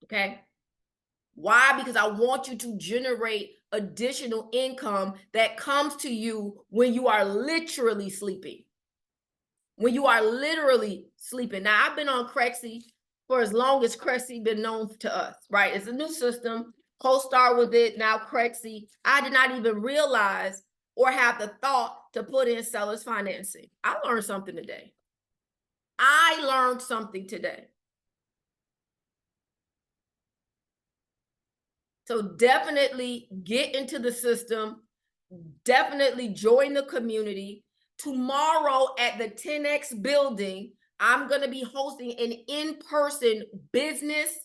Okay? Why? Because I want you to generate additional income that comes to you when you are literally sleeping. When you are literally sleeping. Now, I've been on Crexy for as long as Crexy been known to us, right? It's a new system. CoStar with it, now Crexy. I did not even realize or have the thought to put in seller's financing. I learned something today. I learned something today. So definitely get into the system. Definitely join the community. Tomorrow at the 10X building, I'm going to be hosting an in-person business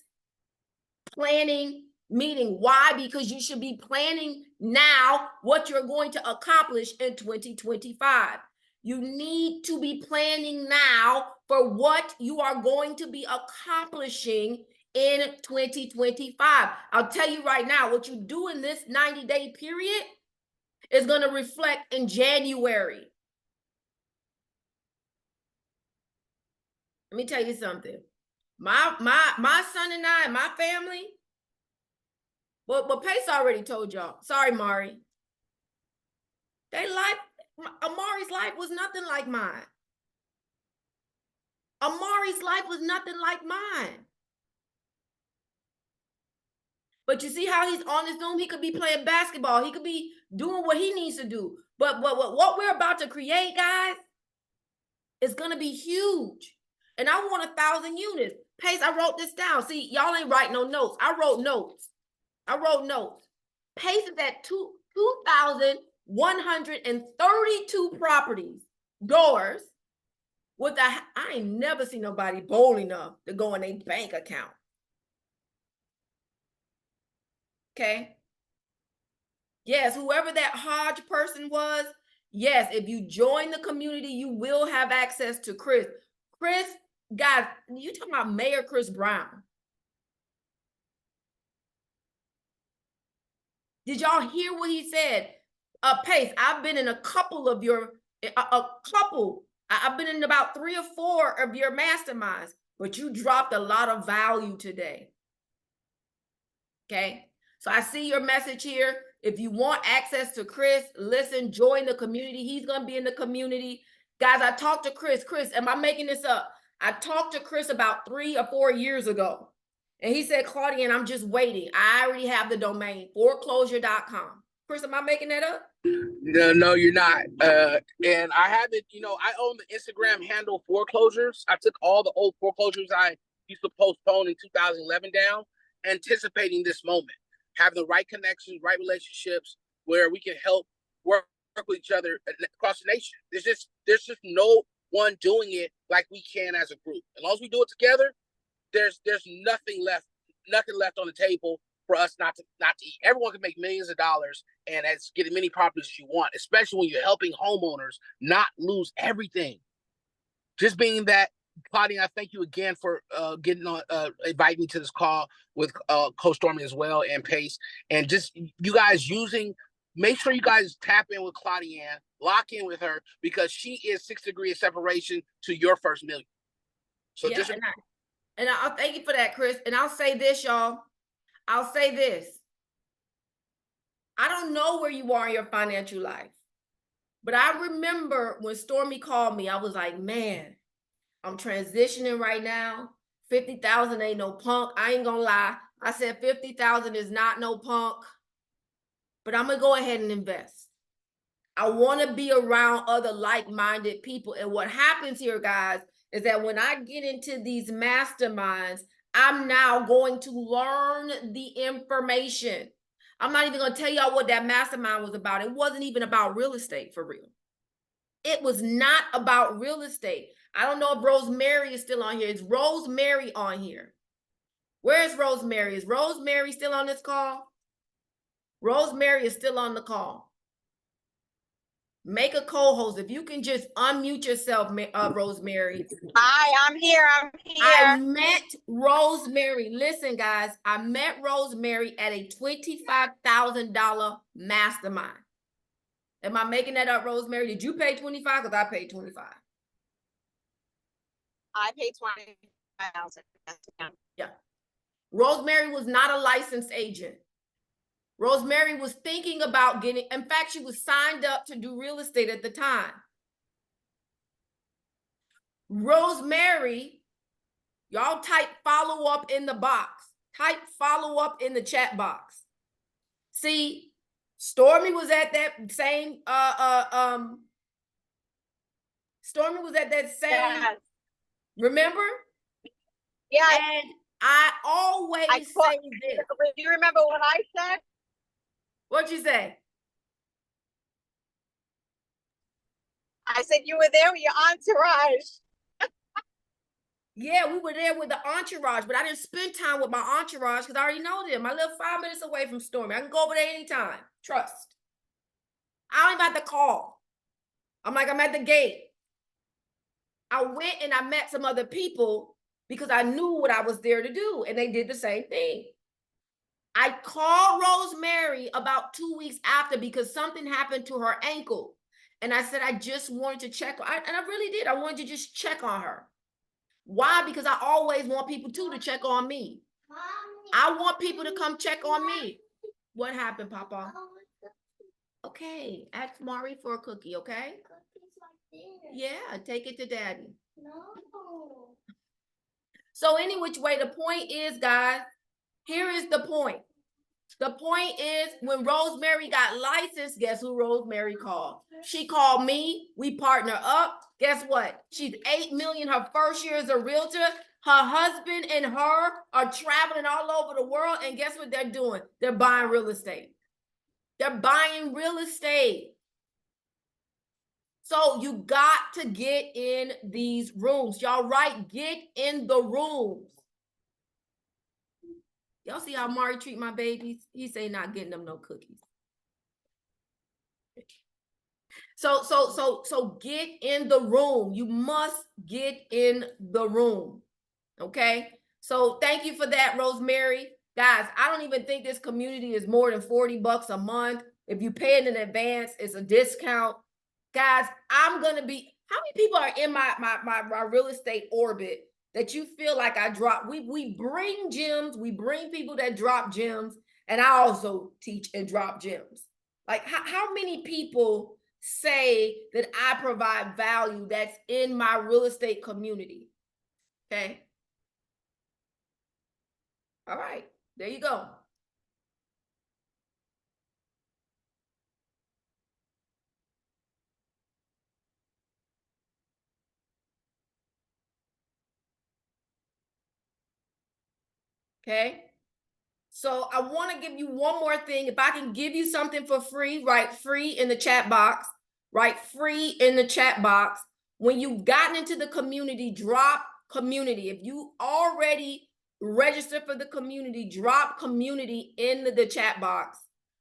planning meeting. Why? Because you should be planning now what you're going to accomplish in 2025. You need to be planning now for what you are going to be accomplishing in 2025. I'll tell you right now, what you do in this 90-day period is going to reflect in January. Let me tell you something. My son and I, my family, but Pace already told y'all. Sorry, Mari. Amari's life was nothing like mine. Amari's life was nothing like mine. But you see how he's on his Zoom? He could be playing basketball. He could be doing what he needs to do. But what we're about to create, guys, is going to be huge. And I want 1,000 units. Pace, I wrote this down. See, y'all ain't writing no notes. I wrote notes. Pace is at 2,132 properties, doors, with I ain't never seen nobody bold enough to go in their bank account. Okay? Yes, whoever that Hodge person was, yes, if you join the community, you will have access to Chris. Chris, guys, you talking about Mayor Chris Brown. Did y'all hear what he said? Pace, I've been in a couple of your, I've been in about 3 or 4 of your masterminds, but you dropped a lot of value today. Okay, so I see your message here. If you want access to Chris, listen, join the community. He's going to be in the community. Guys, I talked to Chris. Chris, am I making this up? I talked to Chris about 3 or 4 years ago. And he said, Claudia, and I'm just waiting. I already have the domain, foreclosure.com. Chris, am I making that up? No, you're not. And I haven't, I own the Instagram handle Foreclosures. I took all the old foreclosures I used to postpone in 2011 down, anticipating this moment, having the right connections, right relationships where we can help work with each other across the nation. There's just no one doing it like we can as a group. As long as we do it together, there's nothing left on the table for us not to eat. Everyone can make millions of dollars and as get as many properties as you want, especially when you're helping homeowners not lose everything. Just being that, Claudia, I thank you again for getting on, inviting me to this call with Coach Stormy as well and Pace, and just you guys make sure you guys tap in with Claudia, lock in with her because she is 6 degrees of separation to your first million. So yeah, and I'll thank you for that, Chris. And I'll say this, y'all. I'll say this. I don't know where you are in your financial life, but I remember when Stormy called me, I was like, man, I'm transitioning right now. 50,000 ain't no punk. I ain't gonna lie. I said 50,000 is not no punk, but I'm gonna go ahead and invest. I want to be around other like-minded people. And what happens here, guys, is that when I get into these masterminds, I'm now going to learn the information. I'm not even going to tell y'all what that mastermind was about. It wasn't even about real estate for real. It was not about real estate. I don't know if Rosemary is still on here. Is Rosemary on here? Where is Rosemary? Is Rosemary still on this call? Rosemary is still on the call. Make a co-host. If you can just unmute yourself, Rosemary. Hi, I'm here. I met Rosemary. Listen, guys, I met Rosemary at a $25,000 mastermind. Am I making that up, Rosemary? Did you pay 25? Because I paid 25. I paid 25,000. Yeah. Rosemary was not a licensed agent. Rosemary was thinking about getting, in fact, she was signed up to do real estate at the time. Rosemary, y'all type follow up in the box. Type follow up in the chat box. See, Stormy was at that same, Stormy was at that same, yes. Remember? Yeah. And I always say this. Do you remember what I said? What'd you say? I said you were there with your entourage. Yeah, we were there with the entourage, but I didn't spend time with my entourage because I already know them. I live 5 minutes away from Stormy. I can go over there anytime. Trust. I don't even have to call. I'm at the gate. I went and I met some other people because I knew what I was there to do, and they did the same thing. I called Rosemary about 2 weeks after because something happened to her ankle. And I said, I just wanted to check. And I really did. I wanted to just check on her. Why? Because I always want people to check on me. I want people to come check on me. What happened, Papa? Okay, ask Mari for a cookie, okay? Yeah, take it to Daddy. No. So any which way, the point is, guys, here is the point. The point is, when Rosemary got licensed, guess who Rosemary called? She called me. We partner up. Guess what? She's 8 million her first year as a realtor. Her husband and her are traveling all over the world. And guess what they're doing? They're buying real estate. They're buying real estate. So you got to get in these rooms. Y'all right? Get in the rooms. Y'all see how Mari treat my babies? He say not getting them no cookies. So get in the room. You must get in the room. Okay. So thank you for that, Rosemary. Guys, I don't even think this community is more than $40 a month. If you pay it in advance, it's a discount. Guys, I'm gonna be. How many people are in my real estate orbit that you feel like I drop? We bring gems. We bring people that drop gems, and I also teach and drop gems. Like how many people say that I provide value that's in my real estate community? Okay. All right, there you go. Okay. So I want to give you one more thing. If I can give you something for free, write free in the chat box. Write free in the chat box. When you've gotten into the community, drop community. If you already registered for the community, drop community in the chat box.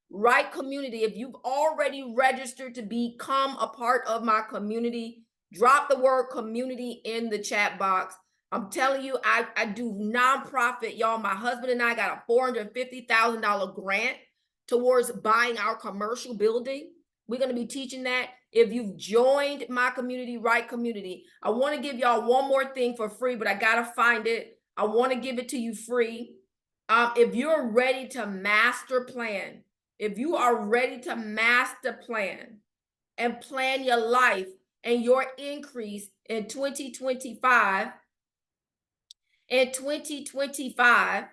Write community. If you've already registered to become a part of my community, drop the word community in the chat box. I'm telling you, I do nonprofit, y'all. My husband and I got a $450,000 grant towards buying our commercial building. We're going to be teaching that. If you've joined my community, right community, I want to give y'all one more thing for free, but I got to find it. I want to give it to you free. If you're ready to master plan, if you are ready to master plan and plan your life and your increase in 2025, in 2025.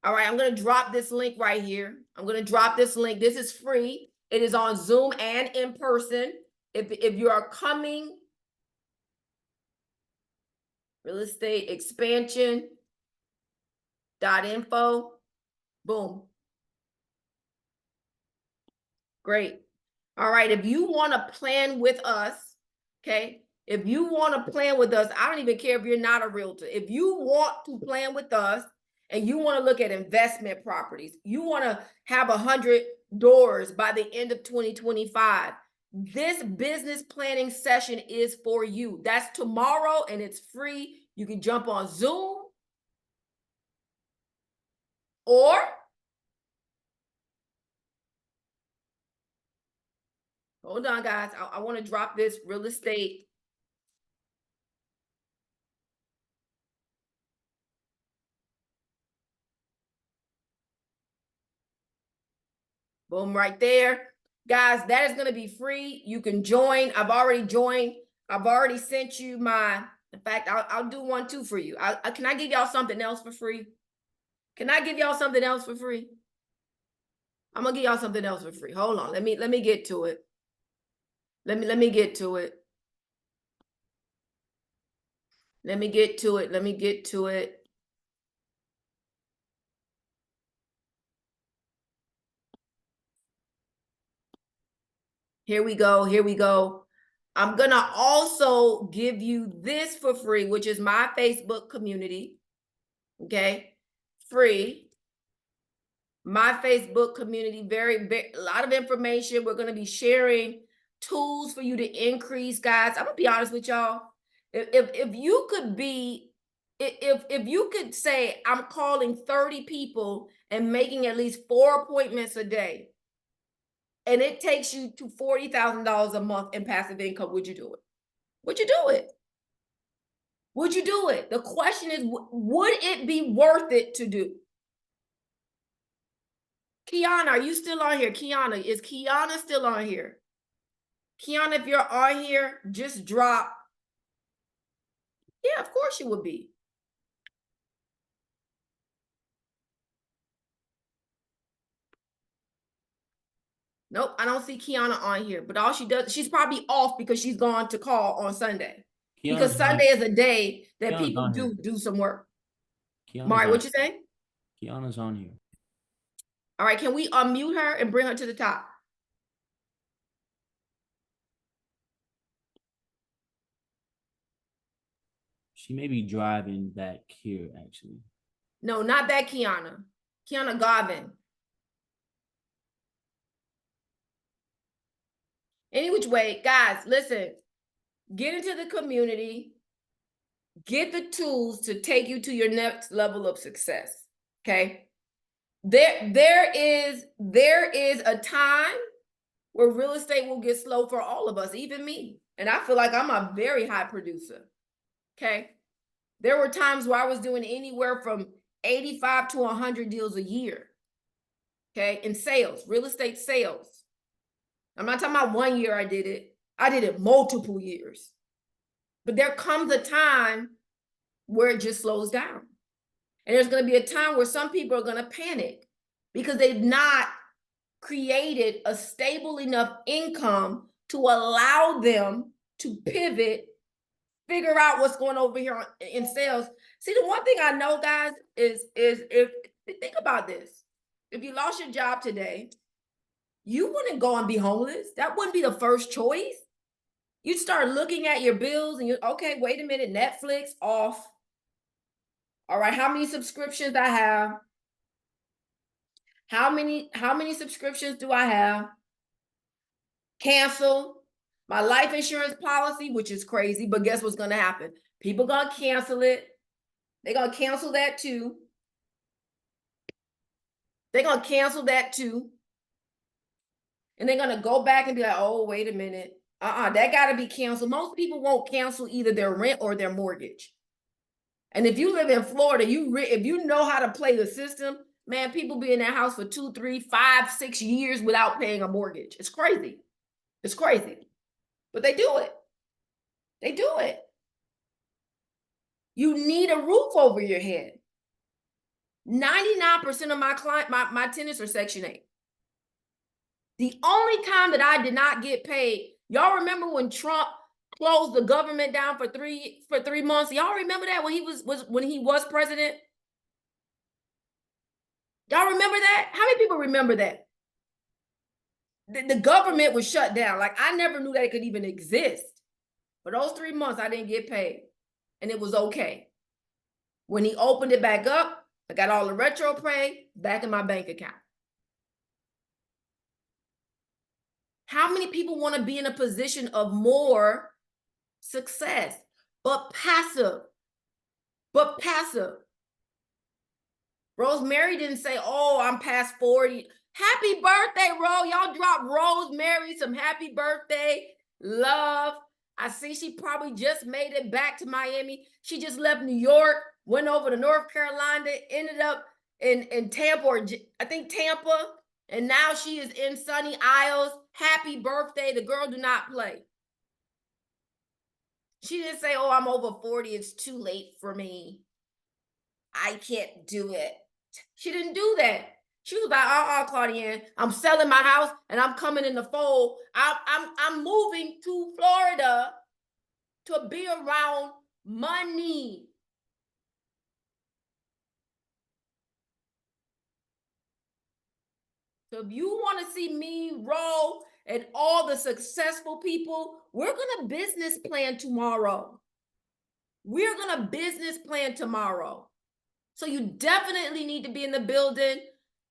All right, I'm going to drop this link right here. I'm going to drop this link. This is free. It is on Zoom and in person. If you are coming, real estate expansion.info, boom. Great. All right, if you want to plan with us, okay, if you want to plan with us, I don't even care if you're not a realtor. If you want to plan with us and you want to look at investment properties, you want to have 100 doors by the end of 2025, this business planning session is for you. That's tomorrow and it's free. You can jump on Zoom or hold on, guys. I want to drop this real estate. Boom, right there. Guys, that is going to be free. You can join. I've already joined. I've already sent you my, in fact, I'll do one too for you. Can I give y'all something else for free? Can I give y'all something else for free? I'm going to give y'all something else for free. Hold on. Let me get to it. Let me get to it. Let me get to it. Let me get to it. Here we go. Here we go. I'm going to also give you this for free, which is my Facebook community. Okay. Free. My Facebook community, very, a lot of information. We're going to be sharing tools for you to increase, guys. I'm going to be honest with y'all. If you could be, if you could say, I'm calling 30 people and making at least 4 appointments a day, and it takes you to $40,000 a month in passive income, would you do it? Would you do it? Would you do it? The question is, would it be worth it to do? Kiana, are you still on here? Kiana, is Kiana still on here? Kiana, if you're on here, just drop. Yeah, of course you would be. Nope, I don't see Kiana on here, but all she does, she's probably off because she's gone to call on Sunday. Because Sunday is a day that people do some work. Mari, what you say? Kiana's on here. All right, can we unmute her and bring her to the top? She may be driving back here, actually. No, not that Kiana. Kiana Garvin. Any which way, guys, listen, get into the community, get the tools to take you to your next level of success. Okay. There is a time where real estate will get slow for all of us, even me. And I feel like I'm a very high producer. Okay. There were times where I was doing anywhere from 85 to 100 deals a year. Okay. In sales, real estate sales. I'm not talking about 1 year I did it multiple years. But there comes a time where it just slows down. And there's going to be a time where some people are going to panic because they've not created a stable enough income to allow them to pivot, figure out what's going over here in sales. See, the one thing I know, guys, is if think about this. If you lost your job today, you wouldn't go and be homeless. That wouldn't be the first choice. You'd start looking at your bills and okay, wait a minute, Netflix off. All right, how many subscriptions I have? How many subscriptions do I have? Cancel my life insurance policy, which is crazy, but guess what's gonna happen? People gonna cancel it. They're gonna cancel that too. They're gonna cancel that too. And they're gonna go back and be like, oh, wait a minute. That gotta be canceled. Most people won't cancel either their rent or their mortgage. And if you live in Florida, if you know how to play the system, man, people be in that house for 2, 3, 5, 6 years without paying a mortgage. It's crazy. It's crazy. But they do it. They do it. You need a roof over your head. 99% of my tenants are Section 8. The only time that I did not get paid, y'all remember when Trump closed the government down for 3 months? Y'all remember that when he was president? Y'all remember that? How many people remember that? The government was shut down. Like, I never knew that it could even exist. For those 3 months, I didn't get paid. And it was okay. When he opened it back up, I got all the retro pay back in my bank account. How many people want to be in a position of more success, but passive? Rosemary didn't say, oh, I'm past 40. Happy birthday, Ro. Y'all drop Rosemary some happy birthday love. I see she probably just made it back to Miami. She just left New York, went over to North Carolina, ended up in Tampa, or I think Tampa, and now she is in Sunny Isles. Happy birthday. The girl do not play. She didn't say, oh, I'm over 40. It's too late for me. I can't do it. She didn't do that. She was like, Claudiane, I'm selling my house and I'm coming in the fold. I'm moving to Florida to be around money. So if you want to see me roll and all the successful people, we're going to business plan tomorrow. We're going to business plan tomorrow. So you definitely need to be in the building.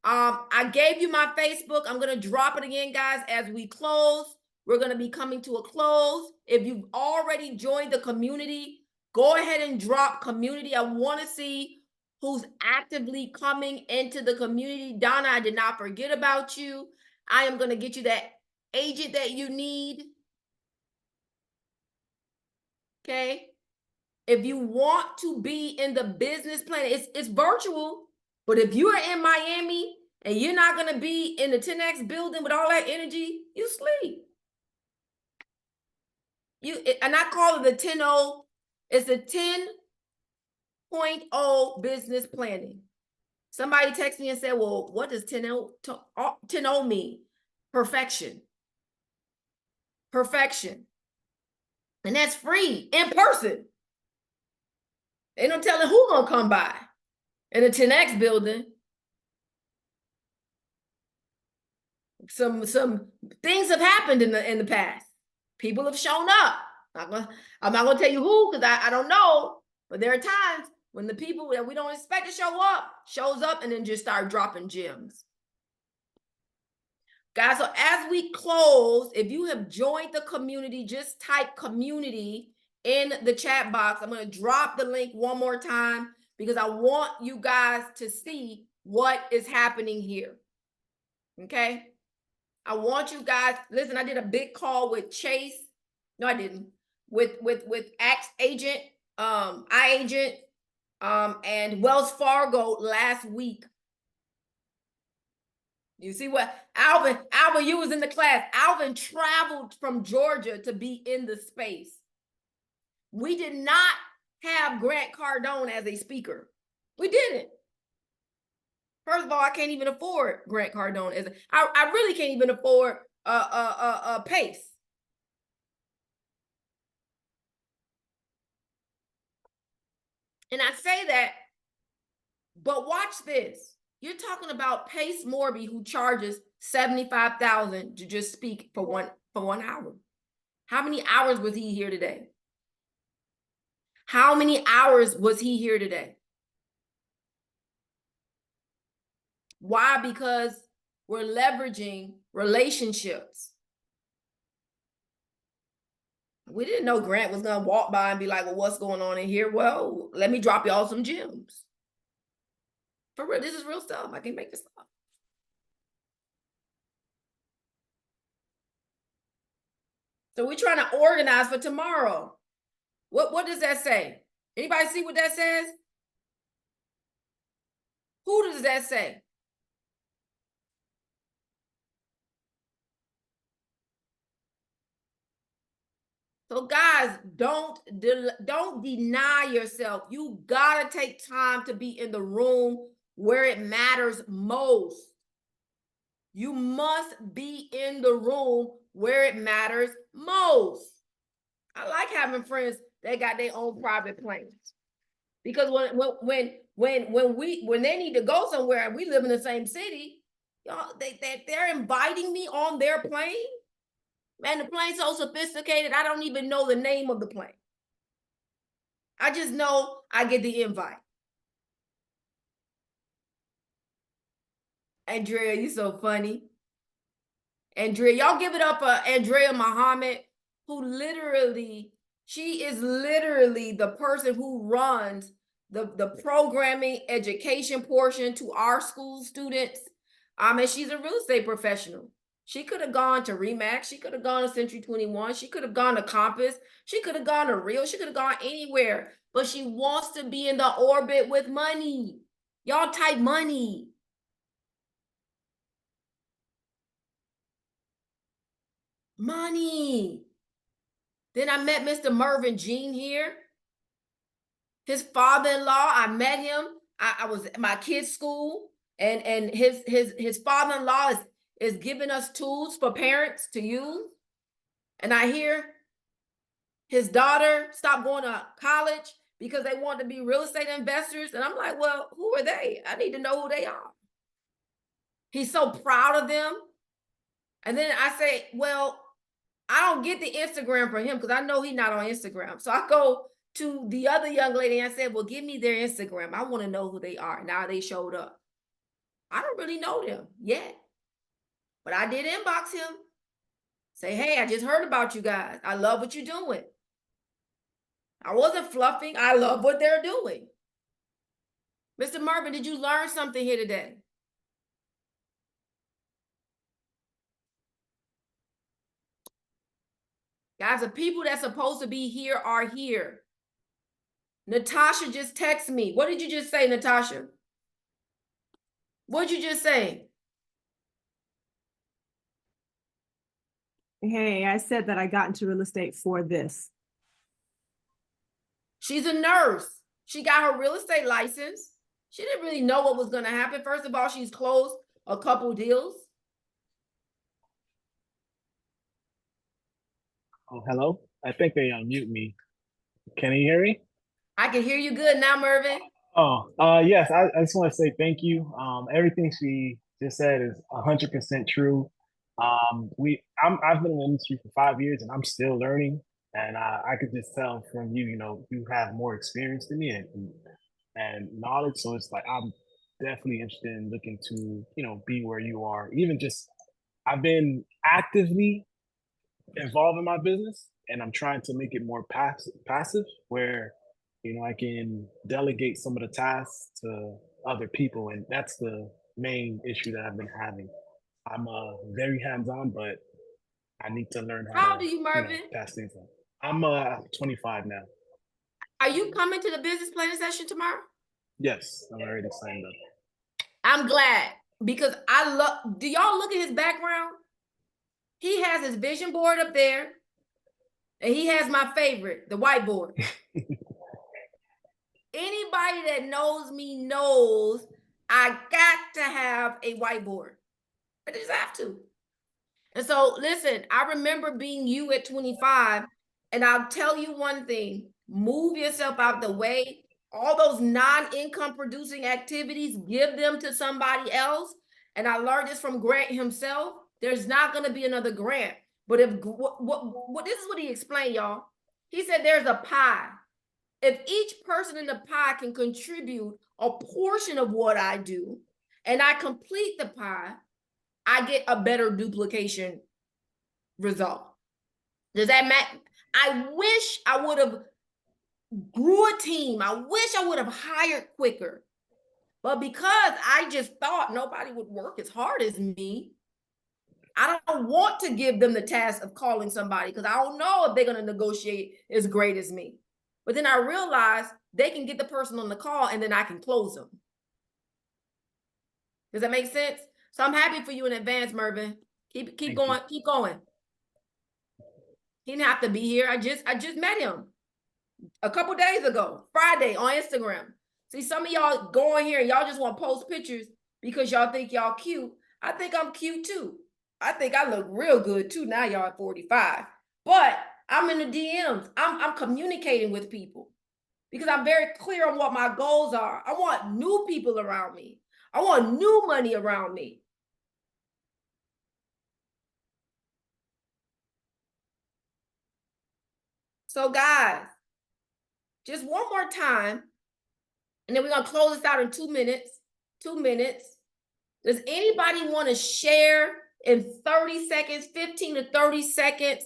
I gave you my Facebook. I'm going to drop it again, guys, as we close. We're going to be coming to a close. If you've already joined the community, go ahead and drop community. I want to see who's actively coming into the community. Donna, I did not forget about you. I am going to get you that agent that you need. Okay. If you want to be in the business plan, it's virtual. But if you are in Miami and you're not going to be in the 10X building with all that energy, you sleep. And I call it the 10-0. It's a 10.0 business planning. Somebody texted me and said, well, what does 10-0 mean? Perfection. Perfection. And that's free, in person. Ain't no telling who's going to come by in the 10X building. Some things have happened in the past. People have shown up. I'm not going to tell you who, because I don't know. But there are times when the people that we don't expect to show up shows up and then just start dropping gems. Guys, so as we close, if you have joined the community, just type community in the chat box. I'm going to drop the link one more time because I want you guys to see what is happening here. Okay? I want you guys, listen, I did a big call with Chase. No, I didn't. With Axe Agent, iAgent, and Wells Fargo last week. You see what Alvin, you was in the class. Alvin traveled from Georgia to be in the space. We did not have Grant Cardone as a speaker. We didn't. First of all, I can't even afford Grant Cardone as I really can't even afford Pace. And I say that, but watch this. You're talking about Pace Morby, who charges $75,000 to just speak for one hour. How many hours was he here today? How many hours was he here today? Why? Because we're leveraging relationships. We didn't know Grant was gonna walk by and be like, well, what's going on in here? Well, let me drop y'all some gems. For real, this is real stuff. I can make this up. So we're trying to organize for tomorrow. What does that say? Anybody see what that says? Who does that say? So guys, don't deny yourself. You gotta take time to be in the room where it matters most. You must be in the room where it matters most. I like having friends that got their own private planes, because when they need to go somewhere and we live in the same city, y'all, they're inviting me on their plane. Man, the plane's so sophisticated, I don't even know the name of the plane. I just know I get the invite. Andrea, you so funny. Andrea, y'all give it up for Andrea Muhammad, who she is literally the person who runs the programming education portion to our school students. And she's a real estate professional. She could have gone to Remax. She could have gone to Century 21. She could have gone to Compass. She could have gone to Real. She could have gone anywhere. But she wants to be in the orbit with money. Y'all type money. Money. Then I met Mr. Mervyn Jean here. His father-in-law, I met him. I was at my kids' school, and his father-in-law is giving us tools for parents to use. And I hear his daughter stopped going to college because they want to be real estate investors. And I'm like, well, who are they? I need to know who they are. He's so proud of them. And then I say, well, I don't get the Instagram for him because I know he's not on Instagram. So I go to the other young lady and I said, well, give me their Instagram. I want to know who they are. Now they showed up. I don't really know them yet, but I did inbox him. Say, hey, I just heard about you guys. I love what you're doing. I wasn't fluffing. I love what they're doing. Mr. Mervyn, did you learn something here today? Guys, the people that's supposed to be here are here. Natasha just texted me. What did you just say, Natasha? What did you just say? Hey, I said that I got into real estate for this. She's a nurse. She got her real estate license. She didn't really know what was going to happen. First of all, she's closed a couple deals. Oh, hello. I think they unmute me. Can you hear me? I can hear you good now, Mervyn. Oh, yes. I just want to say thank you. Everything she just said is 100% true. I've been in the industry for 5 years and I'm still learning. And I could just tell from you, you have more experience than me and knowledge. So it's like I'm definitely interested in looking to, be where you are. Even just I've been actively involved in my business, and I'm trying to make it more passive, where I can delegate some of the tasks to other people, and that's the main issue that I've been having. I'm very hands-on, but I need to learn How how old to are you, Mervin? pass things on. I'm 25 now. Are you coming to the business planning session tomorrow? Yes, I'm already signed up. I'm glad, because I love, do y'all look at his background? He has his vision board up there, and he has my favorite, the whiteboard. Anybody that knows me knows I got to have a whiteboard. I just have to. And so, listen, I remember being you at 25, and I'll tell you one thing, move yourself out the way. All those non-income producing activities, give them to somebody else. And I learned this from Grant himself. There's not going to be another Grant. But if what this is what he explained, y'all. He said there's a pie. If each person in the pie can contribute a portion of what I do, and I complete the pie, I get a better duplication result. Does that matter? I wish I would have grew a team. I wish I would have hired quicker. But because I just thought nobody would work as hard as me, I don't want to give them the task of calling somebody, because I don't know if they're going to negotiate as great as me. But then I realized they can get the person on the call, and then I can close them. Does that make sense? So I'm happy for you in advance, Mervin. Keep going, keep going. He didn't have to be here. I just met him a couple days ago, Friday, on Instagram. See, some of y'all go in here and y'all just want to post pictures because y'all think y'all cute. I think I'm cute too. I think I look real good too. Now y'all at 45. But I'm in the DMs. I'm communicating with people because I'm very clear on what my goals are. I want new people around me. I want new money around me. So guys, just one more time, and then we're going to close this out in 2 minutes. 2 minutes. Does anybody want to share in 30 seconds, 15 to 30 seconds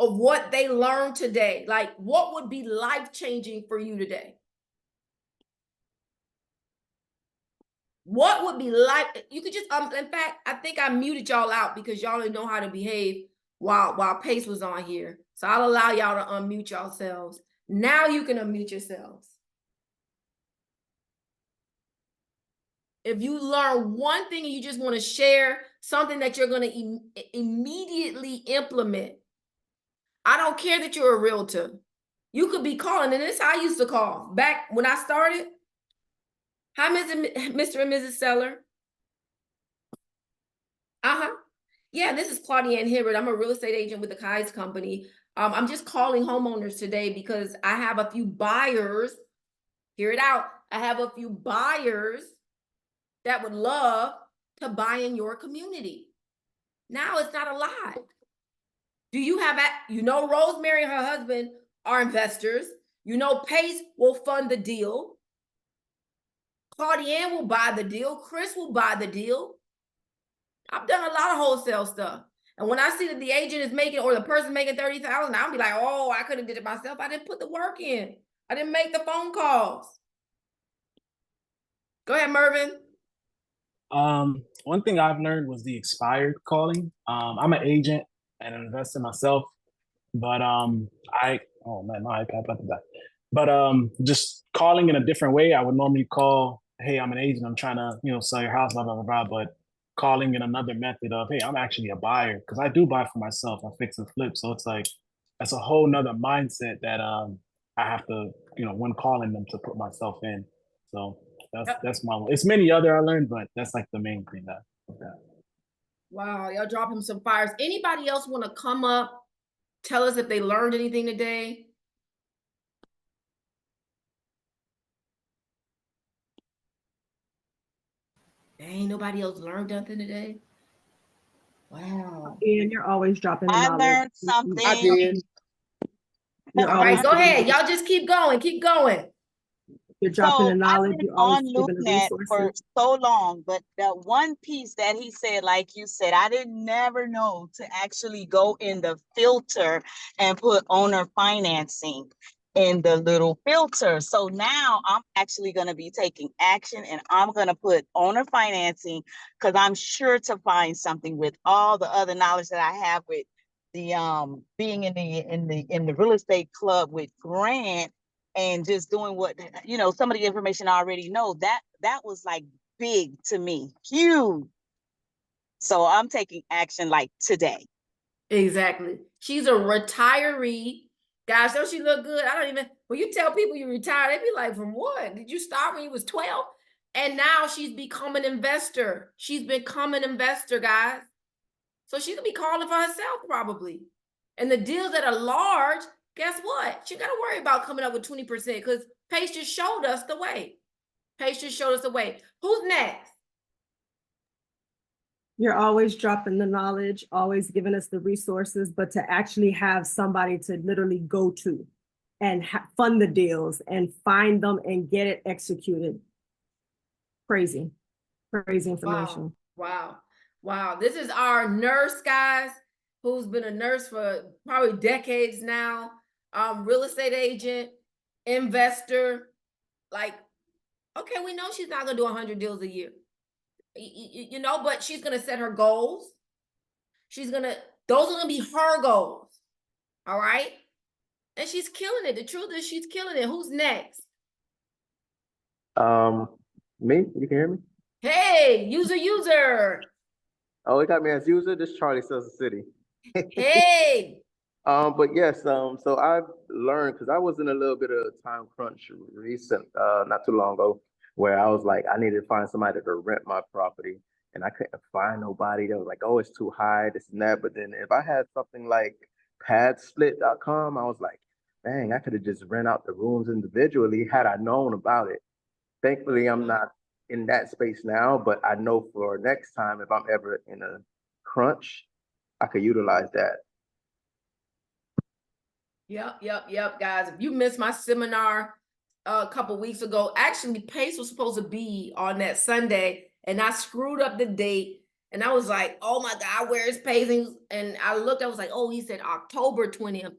of what they learned today? Like, what would be life-changing for you today? What would be life? You could just, in fact, I think I muted y'all out because y'all didn't know how to behave while Pace was on here. So I'll allow y'all to unmute yourselves. Now you can unmute yourselves. If you learn one thing and you just want to share something that you're going to immediately implement, I don't care that you're a realtor. You could be calling, and this is how I used to call back when I started. Hi, Mr. and Mrs. Seller. Yeah, this is Claudia and Hibbert. I'm a real estate agent with the Kai's company. I'm just calling homeowners today because I have a few buyers. Hear it out. I have a few buyers that would love to buy in your community. Now it's not a lot. Do you have, Rosemary and her husband are investors. Pace will fund the deal. Claudianne will buy the deal. Chris will buy the deal. I've done a lot of wholesale stuff. And when I see that the agent is making, or the person making 30,000, I'll be like, oh, I could have did it myself. I didn't put the work in. I didn't make the phone calls. Go ahead, Mervin. One thing I've learned was the expired calling. I'm an agent and an investor myself, but oh man, my iPad about to die. But just calling in a different way. I would normally call, hey, I'm an agent. I'm trying to sell your house, blah blah blah blah. But calling in another method of, hey, I'm actually a buyer, because I do buy for myself. I fix and flip. So it's like that's a whole nother mindset that I have to when calling them, to put myself in. So that's my one. It's many other I learned, but that's like the main thing that. Wow, y'all dropping some fires. Anybody else want to come up, tell us if they learned anything today? Ain't nobody else learned nothing today? Wow. And you're always dropping the I knowledge. learned something. I did. You're All right, always go ahead. Y'all just keep going. Keep going. You're dropping the So I've knowledge, been you're always on giving the LoopNet for resources. so long, but that one piece that he said, like you said, I didn't never know to actually go in the filter and put owner financing in the little filter. So now I'm actually going to be taking action, and I'm going to put owner financing, because I'm sure to find something with all the other knowledge that I have with the being in the real estate club with Grant, and just doing what, some of the information I already know. That was like big to me, huge. So I'm taking action like today. Exactly. She's a retiree. Gosh, don't she look good? I don't even, when you tell people you retired, they be like, from what? Did you start when you was 12? And now she's become an investor. She's become an investor, guys. So she could be calling for herself probably. And the deals that are large, guess what? She got to worry about coming up with 20% because Paige just showed us the way. Paige just showed us the way. Who's next? You're always dropping the knowledge, always giving us the resources, but to actually have somebody to literally go to and fund the deals and find them and get it executed. Crazy information. Wow. Wow. This is our nurse, guys, who's been a nurse for probably decades now. Real estate agent, investor. Like, okay, we know she's not gonna do 100 deals a year. But she's gonna set her goals. Those are gonna be her goals. All right. And she's killing it. The truth is she's killing it. Who's next? Me? You can hear me? Hey, user. Oh, it got me as user. This is Charlie Sells the City. Hey. But yes, so I've learned because I was in a little bit of time crunch not too long ago, where I was like, I needed to find somebody to rent my property, and I couldn't find nobody that was like, oh, it's too high, this and that. But then if I had something like padsplit.com, I was like, dang, I could have just rent out the rooms individually had I known about it. Thankfully, I'm not in that space now, but I know for next time, if I'm ever in a crunch, I could utilize that. Yep, guys. If you missed my seminar a couple weeks ago, actually, Pace was supposed to be on that Sunday, and I screwed up the date. And I was like, oh my God, where is Pace? And I looked, I was like, oh, he said October 20th.